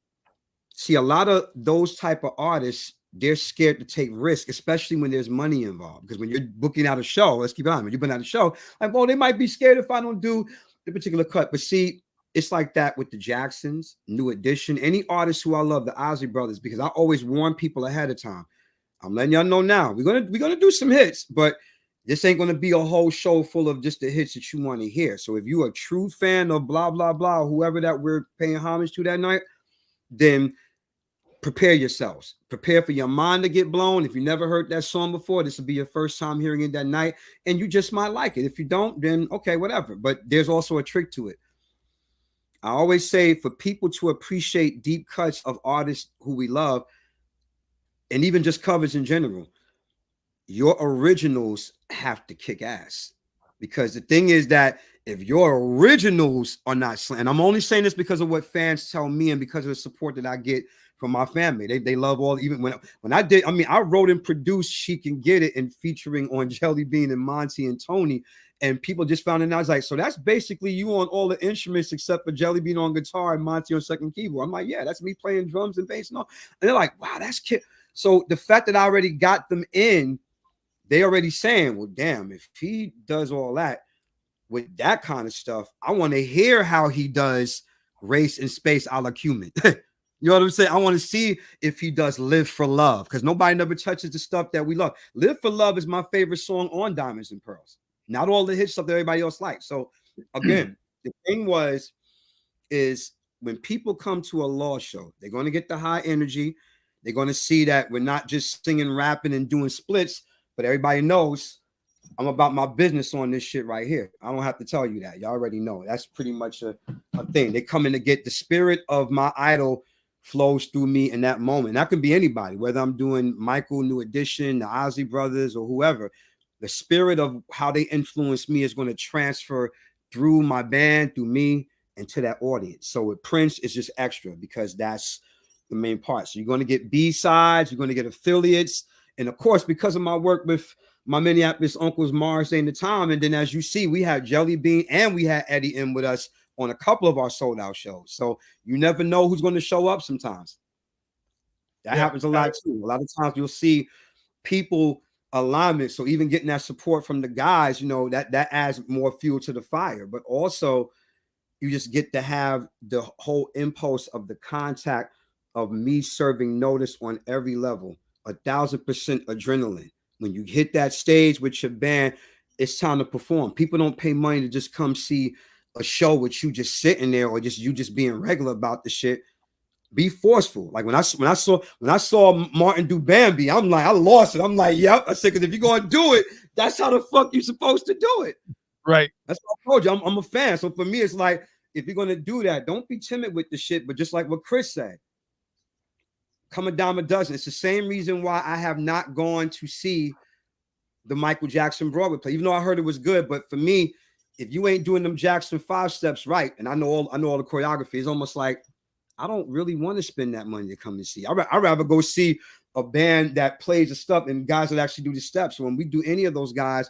See, a lot of those type of artists, they're scared to take risk, especially when there's money involved. Because when you're booking out a show, let's keep it on. When you're booking out a show, like, well, they might be scared if I don't do the particular cut. But see, it's like that with the Jacksons, New Edition, any artists who I love, the Ozzy Brothers, because I always warn people ahead of time. I'm letting y'all know now. We're gonna do some hits, but this ain't gonna be a whole show full of just the hits that you want to hear. So if you're a true fan of blah blah blah, whoever that we're paying homage to that night, then prepare yourselves. Prepare for your mind to get blown. If you never heard that song before, this will be your first time hearing it that night, and you just might like it. If you don't, then okay, whatever. But there's also a trick to it. I always say for people to appreciate deep cuts of artists who we love, and even just covers in general, your originals have to kick ass. Because the thing is that if your originals are not slam, and I'm only saying this because of what fans tell me and because of the support that I get from my family. They love all, even when I did, I mean, I wrote and produced She Can Get It and featuring on Jelly Bean and Monty and Tony. And people just found it. I was like, so that's basically you on all the instruments except for Jelly Bean on guitar and Monty on second keyboard. I'm like, yeah, that's me playing drums and bass and all. And they're like, wow, that's kid. So the fact that I already got them in, they already saying, well, damn, if he does all that with that kind of stuff, I want to hear how he does Race and Space a la Cumin. You know what I'm saying? I want to see if he does Live for Love, because nobody never touches the stuff that we love. Live for Love is my favorite song on Diamonds and Pearls. Not all the hit stuff that everybody else likes. So again, the thing is when people come to a law show, they're going to get the high energy. They're going to see that we're not just singing, rapping, and doing splits, but everybody knows I'm about my business on this shit right here. I don't have to tell you that. You already know. That's pretty much a thing. They come in to get the spirit of my idol flows through me in that moment. That could be anybody, whether I'm doing Michael, New Edition, the Ozzy Brothers, or whoever. The spirit of how they influence me is going to transfer through my band, through me, and to that audience. So with Prince, it's just extra because that's the main part. So you're going to get B-sides, you're going to get affiliates. And of course, because of my work with my Minneapolis uncles, Mars and the Time, and then as you see, we had Jelly Bean and we had Eddie in with us on a couple of our sold out shows. So you never know who's going to show up sometimes. That happens a lot too. A lot of times you'll see people alignment. So even getting that support from the guys, you know, that adds more fuel to the fire. But also you just get to have the whole impulse of the contact of me serving notice on every level. 1,000% adrenaline. When you hit that stage with your band, it's time to perform. People don't pay money to just come see a show with you just sitting there or just you just being regular about the shit. Be forceful. Like when I saw Martin do Bambi, I'm like, I lost it. I'm like, yep. I said, because if you're gonna do it, that's how the fuck you're supposed to do it. Right. That's what I told you. I'm a fan. So for me, it's like, if you're gonna do that, don't be timid with the shit. But just like what Chris said, come a dime a dozen. It's the same reason why I have not gone to see the Michael Jackson Broadway play, even though I heard it was good. But for me, if you ain't doing them Jackson 5 steps right, and I know all the choreography, it's almost like I don't really want to spend that money to come and see. I'd rather go see a band that plays the stuff and guys that actually do the steps. So when we do any of those guys,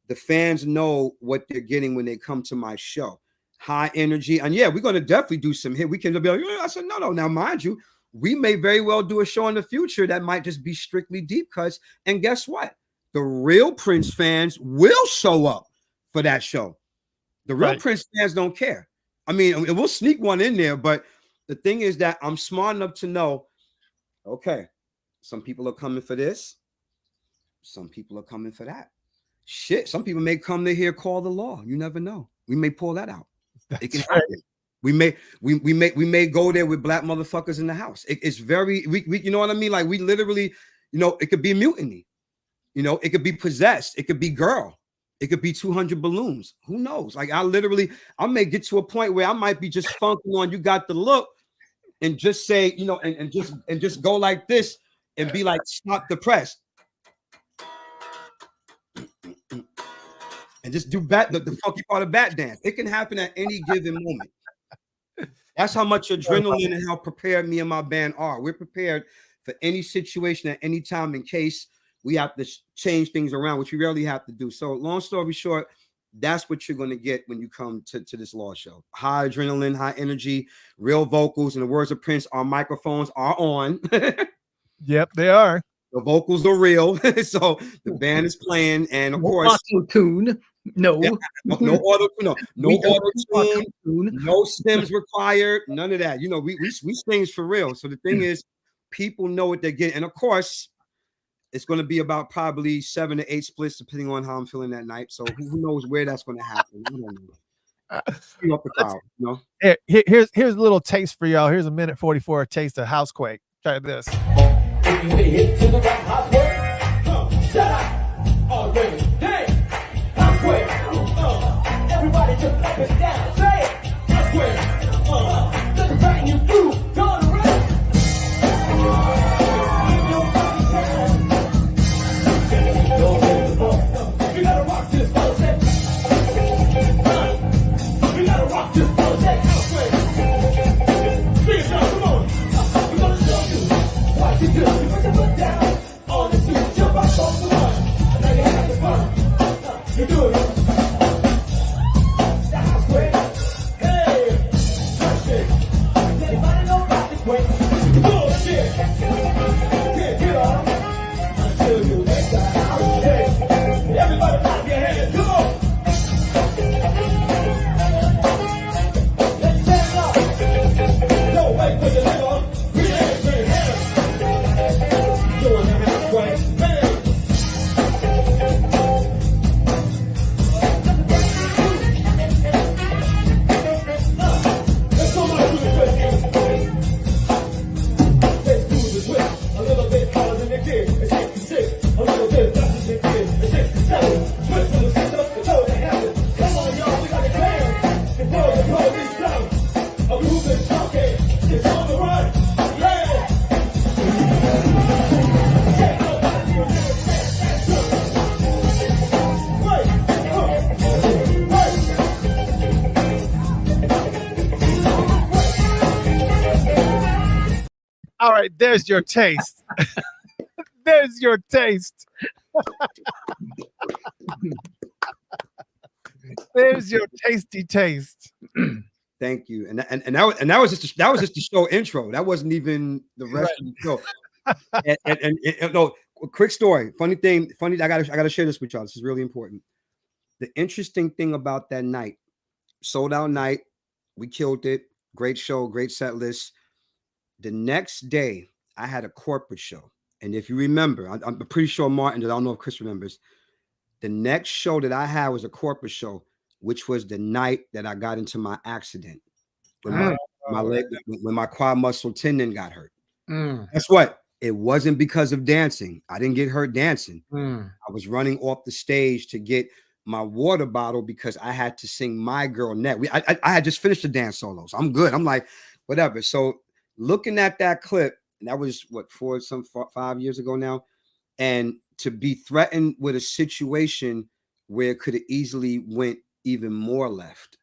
the fans know what they're getting when they come to my show. High energy. And yeah, we're going to definitely do some hit. We can be like, I said, no. Now, mind you, we may very well do a show in the future that might just be strictly deep cuts. And guess what? The real Prince fans will show up for that show. The real Prince fans don't care. I mean, we'll sneak one in there, but the thing is that I'm smart enough to know, okay, some people are coming for this. Some people are coming for that. Shit, some people may come to hear Call the Law. You never know. We may pull that out. It can happen. We may go there with black motherfuckers in the house. It's very, you know what I mean? Like we literally, you know, it could be mutiny. You know, it could be possessed. It could be girl. It could be 200 balloons. Who knows? Like I may get to a point where I might be just funking on You Got the Look and just say, you know, and just go like this and be like, stop the press. And just do the funky part of bat dance. It can happen at any given moment. That's how much adrenaline and how prepared me and my band are. We're prepared for any situation at any time in case we have to change things around, which we rarely have to do. So long story short, that's what you're going to get when you come to this law show. High adrenaline, high energy, real vocals. In the words of Prince, our microphones are on. Yep, they are. The vocals are real. So the band is playing. And of course, auto-tune. No auto-tune. No auto-tune. No stems required. None of that. You know, we sing for real. So the thing is, people know what they're getting. And of course, it's going to be about probably 7 to 8 splits, depending on how I'm feeling that night. So who knows where that's going to happen? I don't know. Here's a little taste for y'all. Here's a minute 44 taste of Housequake. Try this. Everybody just up and down, say it. I swear, just bang you through, don't rest. We gotta rock this project. We gotta rock this project. I swear. Big down, come on. We're gonna show you what you do. You put your foot down on the seat, jump out off the line. And now you have the fun. You do it. All right, there's your taste. There's your taste. There's your tasty taste. Thank you. And that was just the show intro. That wasn't even the rest of the show. and no, quick story. Funny. I gotta share this with y'all. This is really important. The interesting thing about that night, sold out night, we killed it. Great show, great set list. The next day, I had a corporate show. And if you remember, I'm pretty sure Martin, I don't know if Chris remembers, the next show that I had was a corporate show, which was the night that I got into my accident. When my quad muscle tendon got hurt. Guess what? It wasn't because of dancing. I didn't get hurt dancing. I was running off the stage to get my water bottle because I had to sing My Girl Net. I had just finished the dance solos. I'm good. I'm like, whatever. So looking at that clip, and that was what, 5 years ago now, and to be threatened with a situation where it could have easily went even more left.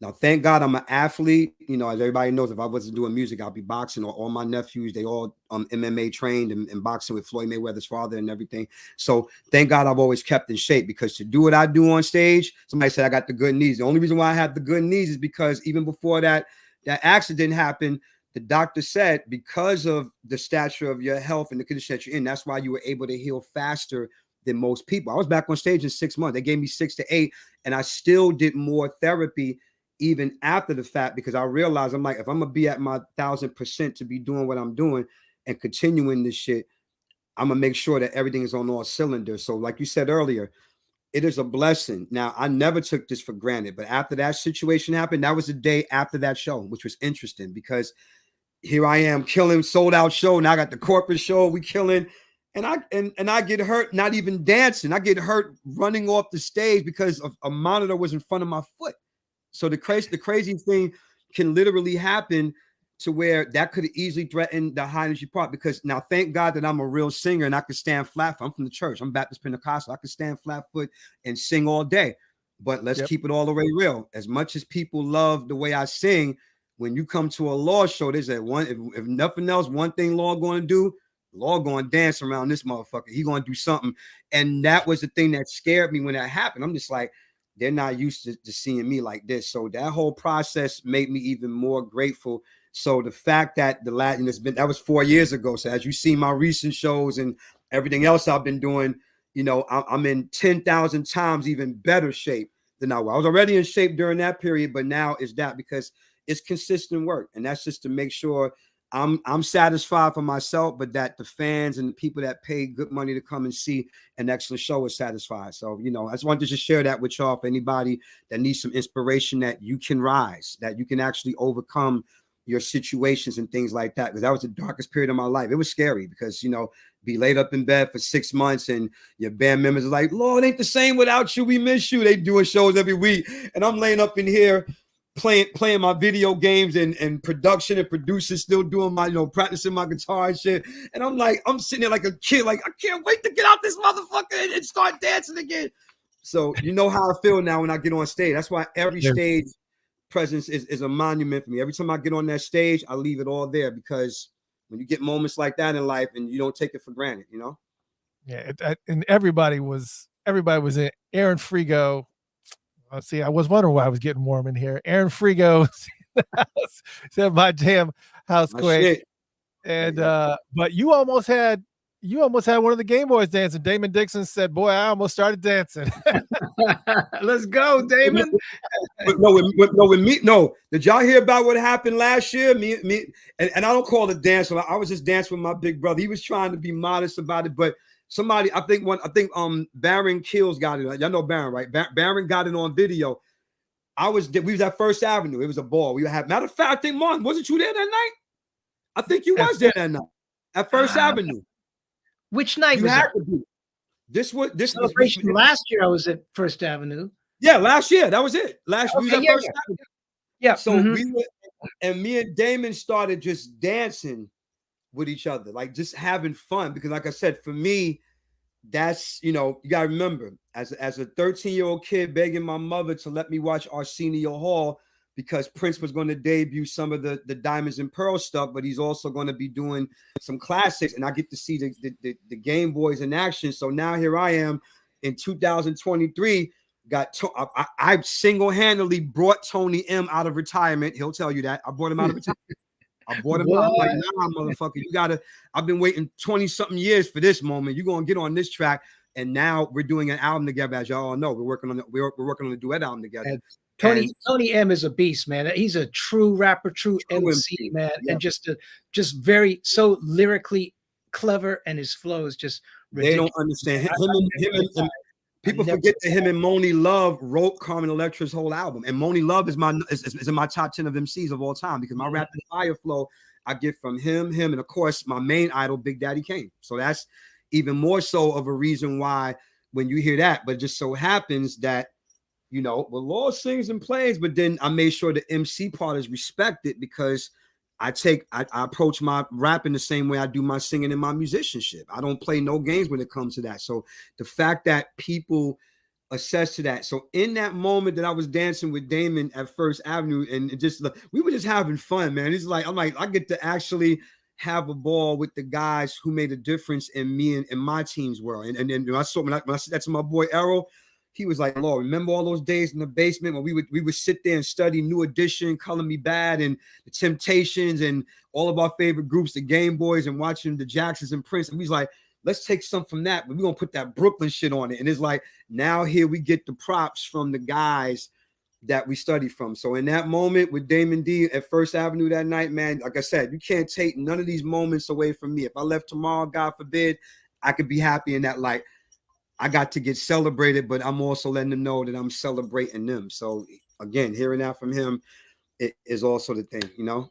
Now, thank God I'm an athlete. You know, as everybody knows, if I wasn't doing music, I'll be boxing. Or all my nephews, they all MMA trained and boxing with Floyd Mayweather's father and everything. So thank God I've always kept in shape, because to do what I do on stage, somebody said I got the good knees. The only reason why I have the good knees is because even before that accident happened, the doctor said because of the stature of your health and the condition that you're in, that's why you were able to heal faster than most people. I was back on stage in 6 months. They gave me 6 to 8, and I still did more therapy even after the fact, because I realized, I'm like, if I'm gonna be at my 1000% to be doing what I'm doing and continuing this shit, I'm gonna make sure that everything is on all cylinders. So like you said earlier, it is a blessing. Now, I never took this for granted, but after that situation happened, that was the day after that show, which was interesting, because here I am killing, sold out show. Now I got the corporate show, we killing, and I get hurt not even dancing. I get hurt running off the stage because of a monitor was in front of my foot. So the crazy thing can literally happen to where that could have easily threatened the high energy part, because now thank God that I'm a real singer and I can stand flat foot. I'm from the church. I'm Baptist Pentecostal. I can stand flat foot and sing all day. But let's keep it all the way real. As much as people love the way I sing, when you come to a law show, there's that one, if nothing else, one thing law going to do, law going to dance around this motherfucker. He going to do something. And that was the thing that scared me when that happened. I'm just like, they're not used to seeing me like this. So that whole process made me even more grateful. So the fact that that was 4 years ago. So as you see my recent shows and everything else I've been doing, you know, I'm in 10,000 times even better shape than I was. I was already in shape during that period, but now it's that because it's consistent work. And that's just to make sure I'm satisfied for myself, but that the fans and the people that pay good money to come and see an excellent show is satisfied. So, you know, I just wanted to just share that with y'all, for anybody that needs some inspiration, that you can rise, that you can actually overcome your situations and things like that. Because that was the darkest period of my life. It was scary because, you know, be laid up in bed for 6 months and your band members are like, Lord, it ain't the same without you. We miss you. They doing shows every week. And I'm laying up in here playing my video games and production and producing, still doing my, you know, practicing my guitar and shit. And I'm like, I'm sitting there like a kid, like, I can't wait to get out this motherfucker and start dancing again. So you know how I feel now when I get on stage. That's why every stage presence is a monument for me. Every time I get on that stage, I leave it all there, because when you get moments like that in life and you don't take it for granted, you know? Yeah. And everybody was in. Aaron Frigo. Let's see, I was wondering why I was getting warm in here. Aaron Frigo said my jam house quake. And but you almost had one of the Game Boys dancing. Damon Dixon said, "Boy, I almost started dancing." Let's go, Damon. No. Did y'all hear about what happened last year? Me, and I don't call it dancing. I was just dancing with my big brother. He was trying to be modest about it, but somebody, I think Baron Kills got it. Y'all know Baron, right? Baron got it on video. We was at First Avenue. It was a ball. Matter of fact, I think, Martin, wasn't you there that night? I think you was there that night at First Avenue. Which night you was had it? to be. This celebration last year. I was at First Avenue. Yeah, last year. That was it. Last year, we was at First Avenue. Yeah. So we were, and me and Damon started just dancing with each other, like just having fun. Because, like I said, for me, that's, you know, you gotta remember, as a 13-year-old kid begging my mother to let me watch Arsenio Hall, because Prince was going to debut some of the Diamonds and Pearls stuff, but he's also going to be doing some classics, and I get to see the Game Boys in action. So now here I am in 2023. I single-handedly brought Tony M out of retirement. He'll tell you that. I brought him out of retirement. I brought him out. I'm like, nah, motherfucker, I've been waiting 20-something years for this moment. You're going to get on this track. And now we're doing an album together. As y'all all know, we're working on a duet album together. Tony M is a beast, man. He's a true rapper, true MC, man. Yeah. And just very so lyrically clever, and his flow is just ridiculous. They don't understand him and people forget that him and Moni Love wrote Carmen Electra's whole album. And Moni Love is in my top 10 of MCs of all time, because my rapid fire flow I get from him, and of course my main idol, Big Daddy Kane. So that's even more so of a reason why when you hear that. But it just so happens that, you know, well, Lord sings and plays, but then I made sure the MC part is respected, because I approach my rapping the same way I do my singing and my musicianship. I don't play no games when it comes to that. So the fact that people assess to that. So in that moment that I was dancing with Damon at First Avenue, and we were just having fun, man. It's like, I get to actually have a ball with the guys who made a difference in me and my team's world. And then when I said that to my boy Errol, he was like, Lord, remember all those days in the basement when we would sit there and study New Edition, Color Me Bad, and the Temptations, and all of our favorite groups, the Game Boys, and watching the Jacksons and Prince. And we was like, let's take some from that, but we're going to put that Brooklyn shit on it. And it's like, now here we get the props from the guys that we studied from. So in that moment with Damon D at First Avenue that night, man, like I said, you can't take none of these moments away from me. If I left tomorrow, God forbid, I could be happy in that light. I got to get celebrated, but I'm also letting them know that I'm celebrating them. So again, hearing that from him, it is also the thing, you know?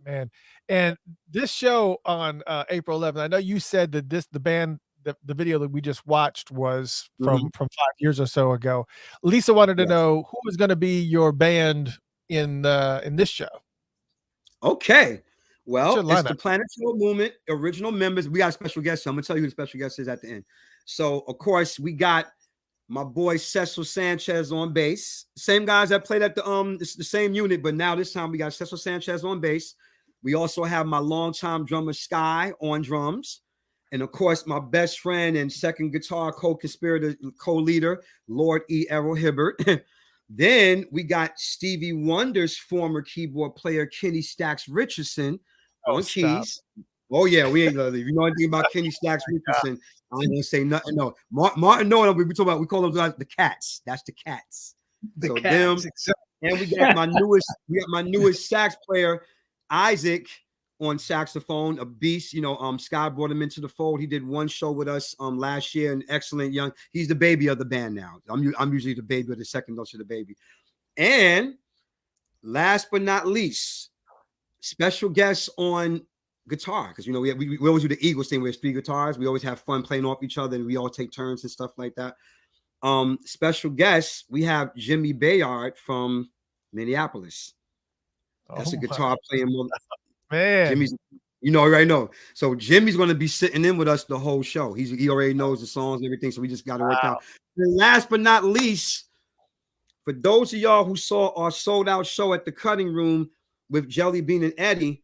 Man. And this show on April 11th, I know you said that the video that we just watched was from 5 years or so ago. Lisa wanted to know who is going to be your band in this show. Okay. Well, it's the Planetary Movement original members. We got a special guest, so I'm gonna tell you who the special guest is at the end. So, of course, we got my boy Cecil Sanchez on bass. Same guys that played at the same unit, but now this time we got Cecil Sanchez on bass. We also have my longtime drummer Sky on drums, and of course, my best friend and second guitar co-conspirator, co-leader, Lord E. Errol Hibbert. Then we got Stevie Wonder's former keyboard player Kenny Stax Richardson on keys. Oh yeah, we ain't if you know anything about Kenny Stax Richardson, I ain't gonna say nothing. No, Martin, no, we call those guys the Cats. That's the Cats. So them, and we got my newest sax player, Isaac, on saxophone, a beast. You know, Sky brought him into the fold. He did one show with us last year, an excellent young. He's the baby of the band now. I'm usually the baby or the second dose of the baby. And last but not least, special guests on guitar, because you know we always do the Eagles thing where it's 3 guitars. We always have fun playing off each other, and we all take turns and stuff like that. Special guests, we have Jimmy Bayard from Minneapolis. That's a guitar playing man. Jimmy's, you know, right now. So Jimmy's going to be sitting in with us the whole show. He already knows the songs and everything, so we just got to work out. And last but not least, for those of y'all who saw our sold out show at the Cutting Room with Jelly Bean and Eddie,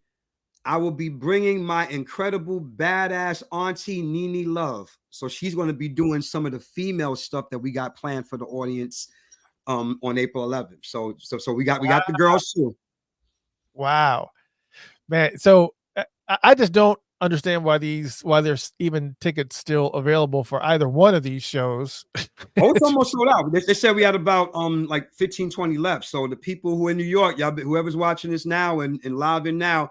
I will be bringing my incredible badass auntie Nene Love. So she's going to be doing some of the female stuff that we got planned for the audience on April 11th. So we got the girls too. Wow, man. So I just don't understand why there's even tickets still available for either one of these shows. Oh, it's almost sold out. They said we had about like 15, 20 left. So the people who are in New York, y'all, whoever's watching this now and live in now,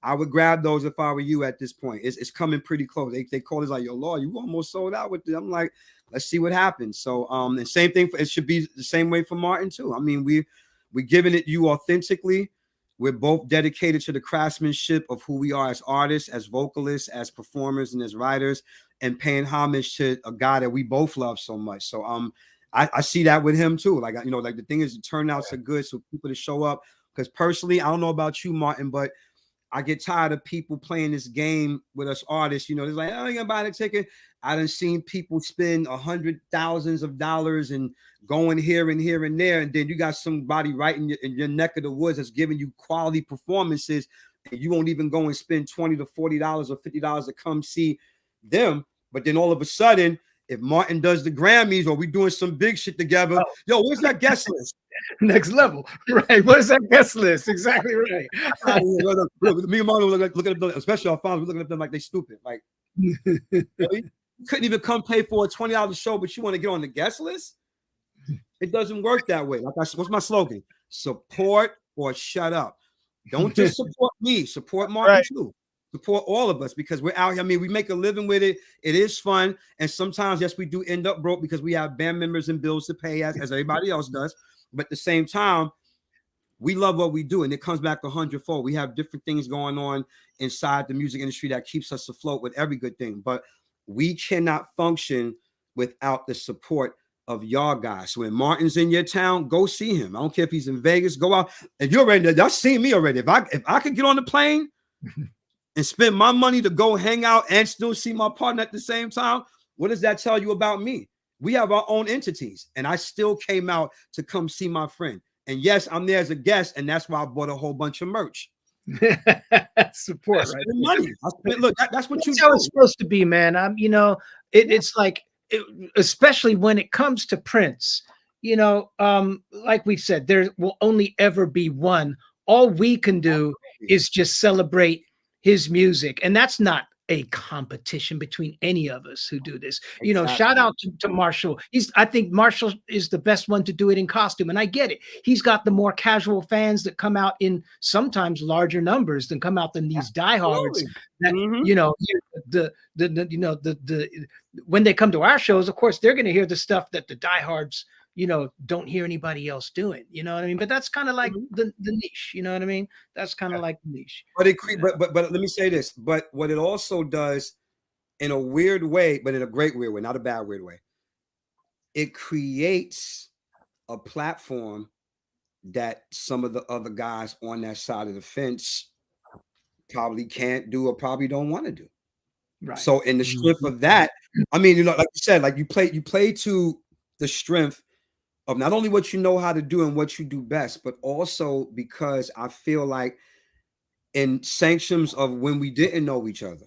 I would grab those if I were you at this point. It's coming pretty close. They call us like, yo, Lord, you almost sold out with it. I'm like, let's see what happens. So and same thing, it should be the same way for Martin too. I mean, we're giving it you authentically. We're both dedicated to the craftsmanship of who we are as artists, as vocalists, as performers, and as writers, and paying homage to a guy that we both love so much. So I see that with him too. Like, you know, like the thing is the turnouts are good, so people to show up. Because personally, I don't know about you, Martin, but I get tired of people playing this game with us artists. You know, it's like, oh, you gonna buy the ticket. I done seen people spend $100,000s of dollars and going here and here and there, and then you got somebody right in your neck of the woods that's giving you quality performances, and you won't even go and spend $20 to $40 or $50 to come see them. But then all of a sudden, if Martin does the Grammys or we doing some big shit together, yo, where's that guest list? Next level, right? What is that guest list? Exactly right. Look, me and Martin looking at them, especially our fans, we're looking at them like they stupid. Like, really? You couldn't even come pay for a $20 show, but you want to get on the guest list? It doesn't work that way. Like, what's my slogan? Support or shut up. Don't just support me. Support Martin too. Support all of us, because we're out here. I mean, we make a living with it. It is fun. And sometimes, yes, we do end up broke because we have band members and bills to pay as everybody else does. But at the same time, we love what we do, and it comes back 100-fold. We have different things going on inside the music industry that keeps us afloat with every good thing. But we cannot function without the support of y'all guys. So when Martin's in your town, go see him. I don't care if he's in Vegas. Go out, and you're already. Y'all seen me already. If I could get on the plane and spend my money to go hang out and still see my partner at the same time, what does that tell you about me? We have our own entities, and I still came out to come see my friend. And yes, I'm there as a guest, and that's why I bought a whole bunch of merch. Support, that's right? Money. Look, that's what that's how it's supposed to be, man. You know, it's like, especially when it comes to Prince. You know, like we said, there will only ever be one. All we can do is just celebrate his music, and that's not a competition between any of us who do this. Exactly. You know, shout out to Marshall. I think Marshall is the best one to do it in costume, and I get it. He's got the more casual fans that come out in sometimes larger numbers than come out than these diehards. That you know, when they come to our shows, of course, they're going to hear the stuff that the diehards, you know, don't hear anybody else doing. You know what I mean? But that's kind of like the niche. You know what I mean? That's kind of like the niche. But let me say this. But what it also does, in a weird way, but in a great weird way, not a bad weird way, it creates a platform that some of the other guys on that side of the fence probably can't do or probably don't want to do. Right. So in the strength of that, I mean, you know, like you said, like you play to the strength of not only what you know how to do and what you do best, but also because I feel like in sanctions of when we didn't know each other,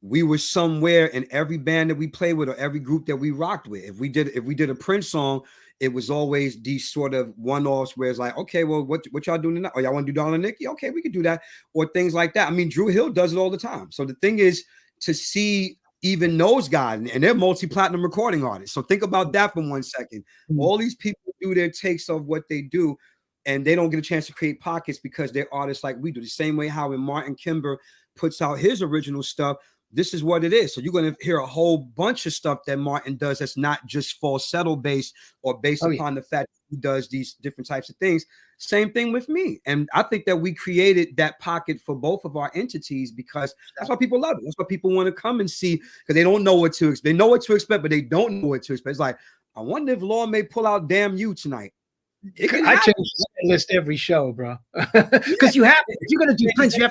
we were somewhere in every band that we played with or every group that we rocked with. If we did a Prince song, it was always these sort of one-offs where it's like, okay, well, what y'all doing tonight? Oh, y'all want to do Darling Nikki? Okay, we could do that. Or things like that. I mean, Drew Hill does it all the time. So the thing is to see even those guys, and they're multi-platinum recording artists. So think about that for 1 second. All these people do their takes of what they do, and they don't get a chance to create pockets because they're artists like we do. The same way how when Martin Kember puts out his original stuff, this is what it is. So you're going to hear a whole bunch of stuff that Martin does that's not just falsetto based or based upon the fact that he does these different types of things. Same thing with me. And I think that we created that pocket for both of our entities because that's why people love it. That's why people want to come and see, because they don't know what to expect. They know what to expect, but they don't know what to expect. It's like, I wonder if Law may pull out Damn You tonight. I change the list every show, bro. Because you have, if you're gonna do Prince, you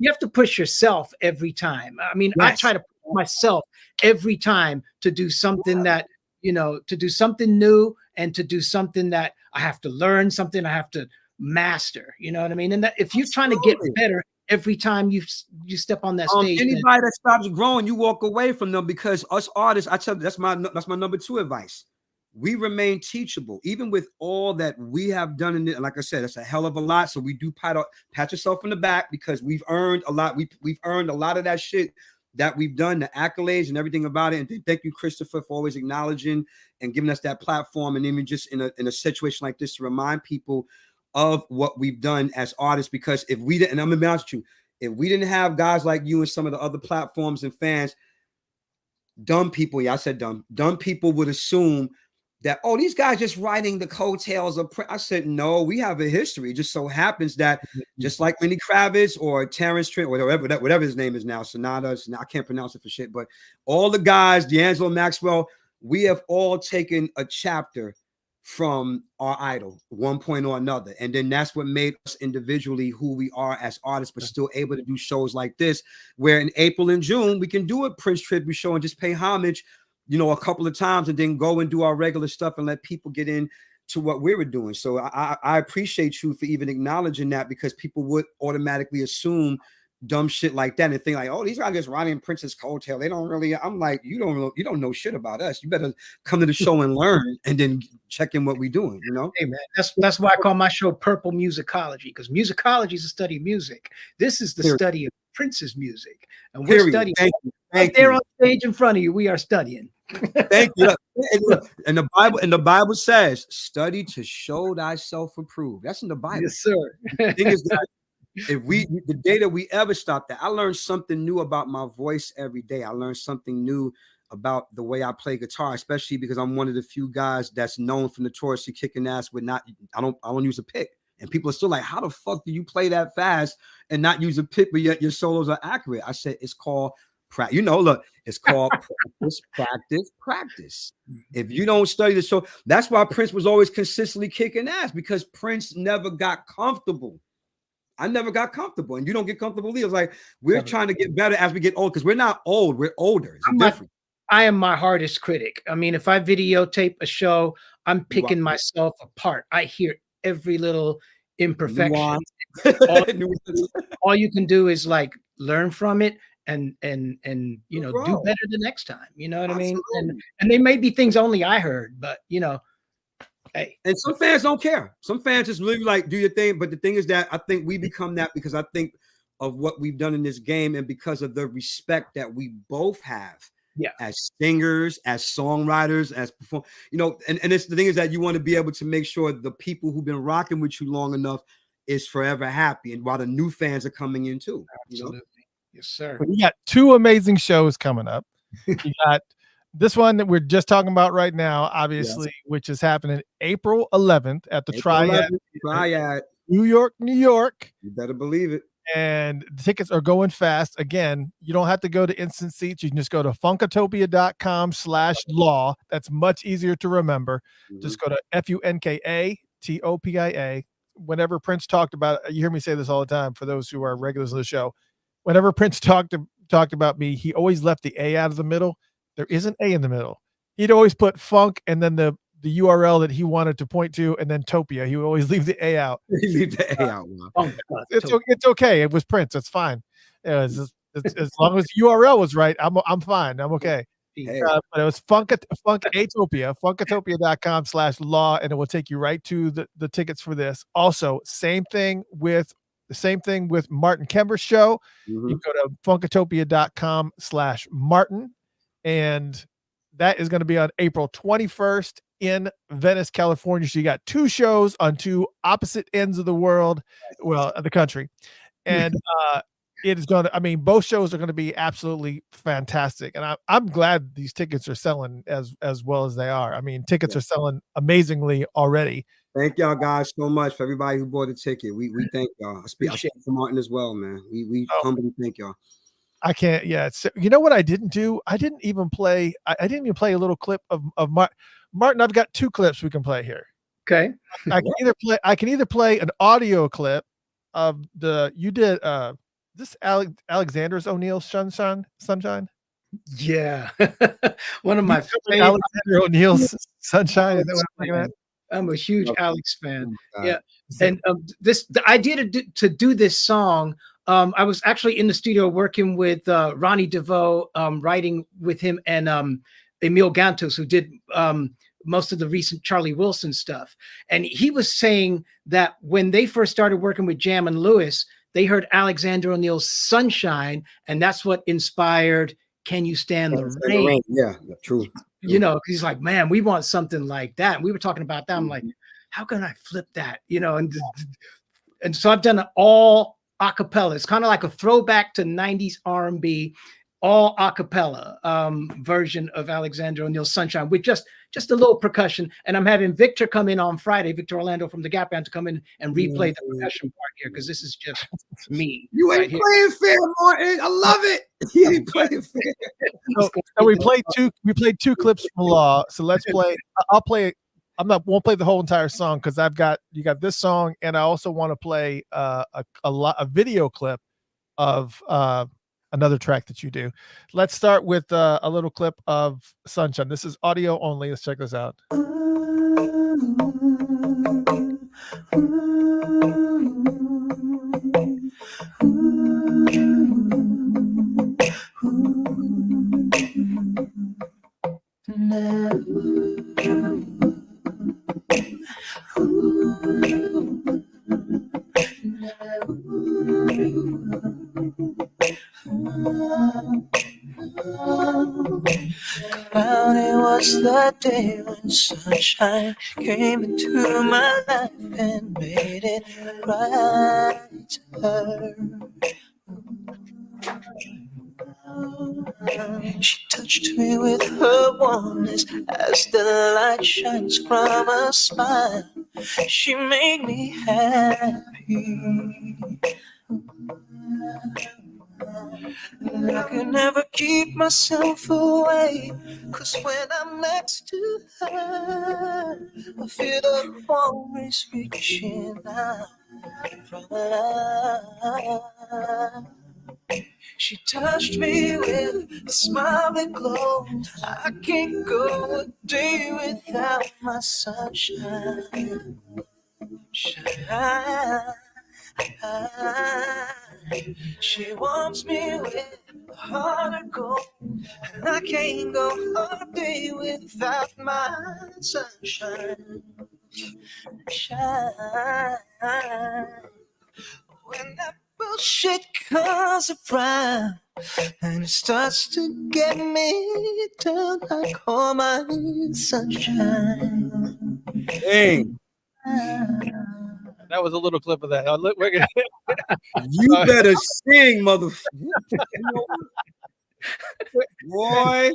have to push yourself every time. I mean, I try to push myself every time to do something that, you know, to do something new and to do something that I have to learn, something I have to master. You know what I mean? And that if you're trying to get better every time you step on that stage, anybody that stops growing, you walk away from them, because us artists, I tell you, that's my number 2 advice. We remain teachable, even with all that we have done in it. And like I said, it's a hell of a lot. So we do pat yourself on the back, because we've earned a lot. We've earned a lot of that shit that we've done, the accolades and everything about it. And thank you, Christopher, for always acknowledging and giving us that platform. And even just in a situation like this, to remind people of what we've done as artists. Because if we didn't, and I'm gonna be honest with you, if we didn't have guys like you and some of the other platforms and fans, dumb people, I said dumb people would assume that, oh, these guys just writing the coattails of Prince. I said, no, we have a history. It just so happens that just like Lenny Kravitz or Terrence Trent, or whatever his name is now, Sonata, I can't pronounce it for shit, but all the guys, D'Angelo, Maxwell, we have all taken a chapter from our idol, one point or another. And then that's what made us individually who we are as artists, but still able to do shows like this, where in April and June, we can do a Prince tribute show and just pay homage, you know, a couple of times, and then go and do our regular stuff and let people get in to what we were doing. So I appreciate you for even acknowledging that, because people would automatically assume dumb shit like that and think like, oh, these guys just riding Prince's coattail. They don't really. I'm like, you don't know shit about us. You better come to the show and learn, and then check in what we're doing. You know, hey man, that's why I call my show Purple Musicology, because musicology is a study of music. This is the study of Prince's music, and we're studying. Right there on stage in front of you, we are studying. Thank you. And the Bible says, "Study to show thyself approved." That's in the Bible. Yes, sir. The thing is that the day that we ever stop that, I learned something new about my voice every day. I learned something new about the way I play guitar, especially because I'm one of the few guys that's known for notoriously kicking ass with I don't use a pick. And people are still like, how the fuck do you play that fast and not use a pick, but yet your solos are accurate? I said, it's called practice. You know, look, it's called practice. If you don't study the show, that's why Prince was always consistently kicking ass, because Prince never got comfortable. I never got comfortable, and you don't get comfortable either. It's like we're trying to get better as we get old, because we're not old, we're older. It's different. I am my hardest critic. I mean, if I videotape a show, I'm picking myself apart. I hear every little imperfection. All you can do is like learn from it and you know, do better the next time. You know what I mean? And they may be things only I heard, but you know, hey. And some fans don't care. Some fans just really like do your thing. But the thing is that I think we become that because I think of what we've done in this game, and because of the respect that we both have. Yeah, as singers, as songwriters, as perform, you know, and it's the thing is that you want to be able to make sure the people who've been rocking with you long enough is forever happy, and while the new fans are coming in too. Absolutely. You know? Yes, sir. You got 2 amazing shows coming up. You got this one that we're just talking about right now, obviously, which is happening April 11th at the Triad, New York, New York. You better believe it. And the tickets are going fast. Again, you don't have to go to Instant Seats. You can just go to funkatopia.com/law. That's much easier to remember. Just go to FUNKATOPIA. Whenever Prince talked about, you hear me say this all the time for those who are regulars of the show. Whenever Prince talked about me, he always left the A out of the middle. There is an A in the middle. He'd always put funk and then the URL that he wanted to point to, and then Topia. He would always leave the A out. Leave the A out. It's okay. It was Prince. It's fine. As long as the URL was right, I'm fine. I'm okay. But it was Funkatopia, funkatopia.com/law, and it will take you right to the tickets for this. Also, same thing with Martin Kember's show. You go to funkatopia.com/Martin, and that is going to be on April 21st in Venice, California. So you got 2 shows on 2 opposite ends of the world, well, of the country. And it is going to. I mean, both shows are going to be absolutely fantastic, and I'm glad these tickets are selling as well as they are. I mean, tickets are selling amazingly already. Thank y'all guys so much for everybody who bought a ticket. We thank y'all. I speak for Martin as well, man. We humbly thank y'all. I can't. Yeah, it's, you know what I didn't do? I didn't even play. I didn't even play a little clip of Martin. I've got 2 clips we can play here. Okay. I can either play an audio clip of you did this Alexander's O'Neill's Sunshine. Yeah. One of my favorite. Alexander O'Neill's Sunshine. Is that what I'm looking at? I'm a huge Alex fan. Yeah. And the idea to do this song, I was actually in the studio working with Ronnie DeVoe, writing with him, and Emil Gantos, who did most of the recent Charlie Wilson stuff. And he was saying that when they first started working with Jam and Lewis, they heard Alexander O'Neill's Sunshine, and that's what inspired Can You Stand the Rain? Yeah, true. You know, he's like, man, we want something like that. And we were talking about that. I'm like, how can I flip that? You know, and so I've done it all a cappella. It's kind of like a throwback to 90s R&B, all a cappella version of Alexander O'Neill's Sunshine with just a little percussion. And I'm having Victor come in on Friday, Victor Orlando from the Gap Band, to come in and replay the percussion part here, because this is just me. You ain't playing fair, Martin. I love it. You ain't playing fair. So we played 2 clips from Law. So let's play. I'll play. Won't play the whole entire song because you got this song, and I also want to play a video clip of another track that you do. Let's start with a little clip of Sunshine. This is audio only. Let's check this out. Cloudy was the day when sunshine came into my life and made it brighter. She touched me with her warmness as the light shines from a smile. She made me happy. And I can never keep myself away, 'cause when I'm next to her, I feel the warmth reaching out from love. She touched me with a smile that glowed. I can't go a day without my sunshine. Shine. She warms me with a heart of gold, and I can't go a day without my sunshine. Shine. When that bullshit comes around and it starts to get me down, I call my sunshine. Dang. That was a little clip of that. You better sing, motherfucker. Boy.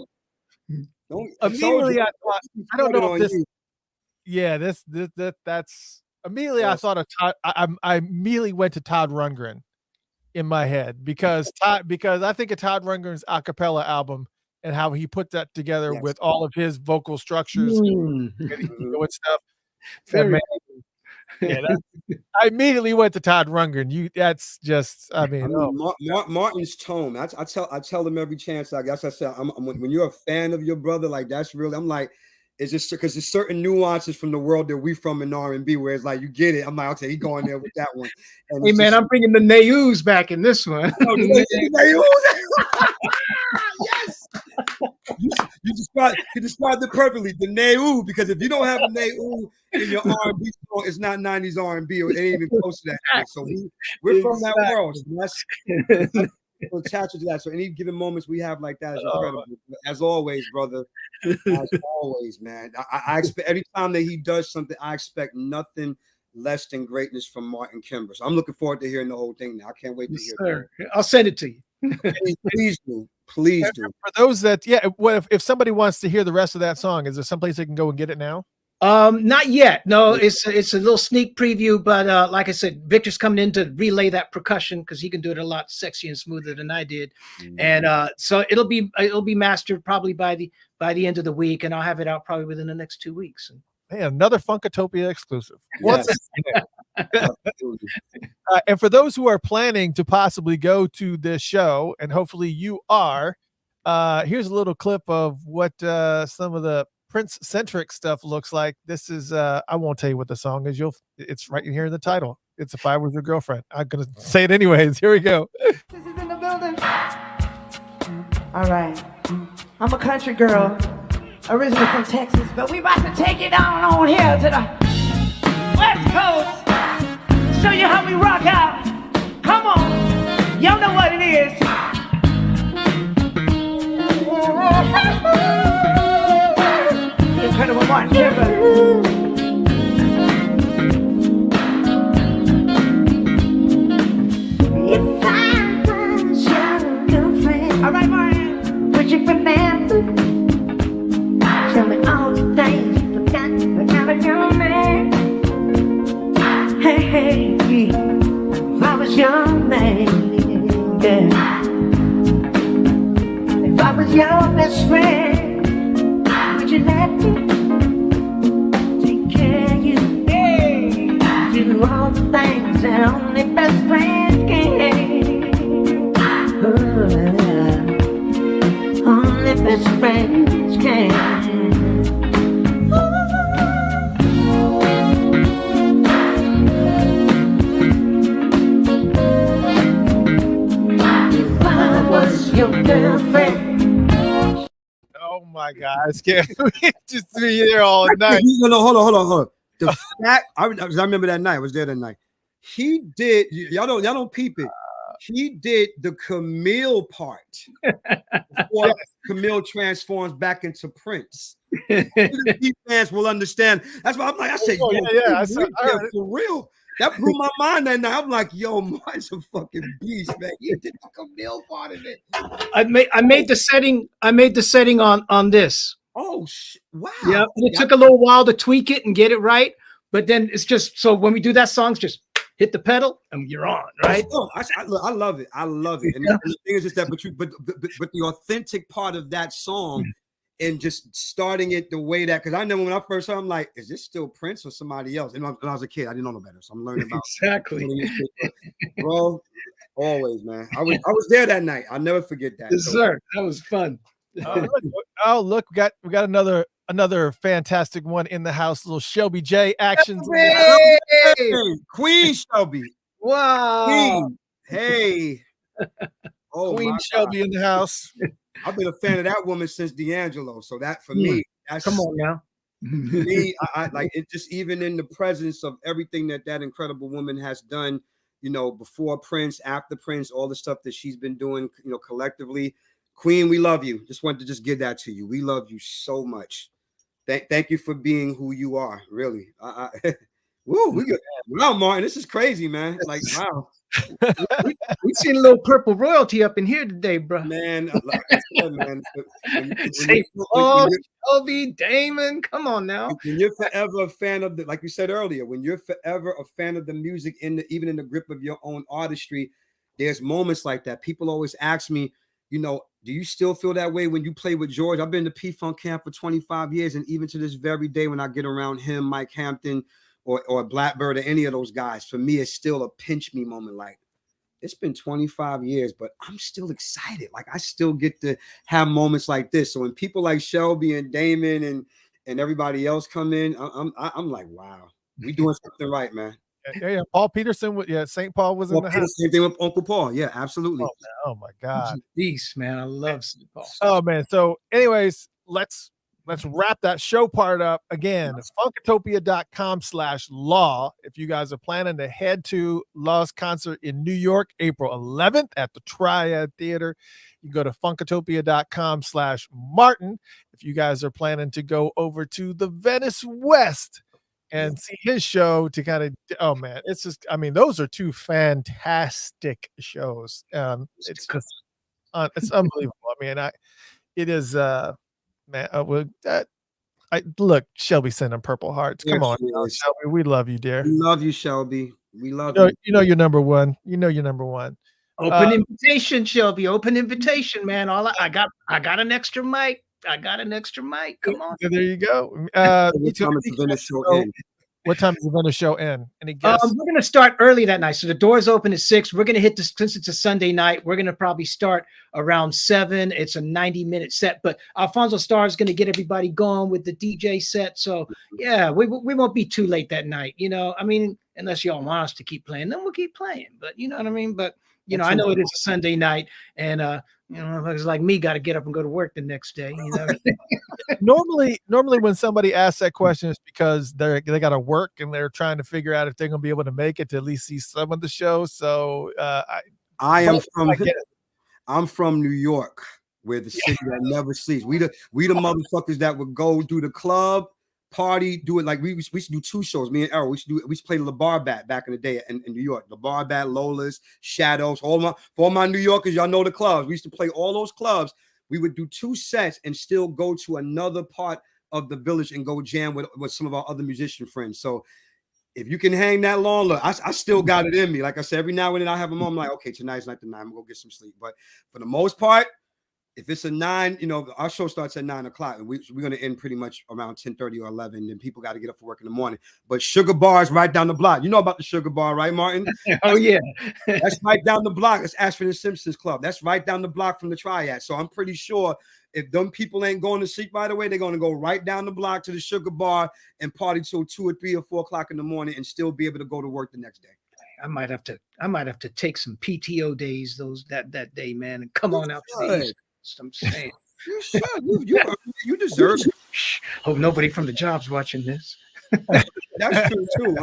Immediately I thought, I don't know if this. Yeah, that's immediately. Yes. I thought of Todd. I immediately went to Todd Rundgren in my head because I think of Todd Rundgren's a cappella album and how he put that together with all of his vocal structures and stuff. Yeah, I immediately went to Todd Rundgren. That's just, I mean Martin's tone. I tell him every chance. I guess I said, when you're a fan of your brother, like that's really. I'm like, it's just because there's certain nuances from the world that we from in R&B, where it's like you get it. I'm like, okay, he going there with that one. And hey man, I'm bringing the Nayus back in this one. Yes. You described it perfectly. The Neu, because if you don't have a Neu in your R&B song, it's not 90s R&B, or it ain't even close to that. So we're from that world. So that's attached to that. So any given moments we have like that is incredible. As always, brother. As always, man. I expect every time that he does something, I expect nothing less than greatness from Martin Kember. So I'm looking forward to hearing the whole thing now. I can't wait to hear it. I'll send it to you. Please do. Please do. For those that, what if somebody wants to hear the rest of that song, is there someplace they can go and get it now? Not yet. No, it's a little sneak preview, but like I said, Victor's coming in to relay that percussion because he can do it a lot sexier and smoother than I did. And so it'll be mastered probably by the end of the week, and I'll have it out probably within the next 2 weeks. Man, another Funkatopia exclusive. Yes. And for those who are planning to possibly go to this show, and hopefully you are, here's a little clip of what some of the Prince-centric stuff looks like. This is, I won't tell you what the song is. It's right here in the title. It's If I Was Your Girlfriend. I'm going to say it anyways. Here we go. This is in the building. All right. I'm a country girl, originally from Texas, but we about to take it down on here to the West Coast. Show you how we rock out. Come on. Y'all know what it is. The incredible Martin Kember. If I was your girlfriend, all right, Martin, would you remember? Tell me all the things you forgot about your man. Hey, if I was your man, yeah. If I was your best friend, would you let me take care of you? Hey, do all the things that only best friends can. Only best friends can. If I was your girlfriend. Oh my God. I just be there all night. No, hold on. The fact, I remember that night. I was there that night. He did, y'all don't peep it. He did the Camille part before Camille transforms back into Prince. The fans will understand. That's why I'm like, I said, for real. That blew my mind that night. I'm like, yo, Martin's a fucking beast, man. He did the Camille part of it. I made the setting on this. Oh, wow. Yeah, it took a little while to tweak it and get it right, but then it's just so when we do that song, it's just hit the pedal and you're on, right? I love it. I love it. And the thing is just that, but the authentic part of that song and just starting it the way that, because I know when I first heard, I'm like, is this still Prince or somebody else? And when I was a kid, I didn't know no better, so I'm learning about exactly. Bro, always, man. I was there that night. I'll never forget that. Yes, sir. That was fun. Look, we got another fantastic one in the house. Little Shelby J actions. Hey, Queen Shelby. Wow. Queen. Hey. Oh, Queen Shelby in the house. I've been a fan of that woman since D'Angelo. So that for me, that's come on now. Me, I like it. Just even in the presence of everything that incredible woman has done, before Prince, after Prince, all the stuff that she's been doing, collectively. Queen, we love you. Just wanted to just give that to you. We love you so much. Thank you for being who you are. Really. Woo, wow, Martin, this is crazy, man. Like, wow. we seen a little purple royalty up in here today, bro. Man, like I said, man. Shelby, Damon, come on now. When you're forever a fan of like you said earlier, when you're forever a fan of the music, even in the grip of your own artistry, there's moments like that. People always ask me, do you still feel that way when you play with George? I've been to P-Funk camp for 25 years, and even to this very day, when I get around him, Mike Hampton, or Blackbird, or any of those guys, for me, it's still a pinch me moment. Like, it's been 25 years, but I'm still excited. Like, I still get to have moments like this. So when people like Shelby and Damon and everybody else come in, I'm like, wow, we doing something right, man. Yeah. Paul Peterson, St. Paul was in the house. Same thing with Uncle Paul. Yeah, absolutely. Oh my God. Beast, man. I love St. Paul. Oh man. So anyways, let's wrap that show part up again. Funkatopia.com/law. If you guys are planning to head to Law's concert in New York, April 11th at the Triad Theater, you go to Funkatopia.com/Martin. If you guys are planning to go over to the Venice West, and see his show to kind of, oh man, it's just, I mean, those are two fantastic shows. It's just, it's unbelievable. I mean, it is, man, I look, Shelby sending purple hearts. Come on, Shelby, we love you, dear. We love you, Shelby. We love you. You know you're number one. You know you're number one. Open invitation, Shelby. Open invitation, man. I got an extra mic. I got an extra mic. Come on. There you go. What time does the Venice show end? Any guess? We're going to start early that night. So the doors open at 6. We're going to hit this, since it's a Sunday night, we're going to probably start around 7. It's a 90-minute set, but Alfonso Starr is going to get everybody going with the DJ set. So yeah, we won't be too late that night. You know, I mean, unless y'all want us to keep playing, then we'll keep playing. But you know what I mean? But you know, I know it is a Sunday night, and you know, it's like me, got to get up and go to work the next day. You know, normally when somebody asks that question, it's because they got to work and they're trying to figure out if they're going to be able to make it to at least see some of the show. So I'm from New York, where the city that never sleeps. We the motherfuckers that would go do the club, party, do it like we used to do 2 shows. Me and Errol, we used to play the bar bat back in the day in New York. The bar bat, Lola's, Shadows, for all my New Yorkers, y'all know the clubs. We used to play all those clubs. We would do 2 sets and still go to another part of the village and go jam with some of our other musician friends. So if you can hang that long, look, I still got it in me. Like I said, every now and then I have a moment like, okay, tonight's not the night. I'm gonna go get some sleep. But for the most part, if it's a 9, you know, our show starts at 9 o'clock, and we're going to end pretty much around 10:30 or 11. And people got to get up for work in the morning. But Sugar Bar is right down the block. You know about the Sugar Bar, right, Martin? Oh yeah, that's right down the block. It's Ashford and Simpsons Club. That's right down the block from the Triad. So I'm pretty sure if them people ain't going to sleep right away, they're going to go right down the block to the Sugar Bar and party till 2 or 3 or 4 o'clock in the morning and still be able to go to work the next day. I might have to take some PTO days that day, man, and come on out to the East. I'm saying you should. You deserve it. Hope nobody from the job's watching this. That's true too.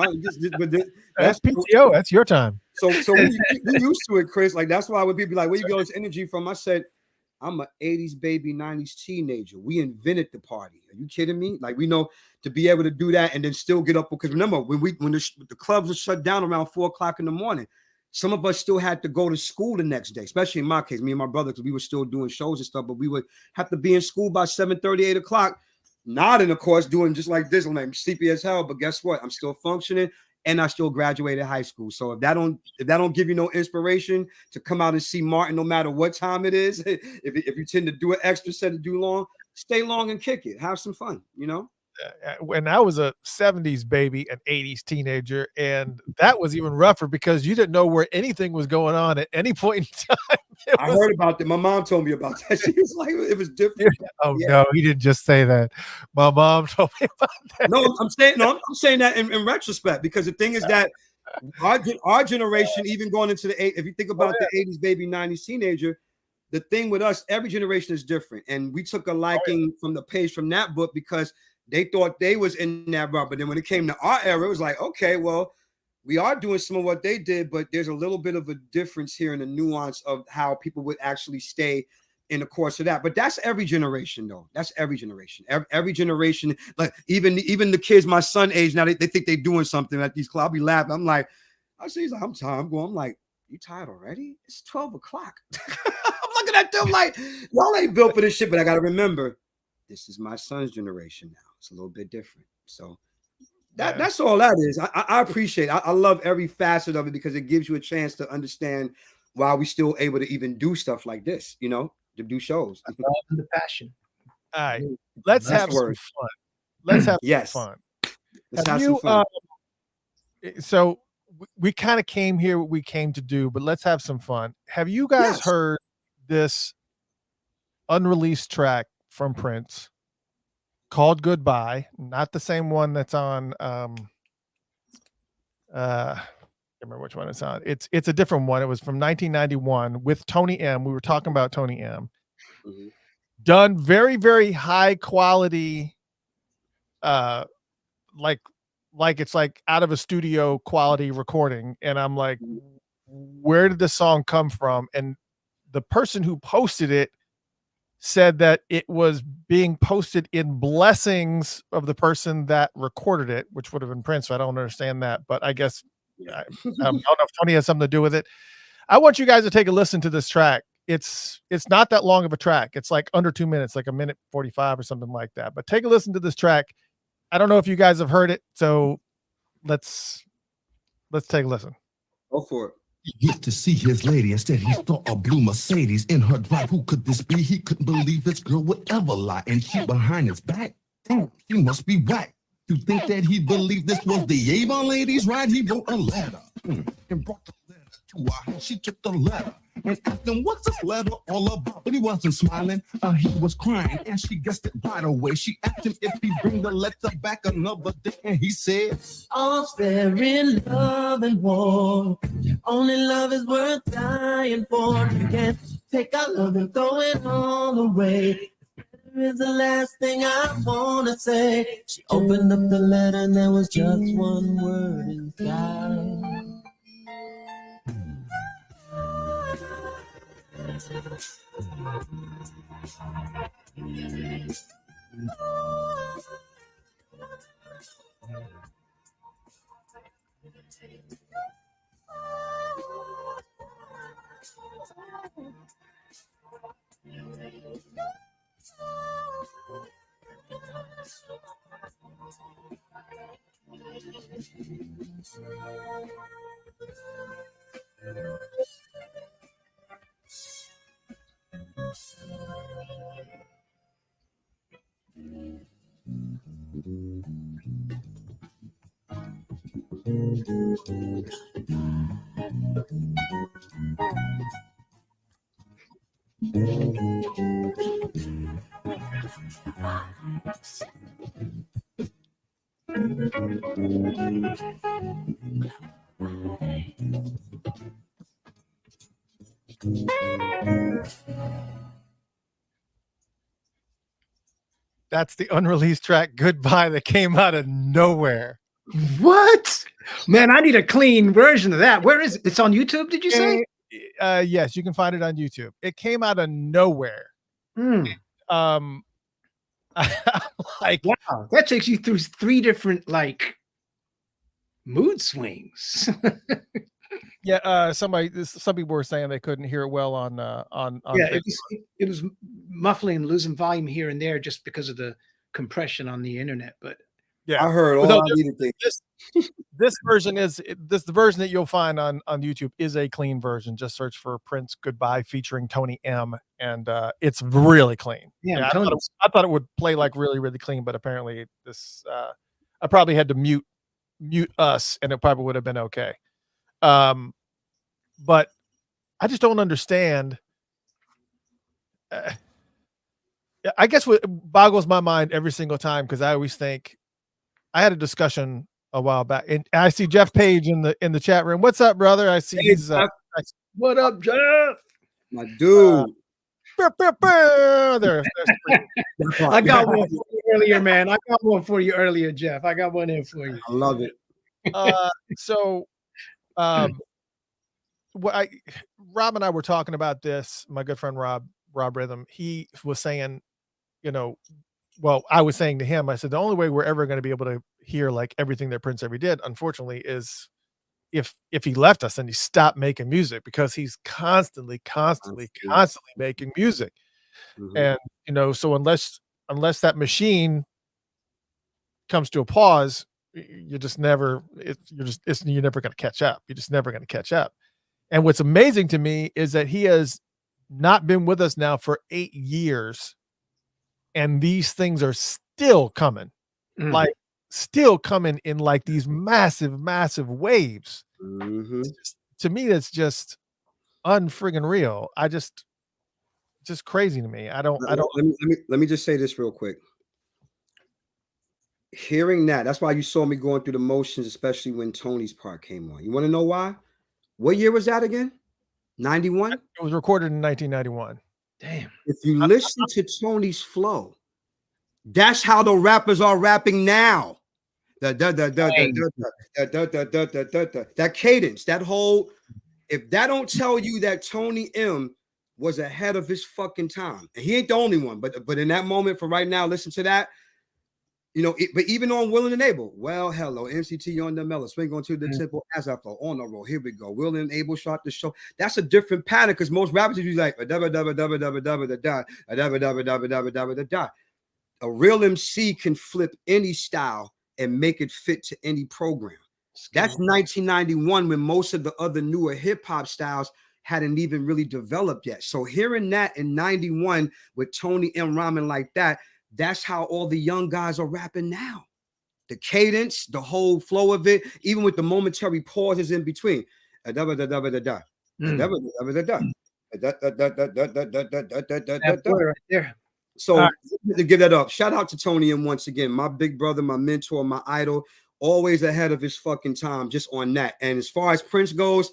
That's PTO. That's your time. So we used to it, Chris. Like that's why when people be like, "Where you get this energy from?" I said, "I'm an '80s baby, '90s teenager. We invented the party. Are you kidding me? Like we know to be able to do that and then still get up because remember when the clubs were shut down around 4 o'clock in the morning." Some of us still had to go to school the next day, especially in my case, me and my brother, because we were still doing shows and stuff, but we would have to be in school by 7:30, 8 o'clock, nodding, of course, doing just like this. I'm like sleepy as hell, but guess what? I'm still functioning and I still graduated high school. So if that don't give you no inspiration to come out and see Martin, no matter what time it is, if you tend to do an extra set to do long, stay long and kick it. Have some fun, you know? When I was a 70s baby, an 80s teenager, and that was even rougher because you didn't know where anything was going on at any point in time. I heard about that. My mom told me about that. She was like, it was different. Oh yeah. No, he didn't just say that. My mom told me about that. I'm saying that in retrospect because the thing is that our generation, even going into if you think about the 80s baby, 90s teenager, the thing with us, every generation is different, and we took a liking from the page from that book because they thought they was in that route. But then when it came to our era, it was like, okay, well, we are doing some of what they did, but there's a little bit of a difference here in the nuance of how people would actually stay in the course of that. But that's every generation, though. That's every generation. Every generation, like even the kids my son age now, they think they're doing something at these clubs. I'll be laughing. I'm like, he's like, I'm tired. I'm like, you tired already? It's 12 o'clock. I'm looking at them like, y'all ain't built for this shit, but I got to remember, this is my son's generation now. It's a little bit different. So that's all that is. I appreciate it. I love every facet of it because it gives you a chance to understand why we still able to even do stuff like this, you know, to do shows. The passion. All right. Let's have some fun. Let's have some fun. Let's have some fun. So we kind of came here what we came to do, but let's have some fun. Have you guys heard this unreleased track from Prince called Goodbye? Not the same one that's on I can't remember which one it's on. It's a different one. It was from 1991 with Tony M. We were talking about Tony M. Mm-hmm. Done very, very high quality, like it's like out of a studio quality recording. And I'm like, where did this song come from? And the person who posted it said that it was being posted in blessings of the person that recorded it, which would have been Prince. So I don't understand that, but I guess I don't know if Tony has something to do with it. I want you guys to take a listen to this track. It's not that long of a track. It's like under 2 minutes, like 1:45 or something like that. But take a listen to this track. I don't know if you guys have heard it, so let's take a listen. Go for it. He used to see his lady. Instead, he saw a blue Mercedes in her drive. Who could this be? He couldn't believe this girl would ever lie. And she behind his back. Damn, he must be whack. To think that he believed this was the Avon ladies' ride. He wrote a letter and brought the letter to her house. She took the letter and asked him, what's this letter all about? But he wasn't smiling. He was crying, and she guessed it right away. She asked him if he'd bring the letter back another day, and he said, all's fair in love and war. Only love is worth dying for. You can't take our love and throw it all away. Is the last thing I wanna say. She opened up the letter and there was just one word inside. That's the unreleased track Goodbye that came out of nowhere. What? Man, I need a clean version of that. Where is it? It's on YouTube, did you say? Yes, you can find it on YouTube. It came out of nowhere. Mm. Like, wow, that takes you through 3 different like mood swings. yeah, some people were saying they couldn't hear it well on yeah, it was muffling and losing volume here and there just because of the compression on the internet. But yeah, I heard all I needed to. This version is the version that you'll find on YouTube is a clean version. Just search for Prince Goodbye featuring Tony M, and it's really clean. Yeah, I thought it would play like really, really clean, but apparently this I probably had to mute us, and it probably would have been okay. But I just don't understand. I guess what boggles my mind every single time, because I always think I had a discussion a while back, and I see Jeff Page in the chat room. What's up, brother? I see he's what up, Jeff? My dude. There. I got one for you earlier, man. I got one for you earlier, Jeff. I got one in for you. I love it. Rob and I were talking about this. My good friend Rob Rhythm, he was saying, well, I was saying to him, I said, the only way we're ever going to be able to hear like everything that Prince ever did, unfortunately, is if he left us and he stopped making music, because he's constantly making music. Mm-hmm. And, so unless that machine comes to a pause, you're never going to catch up. You're just never going to catch up. And what's amazing to me is that he has not been with us now for 8 years, and these things are still coming, like still coming in like these massive, massive waves. Mm-hmm. To me, that's just unfriggin' real. Just crazy to me. I don't. Let me just say this real quick. Hearing that's why you saw me going through the motions, especially when Tony's part came on. You want to know why? What year was that again? 91? It was recorded in 1991. Damn. If you listen to Tony's flow, that's how the rappers are rapping now. That cadence, that whole, if that don't tell you that Tony M was ahead of his fucking time. And he ain't the only one, but in that moment, for right now, listen to that. You know, but even on Willing and Able, well, hello, MCT on the mellow, swing on to the temple as I flow on the roll. Here we go. Willing and Able shot the show. That's a different pattern because most rappers usually like a real MC can flip any style and make it fit to any program. That's 1991 when most of the other newer hip hop styles hadn't even really developed yet. So hearing that in 91 with Tony M rhyming like that, that's how all the young guys are rapping now. The cadence, the whole flow of it, even with the momentary pauses in between. So to give that up, shout out to Tony M once again, my big brother, my mentor, my idol, always ahead of his fucking time just on that. And as far as Prince goes,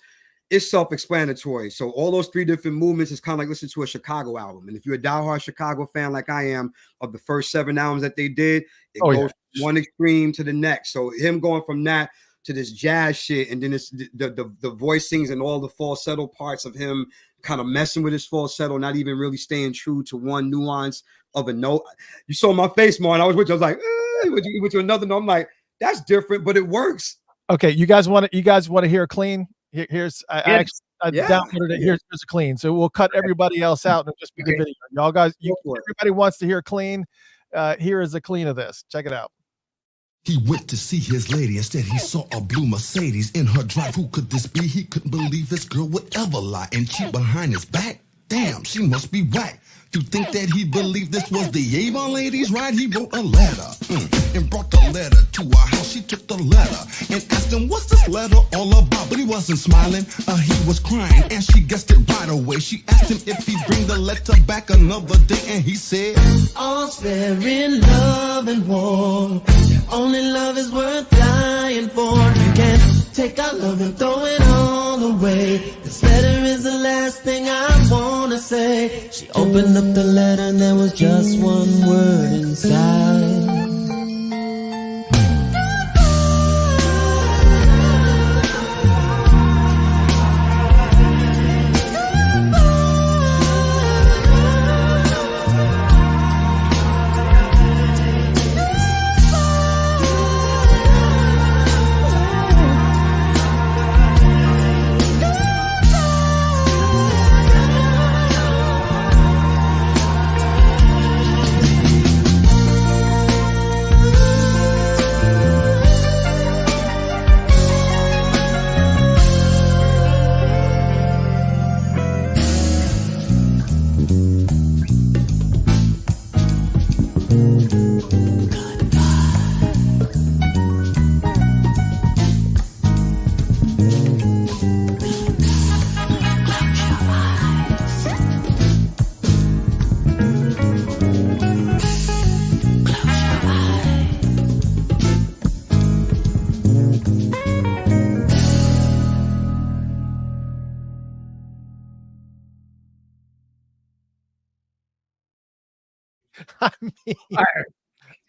it's self-explanatory. So all those three different movements is kind of like listening to a Chicago album. And if you're a diehard Chicago fan like I am, of the first 7 albums that they did, it goes from one extreme to the next. So him going from that to this jazz shit, and then it's the voicings and all the falsetto parts of him kind of messing with his falsetto, not even really staying true to one nuance of a note. You saw my face, Martin. I was with you. I was like, with you another note. I'm like, that's different, but it works. Okay, you guys want to hear a clean? Here's I downloaded it. Here's a clean. So we'll cut everybody else out and just be the video. Y'all guys, everybody wants to hear clean. Here is a clean of this. Check it out. He went to see his lady. Instead, he saw a blue Mercedes in her drive. Who could this be? He couldn't believe this girl would ever lie and cheat behind his back. Damn, she must be whack. To think that he believed this was the Avon ladies' ride, he wrote a letter and brought the letter to her house. She took the letter and asked him, what's this letter all about? But he wasn't smiling, he was crying, and she guessed it right away. She asked him if he'd bring the letter back another day, and he said, all's fair in love and war. Only love is worth dying for. You can't take our love and throw it all away. This letter is the last thing I wanna say. She opened up the letter and there was just one word inside.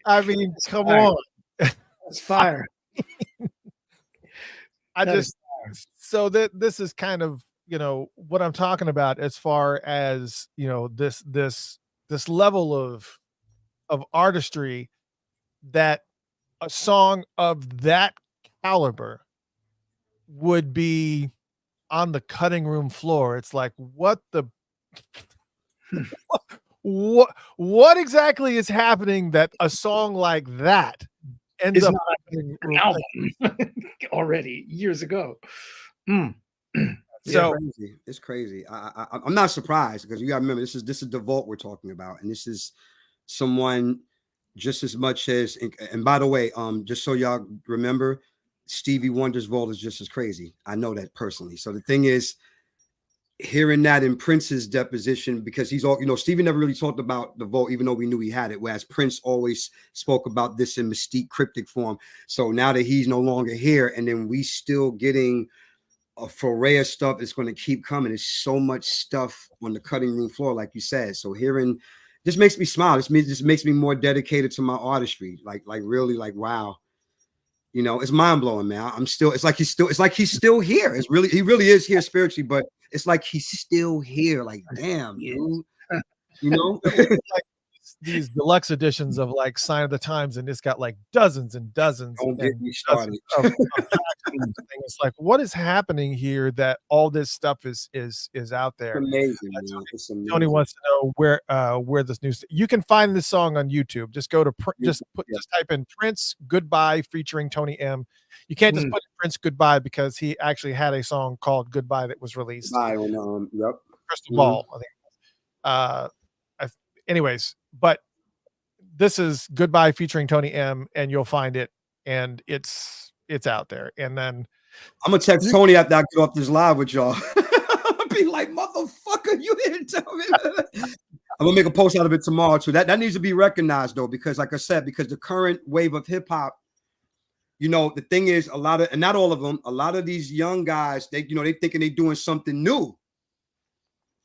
I mean, come on. It's fire. So this is kind of, what I'm talking about as far as, this level of artistry that a song of that caliber would be on the cutting room floor. It's like, what the what exactly is happening that a song like that ends up an album already years ago? So it's crazy. I'm not surprised, because you got to remember, this is the vault we're talking about, and this is someone just as much as. And by the way, just so y'all remember, Stevie Wonder's vault is just as crazy. I know that personally. So the thing is, hearing that in Prince's deposition, because he's all, Stevie never really talked about the vault, even though we knew he had it, whereas Prince always spoke about this in mystique, cryptic form. So now that he's no longer here, and then we still getting a foray of stuff that's going to keep coming. There's so much stuff on the cutting room floor, like you said. So hearing this makes me smile. This makes me more dedicated to my artistry. Like really, like, wow. It's mind blowing, man. It's like he's still here. He really is here spiritually, but it's like he's still here. Like, damn, dude. You know, like these deluxe editions of like Sign of the Times, and it's got like dozens and dozens. Don't get me started. Of it's like, what is happening here? That all this stuff is out there. It's amazing, man. It's amazing. Tony wants to know where this news. You can find this song on YouTube. Just go to just type in Prince Goodbye featuring Tony M. You can't just put Prince Goodbye because he actually had a song called Goodbye that was released. Yep. Crystal Ball, I think. Anyways, but this is Goodbye featuring Tony M, and you'll find it, and it's out there. And then I'm gonna text Tony after I get off this live with y'all. I'll be like, motherfucker, you didn't tell me. I'm gonna make a post out of it tomorrow too. That needs to be recognized though, because like I said, because the current wave of hip hop, you know, the thing is a lot of, and not all of them, a lot of these young guys, they thinking they're doing something new.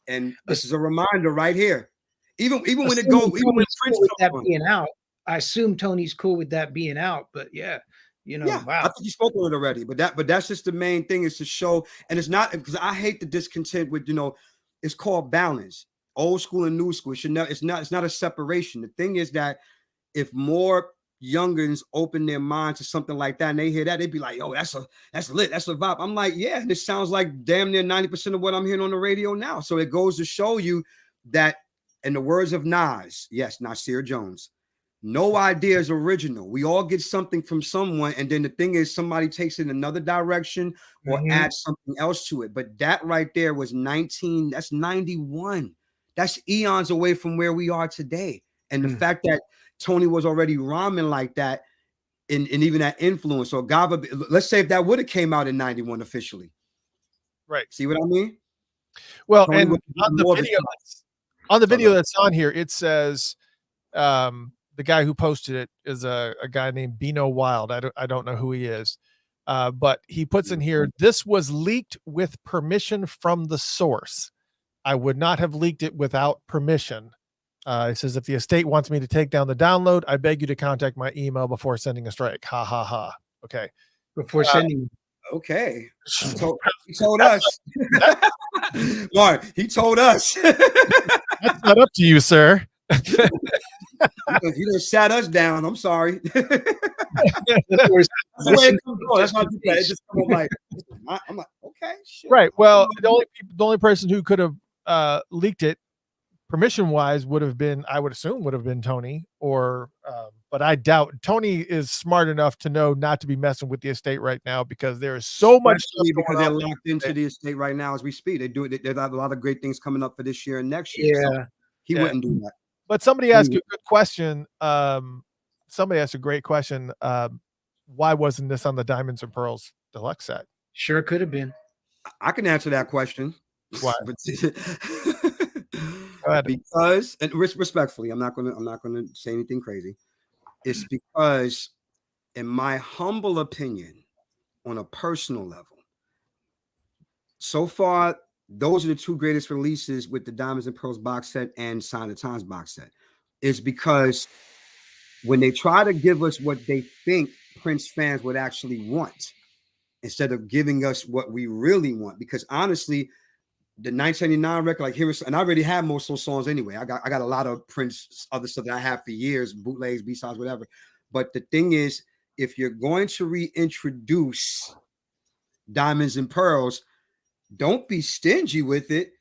And this is a reminder right here. Even when it goes, even when Prince with that being out, I assume Tony's cool with that being out. But yeah, you know, wow. I think you spoke on it already. But that's just the main thing, is to show, and it's not, because I hate the discontent with, you know, it's called balance, old school and new school. It's not a separation. The thing is that if more youngins open their minds to something like that, and they hear that, they'd be like, "Yo, that's lit, that's a vibe." I'm like, yeah, and it sounds like damn near 90% of what I'm hearing on the radio now. So it goes to show you that, in the words of Nas, yes, Nasir Jones, no idea is original. We all get something from someone, and then the thing is, somebody takes it in another direction or adds something else to it. But that right there was 19. That's 91. That's eons away from where we are today. And the fact that Tony was already rhyming like that, and even that influence, or Gava, let's say if that would have came out in 91 officially. Right. See what I mean? Well, Tony and on the video that's on here, it says the guy who posted it is a guy named Bino Wild. I don't know who he is. But he puts in here, this was leaked with permission from the source. I would not have leaked it without permission. It says, if the estate wants me to take down the download, I beg you to contact my email before sending a strike. Ha ha ha. Okay. Before sending. Okay. He told us. Mark, he told us. That's not up to you, sir. You just sat us down. I'm sorry. That's how it just come like, I'm like, okay, shit. Right. Well, the only person who could have leaked it permission wise would have been, I would assume, would have been Tony, or but I doubt Tony is smart enough to know not to be messing with the estate right now, because there is so much because they're locked into the estate right now as we speak. They do it. There's a lot of great things coming up for this year and next year. Yeah. So he wouldn't do that. But somebody asked you a good question. Somebody asked a great question. Why wasn't this on the Diamonds and Pearls deluxe set? Sure could have been. I can answer that question. Why? Because, and respectfully, I'm not gonna say anything crazy. It's because, in my humble opinion, on a personal level, so far, those are the two greatest releases with the Diamonds and Pearls box set and Sign of the Times box set. Is because when they try to give us what they think Prince fans would actually want, instead of giving us what we really want, because honestly, the 1999 record, like here, and I already have most of those songs anyway. I got a lot of Prince other stuff that I have for years, bootlegs, B-sides, whatever. But the thing is, if you're going to reintroduce Diamonds and Pearls, don't be stingy with it.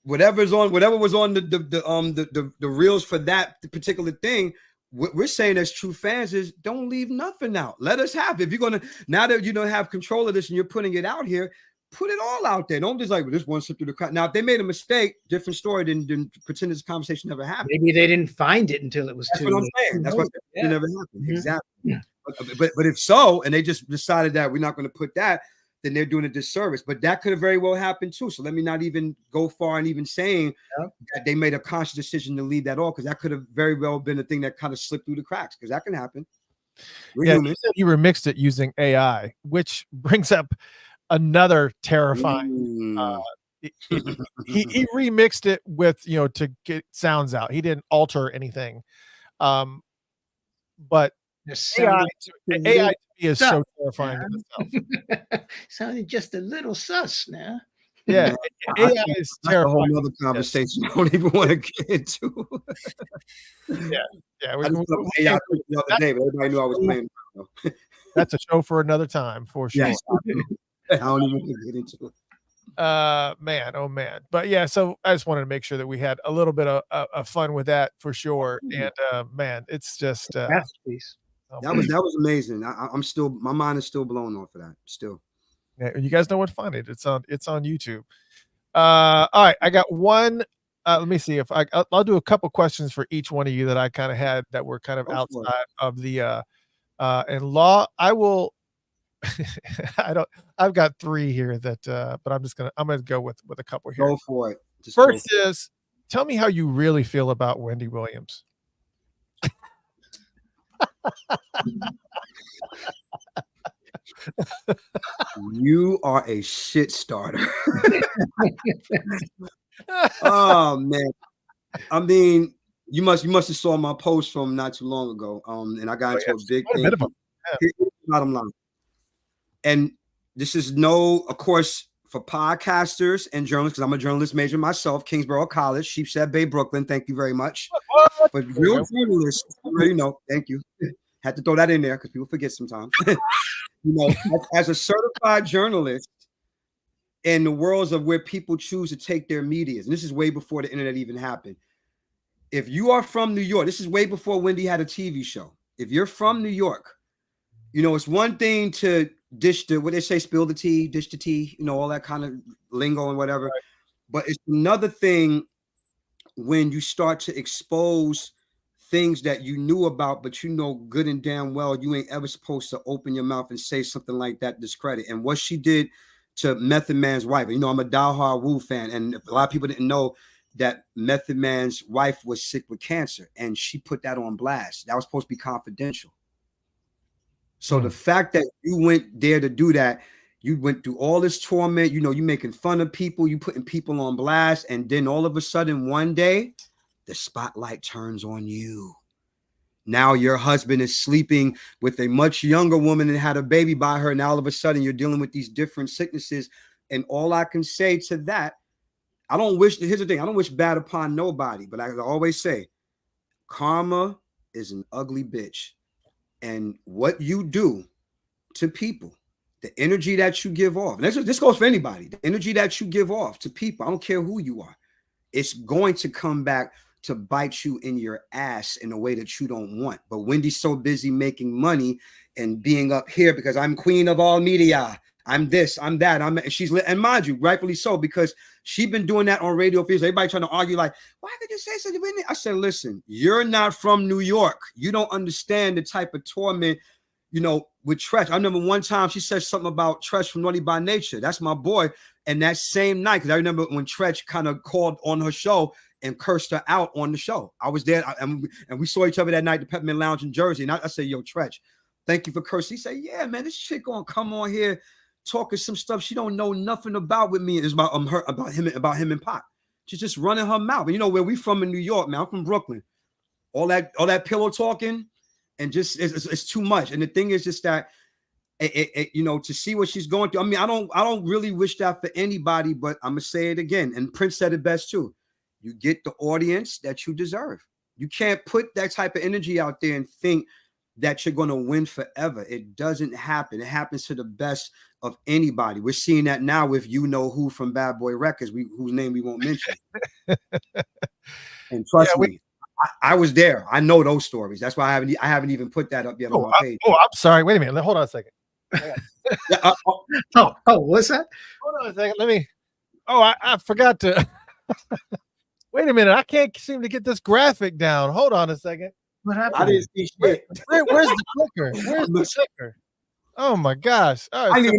Whatever was on the reels for that particular thing, what we're saying as true fans is, don't leave nothing out. Let us have it. If you're gonna, now that you don't have control of this and you're putting it out here, put it all out there. Don't just like, well, this one slipped through the crack. Now, if they made a mistake, different story than pretend this conversation never happened. Maybe they didn't find it until it was That's too what I'm saying. That's what it never happened. Exactly. But if so, and they just decided that we're not going to put that, then they're doing a disservice. But that could have very well happened too. So let me not even go far and even saying that they made a conscious decision to leave that off, because that could have very well been a thing that kind of slipped through the cracks, because that can happen. You said you remixed it using AI, which brings up another terrifying. He remixed it with, to get sounds out. He didn't alter anything. But AI to me is so terrifying. Sounded just a little sus now. Yeah, AI is That's a whole terrifying. nother conversation. I don't even want to get into. Yeah, yeah. I just put AI the other day, but everybody knew I was playing. That's a show for another time, for sure. Yes, I don't even want to get into it. Man, oh man. But yeah, so I just wanted to make sure that we had a little bit of fun with that for sure. And man, it's just Masterpiece. That was amazing. I'm still, my mind is still blown off of that. Still. Yeah, you guys know where to find it. It's on YouTube. All right, I got one. Let me see if I'll do a couple questions for each one of you that I kind of had that were kind of outside of the and law. I will. I've got 3 here that, but I'm gonna go with a couple here. Go for it. First is, tell me how you really feel about Wendy Williams. You are a shit starter. Oh man. I mean, you must have saw my post from not too long ago. And I got into a big thing. Here's the bottom line. And this is of course, for podcasters and journalists, because I'm a journalist major myself, Kingsborough College, Sheepshead Bay, Brooklyn. Thank you very much. But real journalists, you already know. Thank you. Had to throw that in there because people forget sometimes. As a certified journalist in the worlds of where people choose to take their medias, and this is way before the internet even happened. If you are from New York, this is way before Wendy had a TV show. If you're from New York, it's one thing to dish the, what they say, spill the tea, dish the tea, all that kind of lingo and whatever. Right. But it's another thing when you start to expose things that you knew about, but good and damn well you ain't ever supposed to open your mouth and say something like that, discredit. And what she did to Method Man's wife, I'm a diehard Wu fan, and a lot of people didn't know that Method Man's wife was sick with cancer, and she put that on blast. That was supposed to be confidential. So the fact that you went there to do that, you went through all this torment, you making fun of people, you putting people on blast, and then all of a sudden one day, the spotlight turns on you. Now your husband is sleeping with a much younger woman and had a baby by her. Now all of a sudden you're dealing with these different sicknesses. And all I can say to that, here's the thing, I don't wish bad upon nobody, but I always say, karma is an ugly bitch. And what you do to people, the energy that you give off, and this goes for anybody, the energy that you give off to people, I don't care who you are, it's going to come back to bite you in your ass in a way that you don't want. But Wendy's so busy making money and being up here because I'm queen of all media. I'm this, I'm that. And mind you, rightfully so, because she's been doing that on radio feeds. Everybody trying to argue like, why did you say something? I said, listen, you're not from New York. You don't understand the type of torment, with Treach. I remember one time she said something about Treach from Naughty by Nature. That's my boy. And that same night, because I remember when Treach kind of called on her show and cursed her out on the show. I was there, and we saw each other that night at the Peppermint Lounge in Jersey. And I said, yo, Treach, thank you for cursing. He said, yeah, man, this chick gonna come on here talking some stuff she don't know nothing about with me. It's about him and Pac. She's just running her mouth. And where we from in New York, man, I'm from Brooklyn. All that pillow talking, and just it's too much. And the thing is just that to see what she's going through. I mean, I don't really wish that for anybody, but I'm gonna say it again. And Prince said it best too. You get the audience that you deserve. You can't put that type of energy out there and think that you're going to win forever. It doesn't happen. It happens to the best of anybody. We're seeing that now with who from Bad Boy Records, whose name we won't mention. And trust me, I was there. I know those stories. That's why I haven't even put that up yet on my page. I'm sorry. Wait a minute. Hold on a second. What's that? Hold on a second. I forgot to. Wait a minute. I can't seem to get this graphic down. Hold on a second. What happened? I didn't see shit. Where's the clicker? Where's the clicker? Oh my gosh. Right, I didn't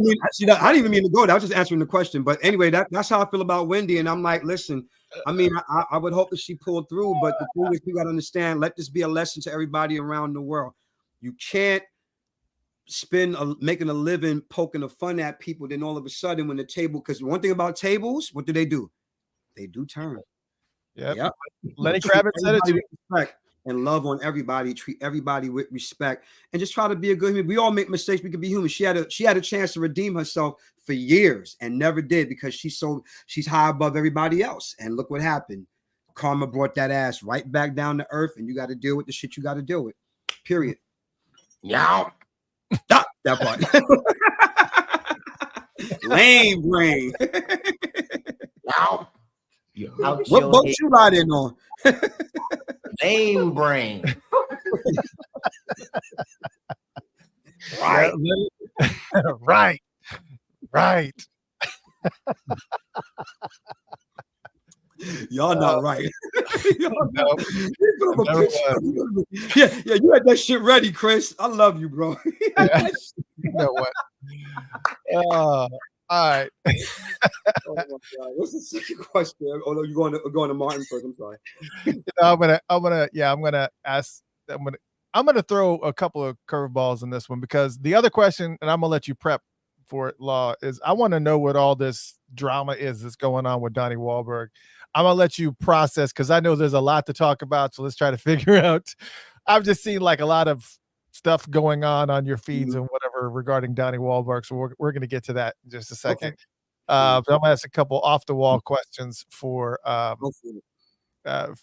even mean to go there. I was just answering the question. But anyway, that's how I feel about Wendy. And I'm like, listen, I mean, I would hope that she pulled through. But the thing is, you got to understand, let this be a lesson to everybody around the world. You can't making a living poking the fun at people. Then all of a sudden when the table, because one thing about tables, what do? They do turn. Yep. Lenny Kravitz said it too. and love on everybody, treat everybody with respect, and just try to be a good human. We all make mistakes. We can be human. She had a chance to redeem herself for years and never did because she's high above everybody else. And look what happened. Karma brought that ass right back down to earth, and you got to deal with the shit you got to deal with. Period. Yeah. Stop that part. Lame brain. Wow. What boat you riding on? Lame brain. Right. Right. Right. Y'all not right. Y'all No, yeah, you had that shit ready, Chris. I love you, bro. Yeah. You know what? All right. Oh my God. What's the second question? Oh no, you're going to Martin first. I'm sorry. I'm gonna throw a couple of curveballs in this one because the other question, and I'm gonna let you prep for it, Law, is I want to know what all this drama is that's going on with Donnie Wahlberg. I'm gonna let you process because I know there's a lot to talk about. So let's try to figure out. I've just seen like a lot of stuff going on your feeds and whatever regarding Donnie Wahlberg. So we're gonna get to that in just a second. Okay. But I'm gonna ask a couple off the wall questions for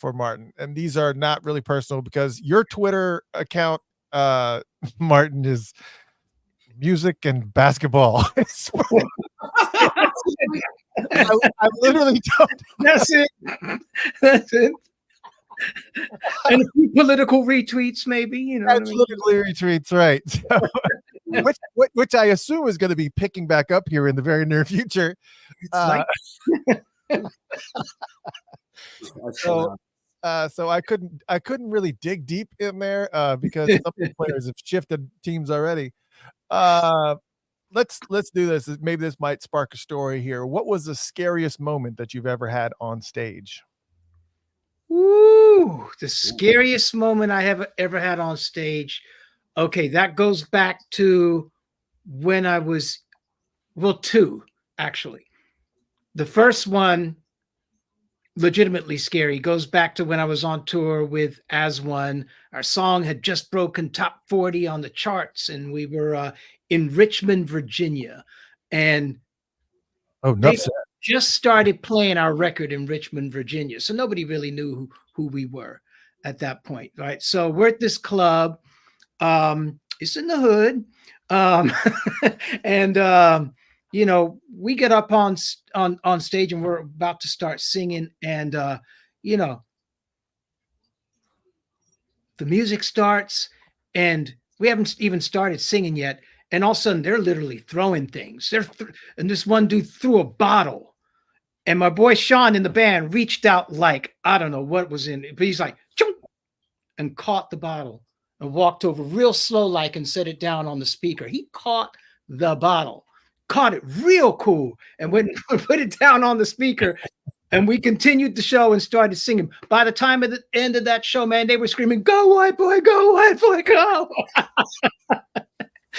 Martin, and these are not really personal because your Twitter account, Martin, is music and basketball. I literally don't. That's it. That's it. And a few political retweets, maybe, you know. Political retweets, right? So, which I assume is going to be picking back up here in the very near future. So I couldn't really dig deep in there because some of the players have shifted teams already. Let's do this. Maybe this might spark a story here. What was the scariest moment that you've ever had on stage? Ooh, the scariest moment I have ever had on stage. Okay, that goes back to when I was, two, actually. The first one, legitimately scary, goes back to when I was on tour with As One. Our song had just broken top 40 on the charts, and we were in Richmond, Virginia. And they just started playing our record in Richmond, Virginia. So nobody really knew who we were at that point, right? So we're at this club. It's in the hood. And we get up on stage and we're about to start singing, and the music starts and we haven't even started singing yet, and all of a sudden they're literally throwing things. And this one dude threw a bottle, and my boy Sean in the band reached out like, I don't know what was in it, but he's like, chunk, and caught the bottle and walked over real slow like and set it down on the speaker. He caught the bottle. Caught it real cool and went and put it down on the speaker, and we continued the show and started singing. By the time at the end of that show, man, they were screaming, "Go white boy, go white boy, go!"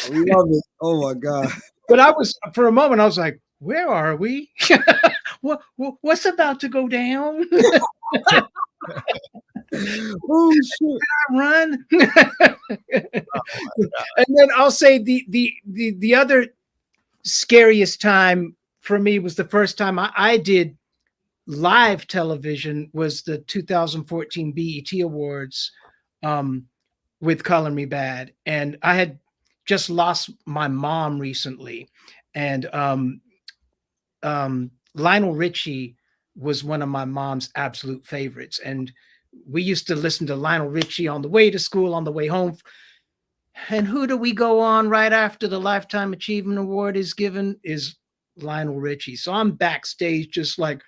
We love it. Oh my God! But for a moment, I was like, "Where are we? What's about to go down?" Oh shit! I run. And then I'll say the other scariest time for me was the first time I did live television, was the 2014 BET Awards with Color Me Bad. And I had just lost my mom recently. And Lionel Richie was one of my mom's absolute favorites. And we used to listen to Lionel Richie on the way to school, on the way home. And who do we go on right after the Lifetime Achievement Award is given? Is Lionel Richie. So I'm backstage just like,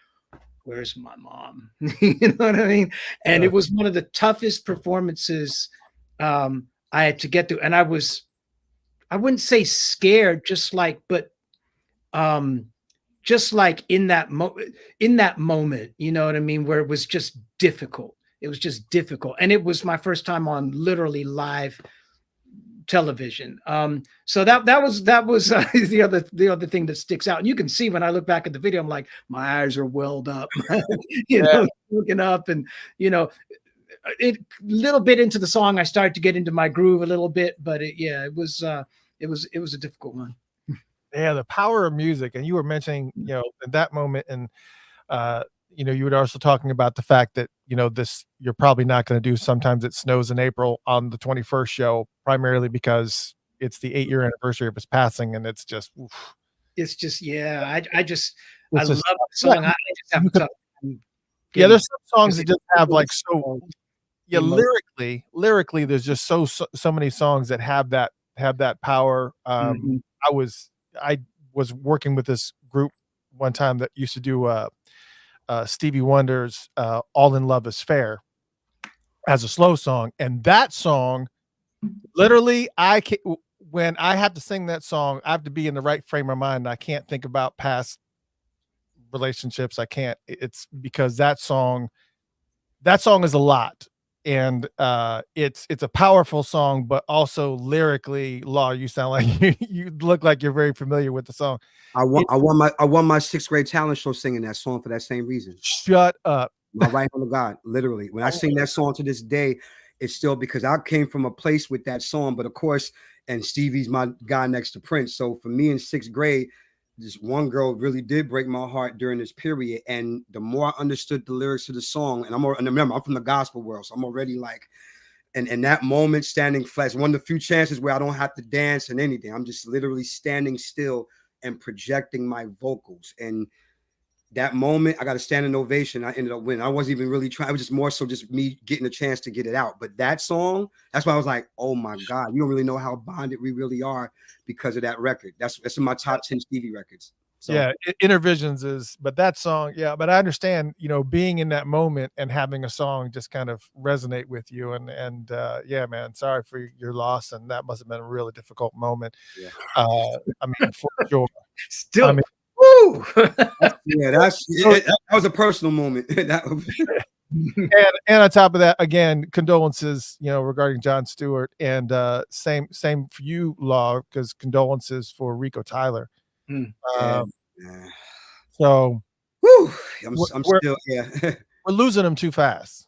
where's my mom? You know what I mean? And it was one of the toughest performances I had to get through. And I wouldn't say scared, just like in that moment, you know what I mean? Where it was just difficult. It was just difficult. And it was my first time on literally live television. So that was the other thing that sticks out. And you can see when I look back at the video, I'm like, my eyes are welled up, looking up, and it little bit into the song, I started to get into my groove a little bit, but it was a difficult one. Yeah, the power of music. And you were mentioning, in that moment, and you were also talking about the fact that, this, you're probably not going to do Sometimes It Snows in April on the 21st show, primarily because it's the 8-year anniversary of his passing. And it's just, oof. It's just, I love the Yeah, song. I just have a tough time getting there's some songs that just have like, Emo- lyrically, there's just so many songs that have that power. Mhm. I was working with this group one time that used to do Stevie Wonder's All in Love is Fair as a slow song. And that song, literally, when I have to sing that song, I have to be in the right frame of mind. I can't think about past relationships. I can't. It's because that song is a lot. And it's a powerful song, but also lyrically, Law, you sound like you look like you're very familiar with the song. I won my 6th grade talent show singing that song for that same reason. Shut up. My right hand of God, literally. When I sing that song to this day, it's still because I came from a place with that song. But of course, and Stevie's my guy next to Prince. So for me in 6th grade, this one girl really did break my heart during this period. And the more I understood the lyrics of the song, and remember, I'm from the gospel world, so I'm already like, and in that moment, standing flat, one of the few chances where I don't have to dance and anything. I'm just literally standing still and projecting my vocals. And that moment, I got a standing ovation. I ended up winning. I wasn't even really trying. It was just more so just me getting a chance to get it out. But that song, that's why I was like, oh my God, you don't really know how bonded we really are because of that record. That's in my top 10 Stevie records. So. Yeah, Intervisions is, but that song, but I understand, being in that moment and having a song just kind of resonate with you. And yeah, man, sorry for your loss. And that must have been a really difficult moment. Yeah. I mean, for sure. Still, I mean, woo! that was a personal moment. and on top of that, again, condolences, regarding Jon Stewart, and same for you, Law, because condolences for Rico Tyler. So I'm still we're losing them too fast.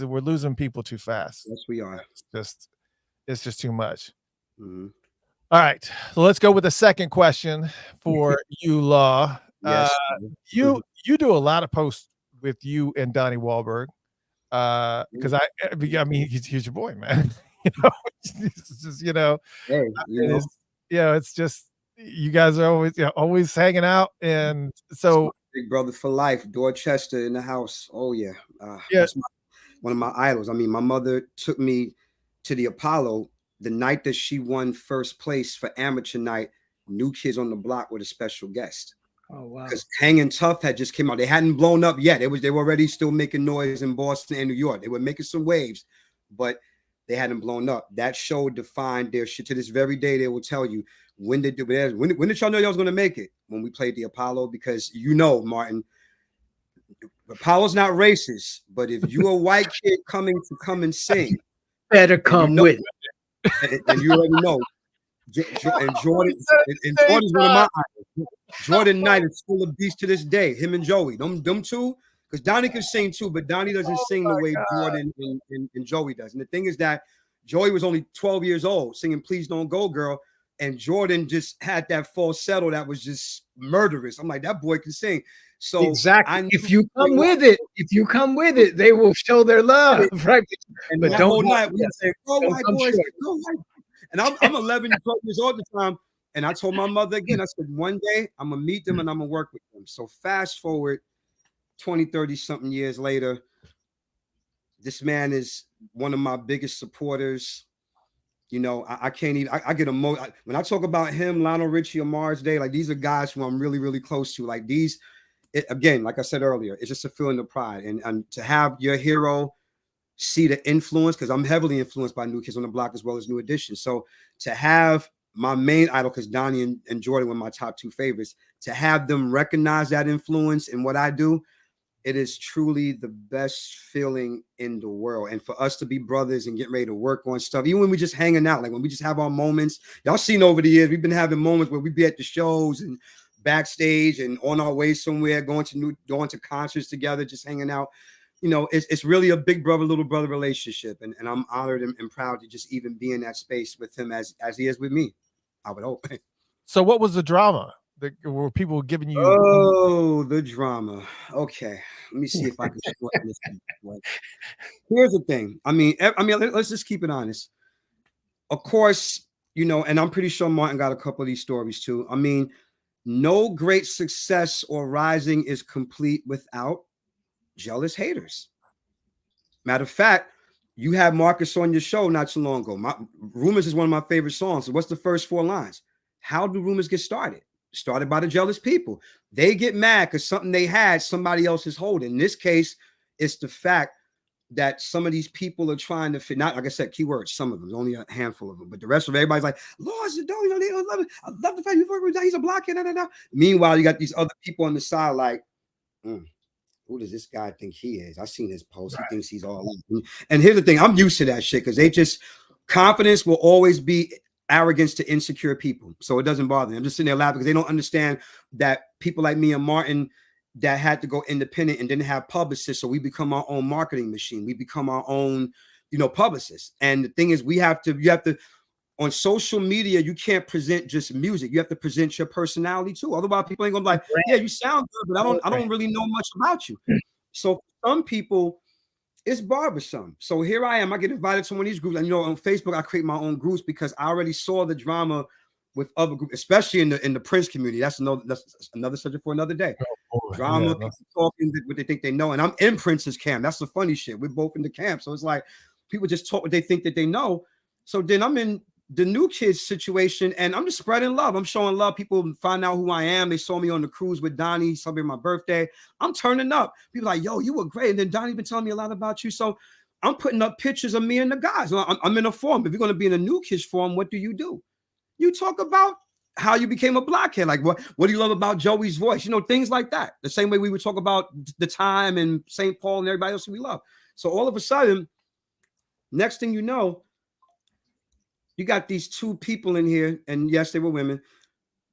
We're losing people too fast. Yes, we are. It's just too much. Mm-hmm. All right, so let's go with the second question for you, Law. Yes. You do a lot of posts with you and Donnie Wahlberg, because I mean he's your boy, man. It's just hey, it's just you guys are always hanging out, and so big brother for life, Dorchester in the house. Oh yeah, yes, one of my idols. I mean, my mother took me to the Apollo the night that she won first place for amateur night. New Kids on the Block were the special guest. Oh wow! Because Hangin' Tough had just came out. They hadn't blown up yet. They were already still making noise in Boston and New York. They were making some waves, but they hadn't blown up. That show defined their shit. To this very day, they will tell you when did y'all know y'all was going to make it? When we played the Apollo, because Martin, Apollo's not racist, but if you're a white kid coming to come and sing, better come with it. And you already know. And Jordan's one of my idols. Jordan Knight is still a beast to this day. Him and Joey, them two, because Donnie can sing too, but Donnie doesn't sing the way Jordan and Joey does. And the thing is that Joey was only 12 years old singing "Please Don't Go, Girl," and Jordan just had that falsetto that was just murderous. I'm like, that boy can sing. So exactly. If you come with it, they will show their love, right? And but don't night we say, "Go white boys, go white." And I'm 11, 12 years old at the time. And I told my mother again, I said, one day I'm going to meet them and I'm going to work with them. So fast forward 20, 30 something years later, this man is one of my biggest supporters. I can't even, I get emotional. When I talk about him, Lionel Richie or Mars Day, like these are guys who I'm really, really close to. Like again, like I said earlier, it's just a feeling of pride. And to have your hero see the influence, because I'm heavily influenced by New Kids on the Block as well as New Edition. So to have my main idol, because Donnie and Jordan were my top two favorites, to have them recognize that influence in what I do, it is truly the best feeling in the world. And for us to be brothers and get ready to work on stuff, even when we just hanging out, like when we just have our moments, y'all seen over the years, we've been having moments where we be at the shows and backstage and on our way somewhere, going to concerts together, just hanging out. you know, it's really a big brother, little brother relationship. And I'm honored and proud to just even be in that space with him as he is with me, I would hope. So what was the drama? Were people giving you? Oh, the drama. Okay, let me see if I can shorten this. Here's the thing. I mean, let's just keep it honest. Of course, you know, and I'm pretty sure Martin got a couple of these stories too. I mean, no great success or rising is complete without jealous haters. Matter of fact, you had Marcus on your show not too long ago. Rumors is one of my favorite songs. So what's the first 4 lines? How do rumors get started? Started by the jealous people. They get mad because something they had, somebody else is holding. In this case, it's the fact that some of these people are trying to fit, not like I said, keywords, some of them, only a handful of them, but the rest of everybody's like, Lord's the door, you know, they don't love it. I love the fact he's a blockhead. Meanwhile, you got these other people on the side like, who does this guy think he is? I've seen his post. He thinks he's all in. And here's the thing, I'm used to that shit because they just, confidence will always be arrogance to insecure people. So it doesn't bother me. I'm just sitting there laughing because they don't understand that people like me and Martin that had to go independent and didn't have publicists. So we become our own marketing machine. We become our own, you know, publicists. And the thing is, you have to, on social media, you can't present just music. You have to present your personality too. Otherwise, people ain't gonna be like, yeah, you sound good, but I don't really know much about you. So for some people, it's barbersome. So here I am. I get invited to one of these groups. And you know, on Facebook, I create my own groups because I already saw the drama with other groups, especially in the Prince community. That's another subject for another day. Drama, people talking what they think they know. And I'm in Prince's camp. That's the funny shit. We're both in the camp. So it's like people just talk what they think that they know. So then I'm in the new kids situation and I'm just spreading love. I'm showing love. People find out who I am. They saw me on the cruise with Donnie, celebrating my birthday. I'm turning up. People like, yo, you were great. And then Donnie been telling me a lot about you. So I'm putting up pictures of me and the guys. I'm in a forum. If you're going to be in a new kids forum, what do? You talk about how you became a blockhead. Like, what do you love about Joey's voice? You know, things like that. The same way we would talk about the time and St. Paul and everybody else we love. So all of a sudden, next thing you know, you got these 2 people in here, and yes, they were women.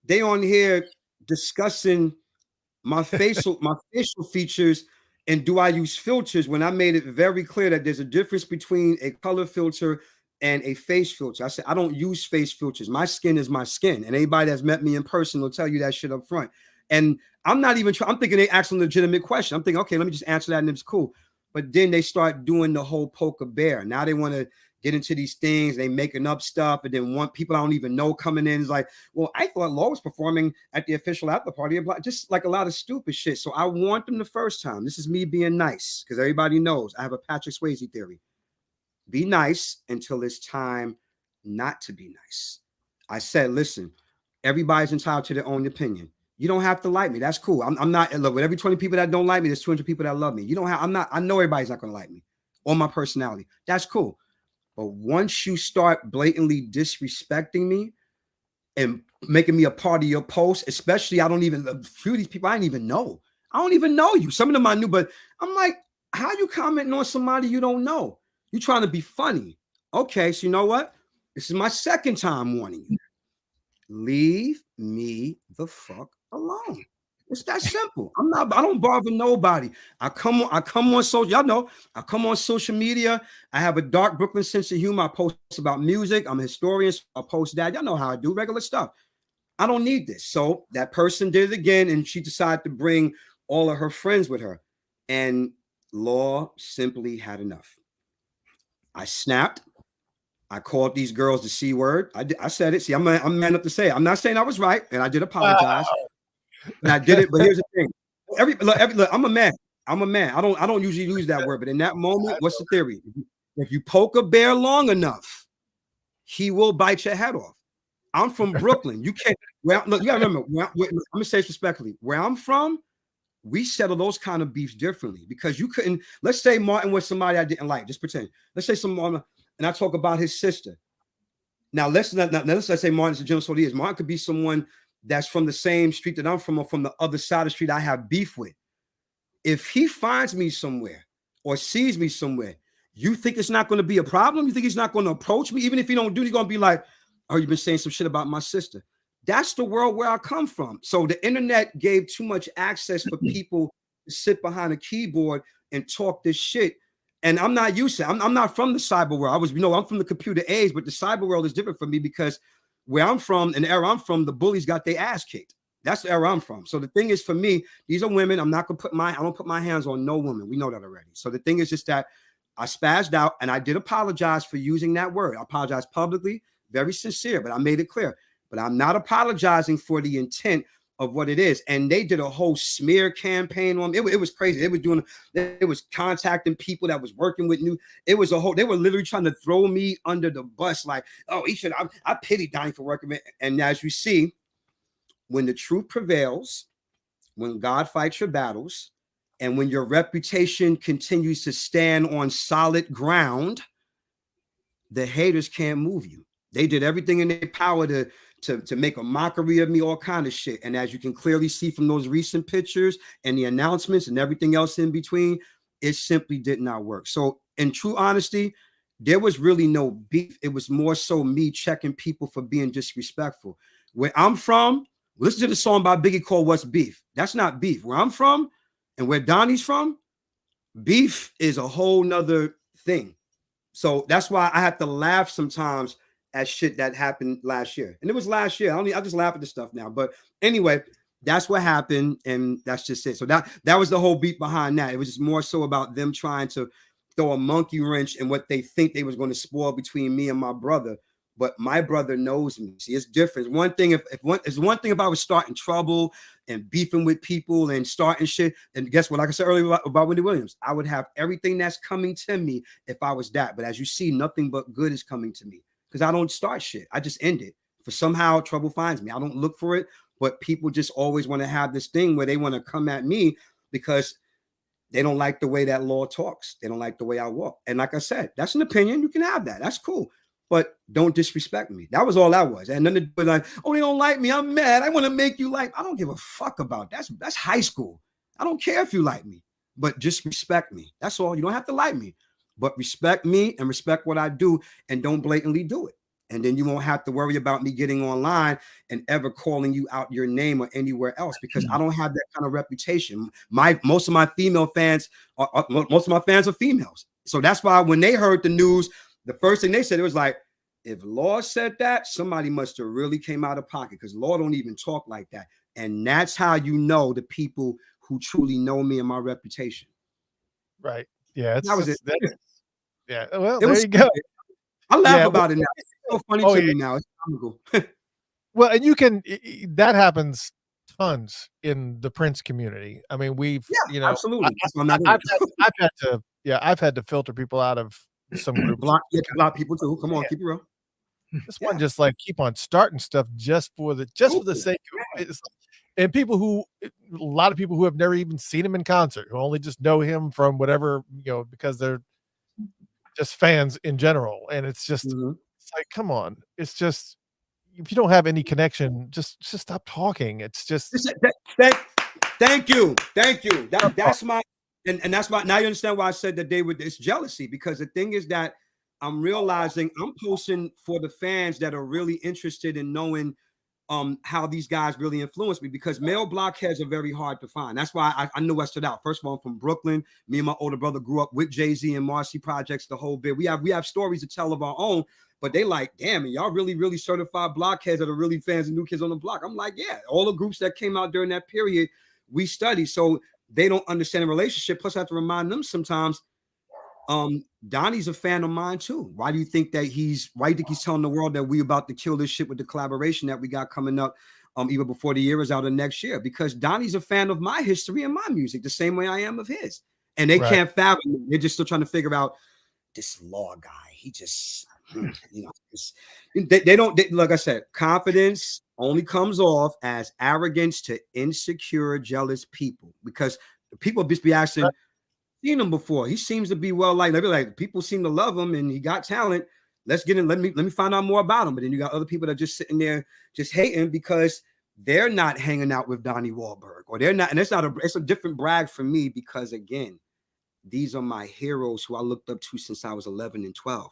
They on here discussing my facial features and do I use filters when I made it very clear that there's a difference between a color filter and a face filter. I said, I don't use face filters. My skin is my skin. And anybody that's met me in person will tell you that shit up front. And I'm not even I'm thinking they asked a legitimate question. I'm thinking, okay, let me just answer that and it's cool. But then they start doing the whole poker bear. Now they want to get into these things. They making up stuff. And then people I don't even know coming in is like, well, I thought Law was performing at the official after party. Just like a lot of stupid shit. So I want them the first time. This is me being nice because everybody knows I have a Patrick Swayze theory. Be nice until it's time not to be nice. I said, listen, everybody's entitled to their own opinion. You don't have to like me. That's cool. I'm not, look, with every 20 people that don't like me, there's 200 people that love me. I know everybody's not going to like me or my personality. That's cool. But once you start blatantly disrespecting me and making me a part of your post, especially a few of these people I didn't even know. I don't even know you. Some of them I knew, but I'm like, how you commenting on somebody you don't know? You trying to be funny. Okay, so you know what? This is my second time warning you. Leave me the fuck alone. It's that simple. I don't bother nobody. I come on social, y'all know, I come on social media. I have a dark Brooklyn sense of humor. I post about music. I'm a historian. So I post that. Y'all know how I do regular stuff. I don't need this. So that person did it again, and she decided to bring all of her friends with her. And Law simply had enough. I snapped. I called these girls the C word. I said it. See, I'm man enough to say it. I'm not saying I was right, and I did apologize. And I did it, but here's the thing. Look, I'm a man. I don't usually use that word, but in that moment, what's the theory? If you poke a bear long enough, he will bite your head off. I'm from Brooklyn. You can't. Well, look, you gotta remember. I'm gonna say this respectfully. Where I'm from, we settle those kind of beefs differently because you couldn't. Let's say Martin was somebody I didn't like. Just pretend. Let's say someone, and I talk about his sister. Now let's say Martin's a general, so he is. Martin could be someone that's from the same street that I'm from, or from the other side of the street I have beef with. If he finds me somewhere or sees me somewhere, you think it's not going to be a problem? You think he's not going to approach me? Even if he don't do it, he's going to be like, oh, you've been saying some shit about my sister. That's the world where I come from. So the internet gave too much access for people to sit behind a keyboard and talk this shit. And I'm not used to it. I'm not from the cyber world. I'm from the computer age, but the cyber world is different for me because where I'm from, in the era I'm from, the bullies got their ass kicked. That's the era I'm from. So the thing is, for me, these are women. I don't put my hands on no woman. We know that already. So the thing is just that I spazzed out, and I did apologize for using that word. I apologized publicly, very sincere, but I made it clear. But I'm not apologizing for the intent of what it is. And they did a whole smear campaign on it. It was crazy. It was contacting people that was working with they were literally trying to throw me under the bus. Like, oh, I pity Donnie for working with. And as you see, when the truth prevails, when God fights your battles, and when your reputation continues to stand on solid ground, the haters can't move you. They did everything in their power to make a mockery of me, all kind of shit. And as you can clearly see from those recent pictures and the announcements and everything else in between, it simply did not work. So in true honesty, there was really no beef. It was more so me checking people for being disrespectful. Where I'm from, listen to the song by Biggie called What's Beef. That's not beef. Where I'm from and where Donnie's from, beef is a whole nother thing. So that's why I have to laugh sometimes at shit that happened last year. And it was last year. I just laugh at the stuff now. But anyway, that's what happened. And that's just it. So that was the whole beat behind that. It was just more so about them trying to throw a monkey wrench in what they think they was going to spoil between me and my brother. But my brother knows me. See, it's different. It's one thing if I was starting trouble and beefing with people and starting shit. And guess what? Like I said earlier about Wendy Williams, I would have everything that's coming to me if I was that. But as you see, nothing but good is coming to me because I don't start shit. I just end it. For somehow trouble finds me. I don't look for it, but people just always want to have this thing where they want to come at me because they don't like the way that law talks. They don't like the way I walk. And like I said, that's an opinion. You can have that. That's cool. But don't disrespect me. That was all that was. And then they were like, oh, they don't like me. I'm mad. I want to make you like. I don't give a fuck about that. That's high school. I don't care if you like me, but just respect me. That's all. You don't have to like me, but respect me and respect what I do and don't blatantly do it. And then you won't have to worry about me getting online and ever calling you out your name or anywhere else because I don't have that kind of reputation. Most of my fans are females. So that's why when they heard the news, the first thing they said, it was like, if Law said that, somebody must have really came out of pocket because Law don't even talk like that. And that's how you know the people who truly know me and my reputation. Right. Yeah. That was it. Yeah. Well, there you go. I laugh about it now. It's so funny to me now. It's comical. Well, and that happens tons in the Prince community. I mean, absolutely. I've had to filter people out of some groups. Block people too. Come on, keep it real. This one just like keep on starting stuff just for the sake of it. And a lot of people who have never even seen him in concert, who only just know him from whatever, because they're just fans in general. And it's just it's like, come on. It's just, if you don't have any connection, just stop talking. It's just thank you. That's my and that's why now you understand why I said that it's jealousy, because the thing is that I'm realizing I'm posting for the fans that are really interested in knowing how these guys really influenced me, because male blockheads are very hard to find. That's why I knew I stood out. First of all, I'm from Brooklyn. Me and my older brother grew up with Jay-Z and Marcy Projects, the whole bit. We have stories to tell of our own, but they like, damn, and y'all really, really certified blockheads that are really fans of New Kids on the Block. I'm like, yeah, all the groups that came out during that period, we studied. So they don't understand the relationship. Plus, I have to remind them sometimes, Donnie's a fan of mine too. Why do you think he's telling the world that we about to kill this shit with the collaboration that we got coming up even before the year is out of next year? Because Donnie's a fan of my history and my music the same way I am of his. And they can't fathom it. They're just still trying to figure out this Law guy. He just, they don't, like I said, confidence only comes off as arrogance to insecure, jealous people, because people just be asking, seen him before. He seems to be well liked. They'll be like, people seem to love him and he got talent. Let's get in. Let me find out more about him. But then you got other people that are just sitting there just hating because they're not hanging out with Donnie Wahlberg, or they're not. And it's a different brag for me, because again, these are my heroes who I looked up to since I was 11 and 12.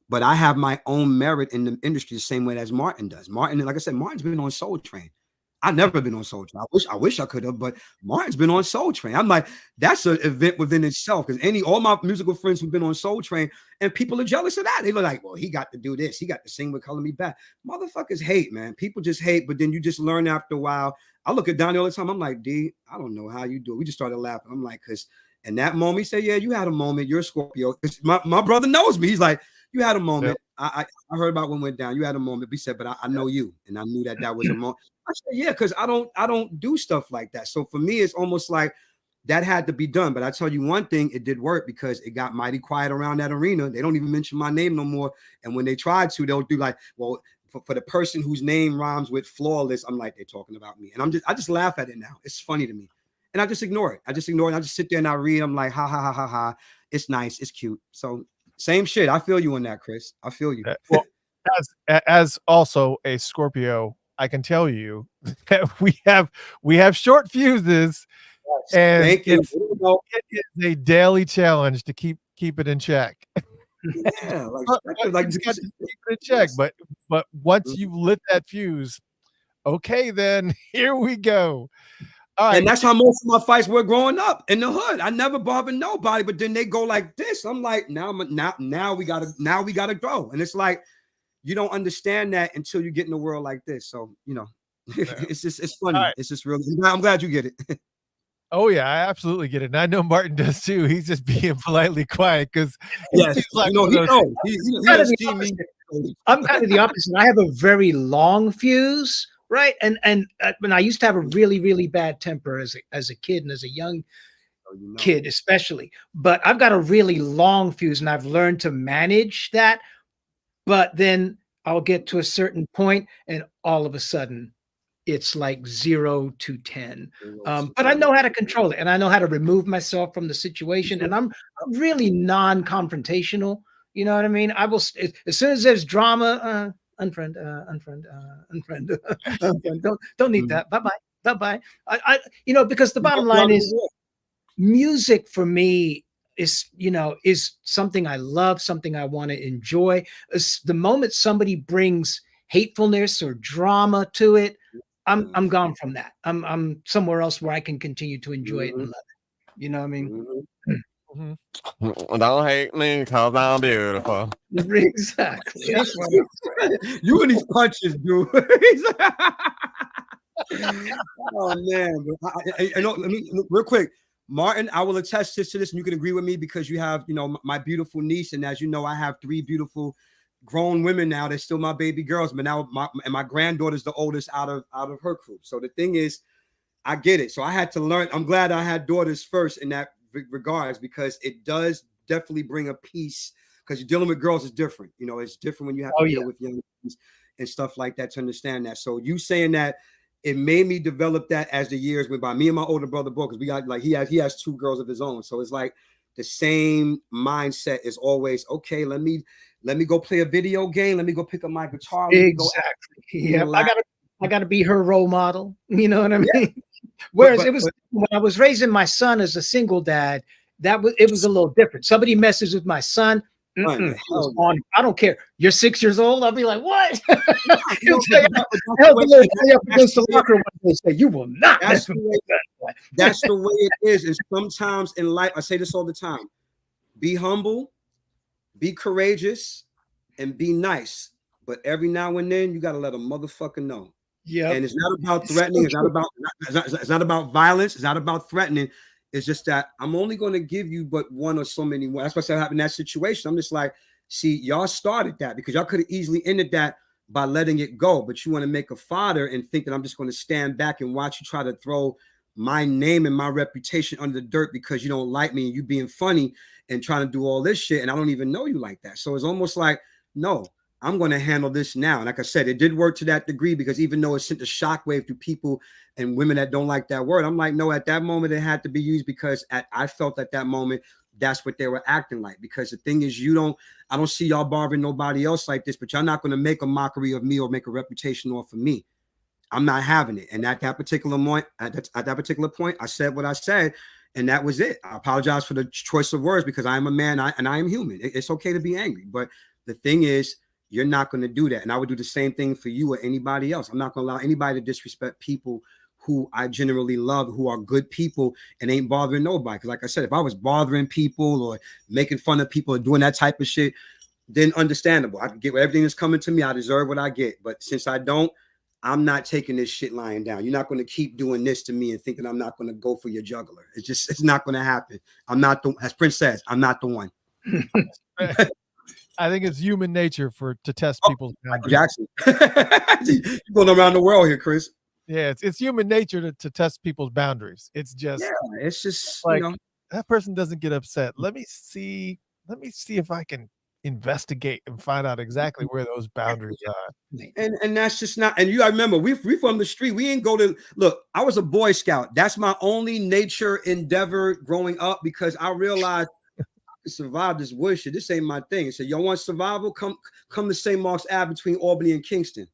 But I have my own merit in the industry the same way as Martin does. Martin, like I said, Martin's been on Soul Train. I've never been on Soul Train. I wish I could have, but Martin's been on Soul Train. I'm like, that's an event within itself. Because all my musical friends who've been on Soul Train, and people are jealous of that. They were like, well, he got to do this. He got to sing with Color Me Back. Motherfuckers hate, man. People just hate, but then you just learn after a while. I look at Donnie all the time. I'm like, D, I don't know how you do it. We just started laughing. I'm like, because in that moment, he said, yeah, you had a moment. You're a Scorpio. My brother knows me. He's like, you had a moment. Yep. I heard about when went down. You had a moment. He said, but I know you. And I knew that was a moment. I said, yeah, because I don't do stuff like that. So for me, it's almost like that had to be done. But I tell you one thing, it did work because it got mighty quiet around that arena. They don't even mention my name no more. And when they tried to, they'll do like, well, for the person whose name rhymes with flawless, I'm like, they're talking about me. And I just laugh at it now. It's funny to me. And I just ignore it. I just sit there and I read. I'm like, ha, ha, ha, ha, ha. It's nice. It's cute. So same shit. I feel you on that, Chris. I feel you. Well, as also a Scorpio, I can tell you that we have short fuses, and Thank you. It is a daily challenge to keep it in check. Yeah, like you got to keep it in check. But once you lit that fuse, okay, then here we go. All right. And that's how most of my fights were growing up in the hood. I never bothered nobody, but then they go like this. I'm like, now we gotta go. And it's like, you don't understand that until you get in the world like this. So, it's funny. Right. It's just really, I'm glad you get it. Oh yeah, I absolutely get it. And I know Martin does too. He's just being politely quiet because yes, like he knows. I'm kind of the opposite. I have a very long fuse. Right. And when I used to have a really, really bad temper as a kid and as a young kid, especially, but I've got a really long fuse and I've learned to manage that. But then I'll get to a certain point and all of a sudden it's like 0 to 10. But I know how to control it and I know how to remove myself from the situation. And I'm really non-confrontational. You know what I mean? I will, as soon as there's drama, unfriend. Don't need that. Bye-bye. I because the bottom line is music for me is something I love, something I want to enjoy. The moment somebody brings hatefulness or drama to it, I'm gone from that. I'm somewhere else where I can continue to enjoy it and love it. You know what I mean? Don't hate me because I'm beautiful. Exactly. That's what you and these punches, dude. Oh man! Let me real quick, Martin. I will attest to this, and you can agree with me because you have, my beautiful niece, and as you know, I have 3 beautiful grown women now. They're still my baby girls, but now my granddaughter's the oldest out of her crew. So the thing is, I get it. So I had to learn. I'm glad I had daughters first in that regards because it does definitely bring a piece because you're dealing with girls is different. It's different when you have to deal with young kids and stuff like that to understand that. So you saying that it made me develop that as the years went by. Me and my older brother both, because we got like he has 2 girls of his own. So it's like the same mindset is always okay. Let me go play a video game. Let me go pick up my guitar. Exactly. Yeah, I gotta be her role model. You know what I mean? Yeah. Whereas it was when I was raising my son as a single dad, it was a little different. Somebody messes with my son. I don't care. You're 6 years old. I'll be like, what? He'll say, the locker room and say, you will not. That's the way it is. And sometimes in life, I say this all the time: be humble, be courageous, and be nice. But every now and then, you got to let a motherfucker know. Yeah. And it's not about threatening. It's not about violence. It's not about threatening. It's just that I'm only going to give you but one or so many more. That's what happened in that situation. I'm just like, see, y'all started that because y'all could have easily ended that by letting it go. But you want to make a fodder and think that I'm just going to stand back and watch you try to throw my name and my reputation under the dirt because you don't like me and you being funny and trying to do all this shit. And I don't even know you like that. So it's almost like, no, I'm going to handle this now. And like I said, it did work to that degree because even though it sent a shockwave to people and women that don't like that word, I'm like, no, at that moment, it had to be used because I felt at that moment, that's what they were acting like. Because the thing is, I don't see y'all bothering nobody else like this, but y'all not going to make a mockery of me or make a reputation off of me. I'm not having it. And at that particular point, I said what I said, and that was it. I apologize for the choice of words because I am a man and I am human. It's okay to be angry. But the thing is, You're not going to do that. And I would do the same thing for you or anybody else. I'm not going to allow anybody to disrespect people who I generally love, who are good people and ain't bothering nobody. Because like I said, if I was bothering people or making fun of people or doing that type of shit, then understandable. I can get everything that's coming to me. I deserve what I get. But since I don't, I'm not taking this shit lying down. You're not going to keep doing this to me and thinking I'm not going to go for your juggler. It's not going to happen. I'm not the, as Prince says, I'm not the one. I think it's human nature to test people's Michael Jackson. You're going around the world here, Chris. Yeah, it's human nature to test people's boundaries. It's just it's just like, that person doesn't get upset. Let me see if I can investigate and find out exactly where those boundaries are. And that's just not. And I remember we from the street. We ain't go to look. I was a Boy Scout. That's my only nature endeavor growing up because I realized I could survive this wood shit. This ain't my thing. So y'all want survival? Come to St. Mark's Ave between Albany and Kingston.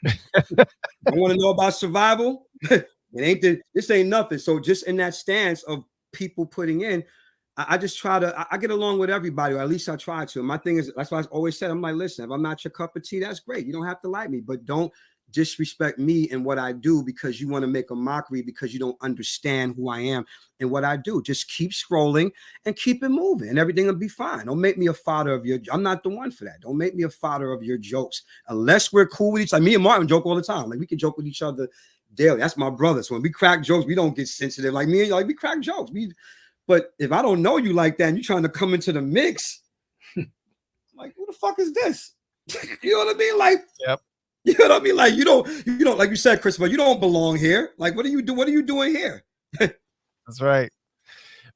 I want to know about survival. This ain't nothing. So just in that stance of people putting in, I just try to, I get along with everybody, or at least I try to. And my thing is, that's why I always said, I'm like, listen, if I'm not your cup of tea, that's great. You don't have to like me, but don't disrespect me and what I do because you want to make a mockery because you don't understand who I am and what I do. Just keep scrolling and keep it moving and everything will be fine. Don't make me a fodder of I'm not the one for that. Don't make me a fodder of your jokes unless we're cool with each other. Me and Martin joke all the time. Like we can joke with each other daily. That's my brother. So when we crack jokes, we don't get sensitive. Like me and like we crack jokes. But if I don't know you like that and you're trying to come into the mix, like, who the fuck is this? You know what I mean? Like, yep. You know what I mean? Like, you don't, like you said, Christopher, you don't belong here. Like, what are you doing here? That's right.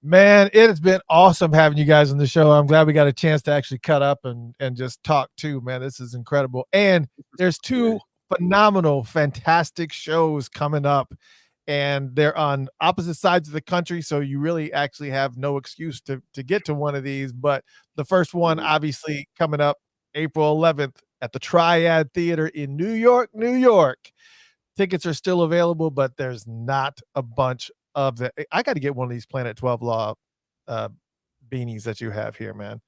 Man, it has been awesome having you guys on the show. I'm glad we got a chance to actually cut up and just talk too, man. This is incredible. And there's two phenomenal, fantastic shows coming up. And they're on opposite sides of the country, so you really actually have no excuse to get to one of these. But the first one, obviously, coming up April 11th at the Triad Theater in New York, New York. Tickets are still available, but there's not a bunch of them. I got to get one of these Planet 12 Law beanies that you have here, man.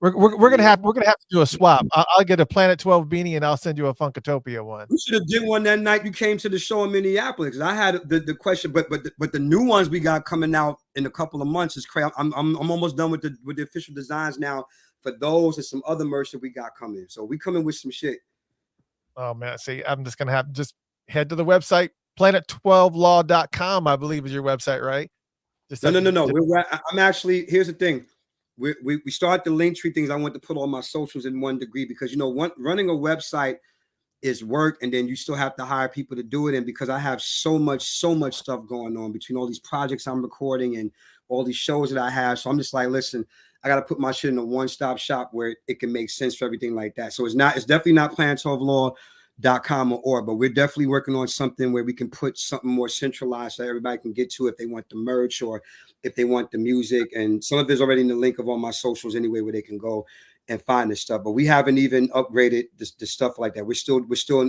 We're gonna have to do a swap. I'll get a Planet 12 beanie and I'll send you a Funkatopia one. We should have did one that night you came to the show in Minneapolis. I had the question, but the new ones we got coming out in a couple of months is crazy. I'm almost done with the official designs now for those and some other merch that we got coming. So we coming with some shit. Oh man, see, I'm just gonna have to just head to the website, planet12law.com, I believe is your website, right? No. I'm actually, here's the thing. We start the link tree things. I want to put all my socials in one degree because running a website is work, and then you still have to hire people to do it. And because I have so much stuff going on between all these projects I'm recording and all these shows that I have, so I'm just like, listen, I got to put my shit in a one-stop shop where it can make sense for everything like that. So it's definitely not planet12law.com or, but we're definitely working on something where we can put something more centralized so everybody can get to it if they want the merch or if they want the music. And some of it's already in the link of all my socials anyway, where they can go and find this stuff. But we haven't even upgraded the stuff like that. We're still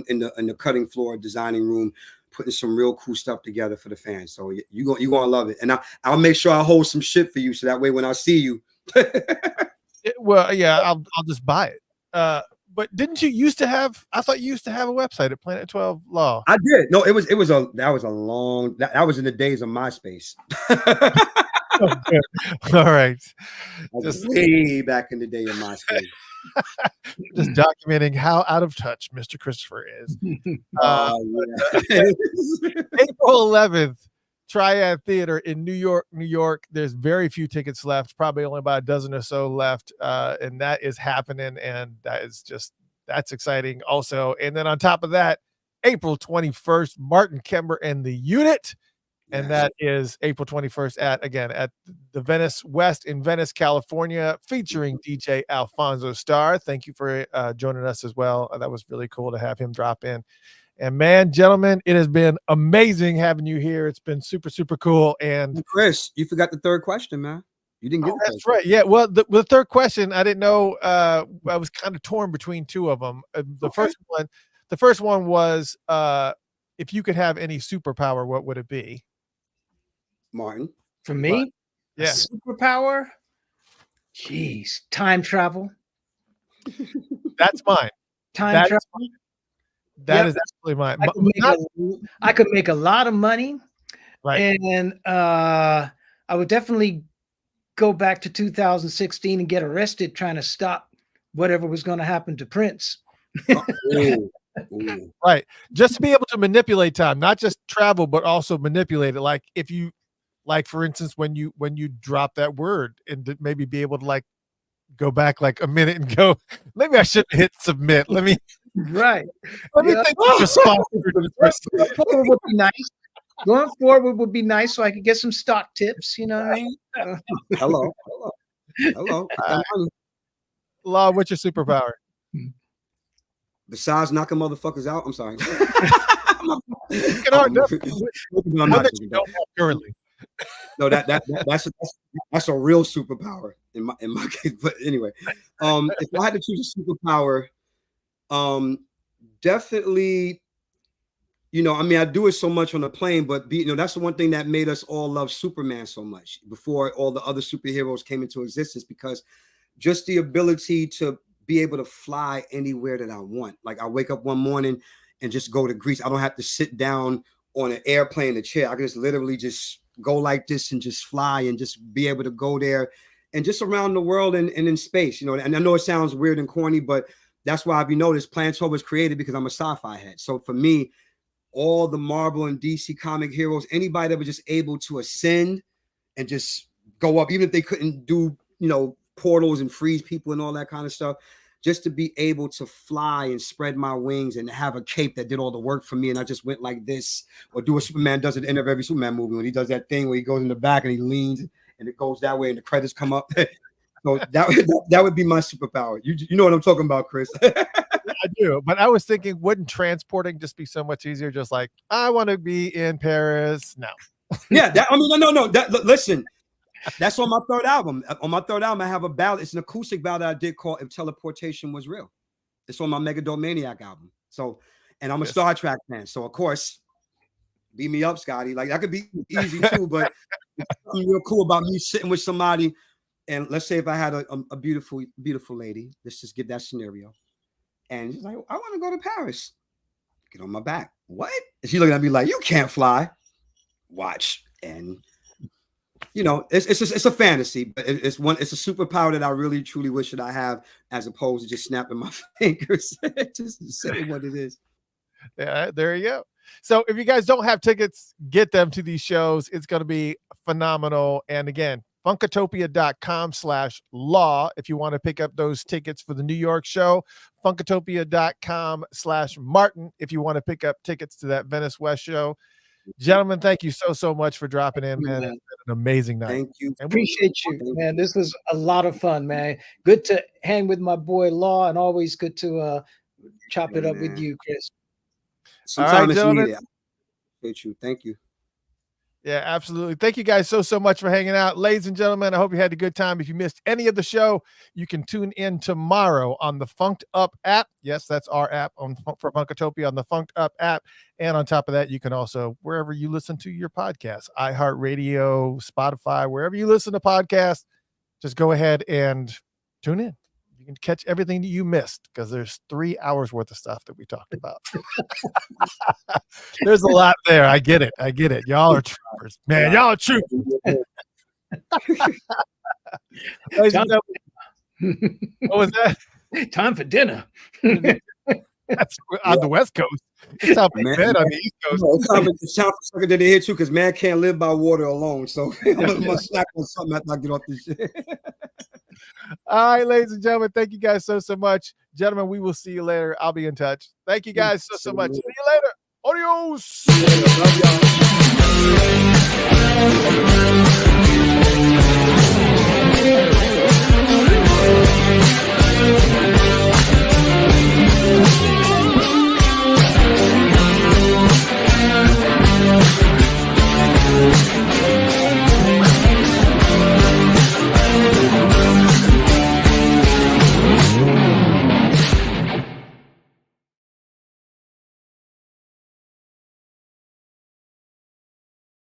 in the cutting floor designing room, putting some real cool stuff together for the fans. So you're gonna love it. And I'll make sure I hold some shit for you so that way when I see you. Well, yeah, I'll just buy it. But didn't you used to have? I thought you used to have a website at Planet 12 Law. I did. No, that was in the days of MySpace. Okay. All right. Just way back in the day of MySpace. Just documenting how out of touch Mr. Christopher is. April 11th, Triad Theater in New York, New York. There's very few tickets left, probably only about a dozen or so left. And that is happening. And that's exciting also. And then on top of that, April 21st, Martin Kember and the Unit. And that is April 21st at the Venice West in Venice, California, featuring DJ Alfonso Starr. Thank you for joining us as well. That was really cool to have him drop in. And man, gentlemen, it has been amazing having you here. It's been super, super cool. And Chris, you forgot the third question, man. You didn't get that's right. Yeah. Well, the third question, I didn't know. I was kind of torn between two of them. The first one was, if you could have any superpower, what would it be? Martin. For me, yeah, superpower. Jeez, time travel. That's mine. time travel. That Yep. is absolutely mine. I could make a lot of money, Right. and I would definitely go back to 2016 and get arrested trying to stop whatever was going to happen to Prince. Right. Just to be able to manipulate time, not just travel, but also manipulate it. Like if you, like for instance, when you drop that word and to maybe be able to like go back like a minute and go, maybe I shouldn't hit submit. Let me Right. Let me think of a sponsor to this. Would be nice. Going forward would be nice so I could get some stock tips. You know what I mean? Hello. Law, what's your superpower? Besides knocking motherfuckers out, I'm sorry. Currently. No, that's a real superpower in my case. But anyway, if I had to choose a superpower, definitely, I mean, I do it so much on the plane, but that's the one thing that made us all love Superman so much before all the other superheroes came into existence, because just the ability to be able to fly anywhere that I want. Like I wake up one morning and just go to Greece. I don't have to sit down on an airplane, a chair. I can just literally just go like this and just fly and just be able to go there and just around the world and in space, and I know it sounds weird and corny, but that's why, if you notice, Plan 12 was created because I'm a sci-fi head. So for me, all the Marvel and DC comic heroes, anybody that was just able to ascend and just go up, even if they couldn't do, portals and freeze people and all that kind of stuff, just to be able to fly and spread my wings and have a cape that did all the work for me. And I just went like this, or do what Superman does at the end of every Superman movie when he does that thing where he goes in the back and he leans and it goes that way and the credits come up. So that would be my superpower. You know what I'm talking about, Chris. I do, but I was thinking, wouldn't transporting just be so much easier? Just like, I want to be in Paris. No. Yeah, no. Listen, that's on my third album. On my third album, I have a ballad. It's an acoustic ballad I did called "If Teleportation Was Real." It's on my Megadomaniac album. So, and I'm a Star Trek fan. So, of course, beat me up, Scotty. Like that could be easy too, but it's something real cool about me sitting with somebody. And let's say if I had a beautiful, beautiful lady, let's just get that scenario. And she's like, I want to go to Paris. Get on my back. What? And she looking at me like, you can't fly. Watch. And it's a fantasy, but it's a superpower that I really truly wish that I have, as opposed to just snapping my fingers. Just to say what it is. Yeah, there you go. So if you guys don't have tickets, get them to these shows. It's going to be phenomenal. And again, Funkatopia.com/law if you want to pick up those tickets for the New York show. Funkatopia.com/Martin if you want to pick up tickets to that Venice West show. Gentlemen, thank you so much for dropping in, man. It's been an amazing night. Thank you. Appreciate you, man. This was a lot of fun, man. Good to hang with my boy Law, and always good to chop it up with you, Chris. Sometimes it's needed. Appreciate you. Thank you. Yeah, absolutely. Thank you guys so much for hanging out. Ladies and gentlemen, I hope you had a good time. If you missed any of the show, you can tune in tomorrow on the Funked Up app. Yes, that's our app for Funkatopia on the Funked Up app. And on top of that, you can also, wherever you listen to your podcasts, iHeartRadio, Spotify, wherever you listen to podcasts, just go ahead and tune in. You can catch everything that you missed, because there's 3 hours worth of stuff that we talked about. There's a lot there. I get it. Y'all are troopers, man. Y'all are troopers. What was that? Time for dinner. That's on the West Coast. It's time for bed on the East Coast. It's time for sucker to here too, because man can't live by water alone. So I'm gonna snack on something after I get off this shit. All right, ladies and gentlemen, thank you guys so much. Gentlemen, we will see you later. I'll be in touch. Thank you guys so much. See you later. Adios. Love y'all.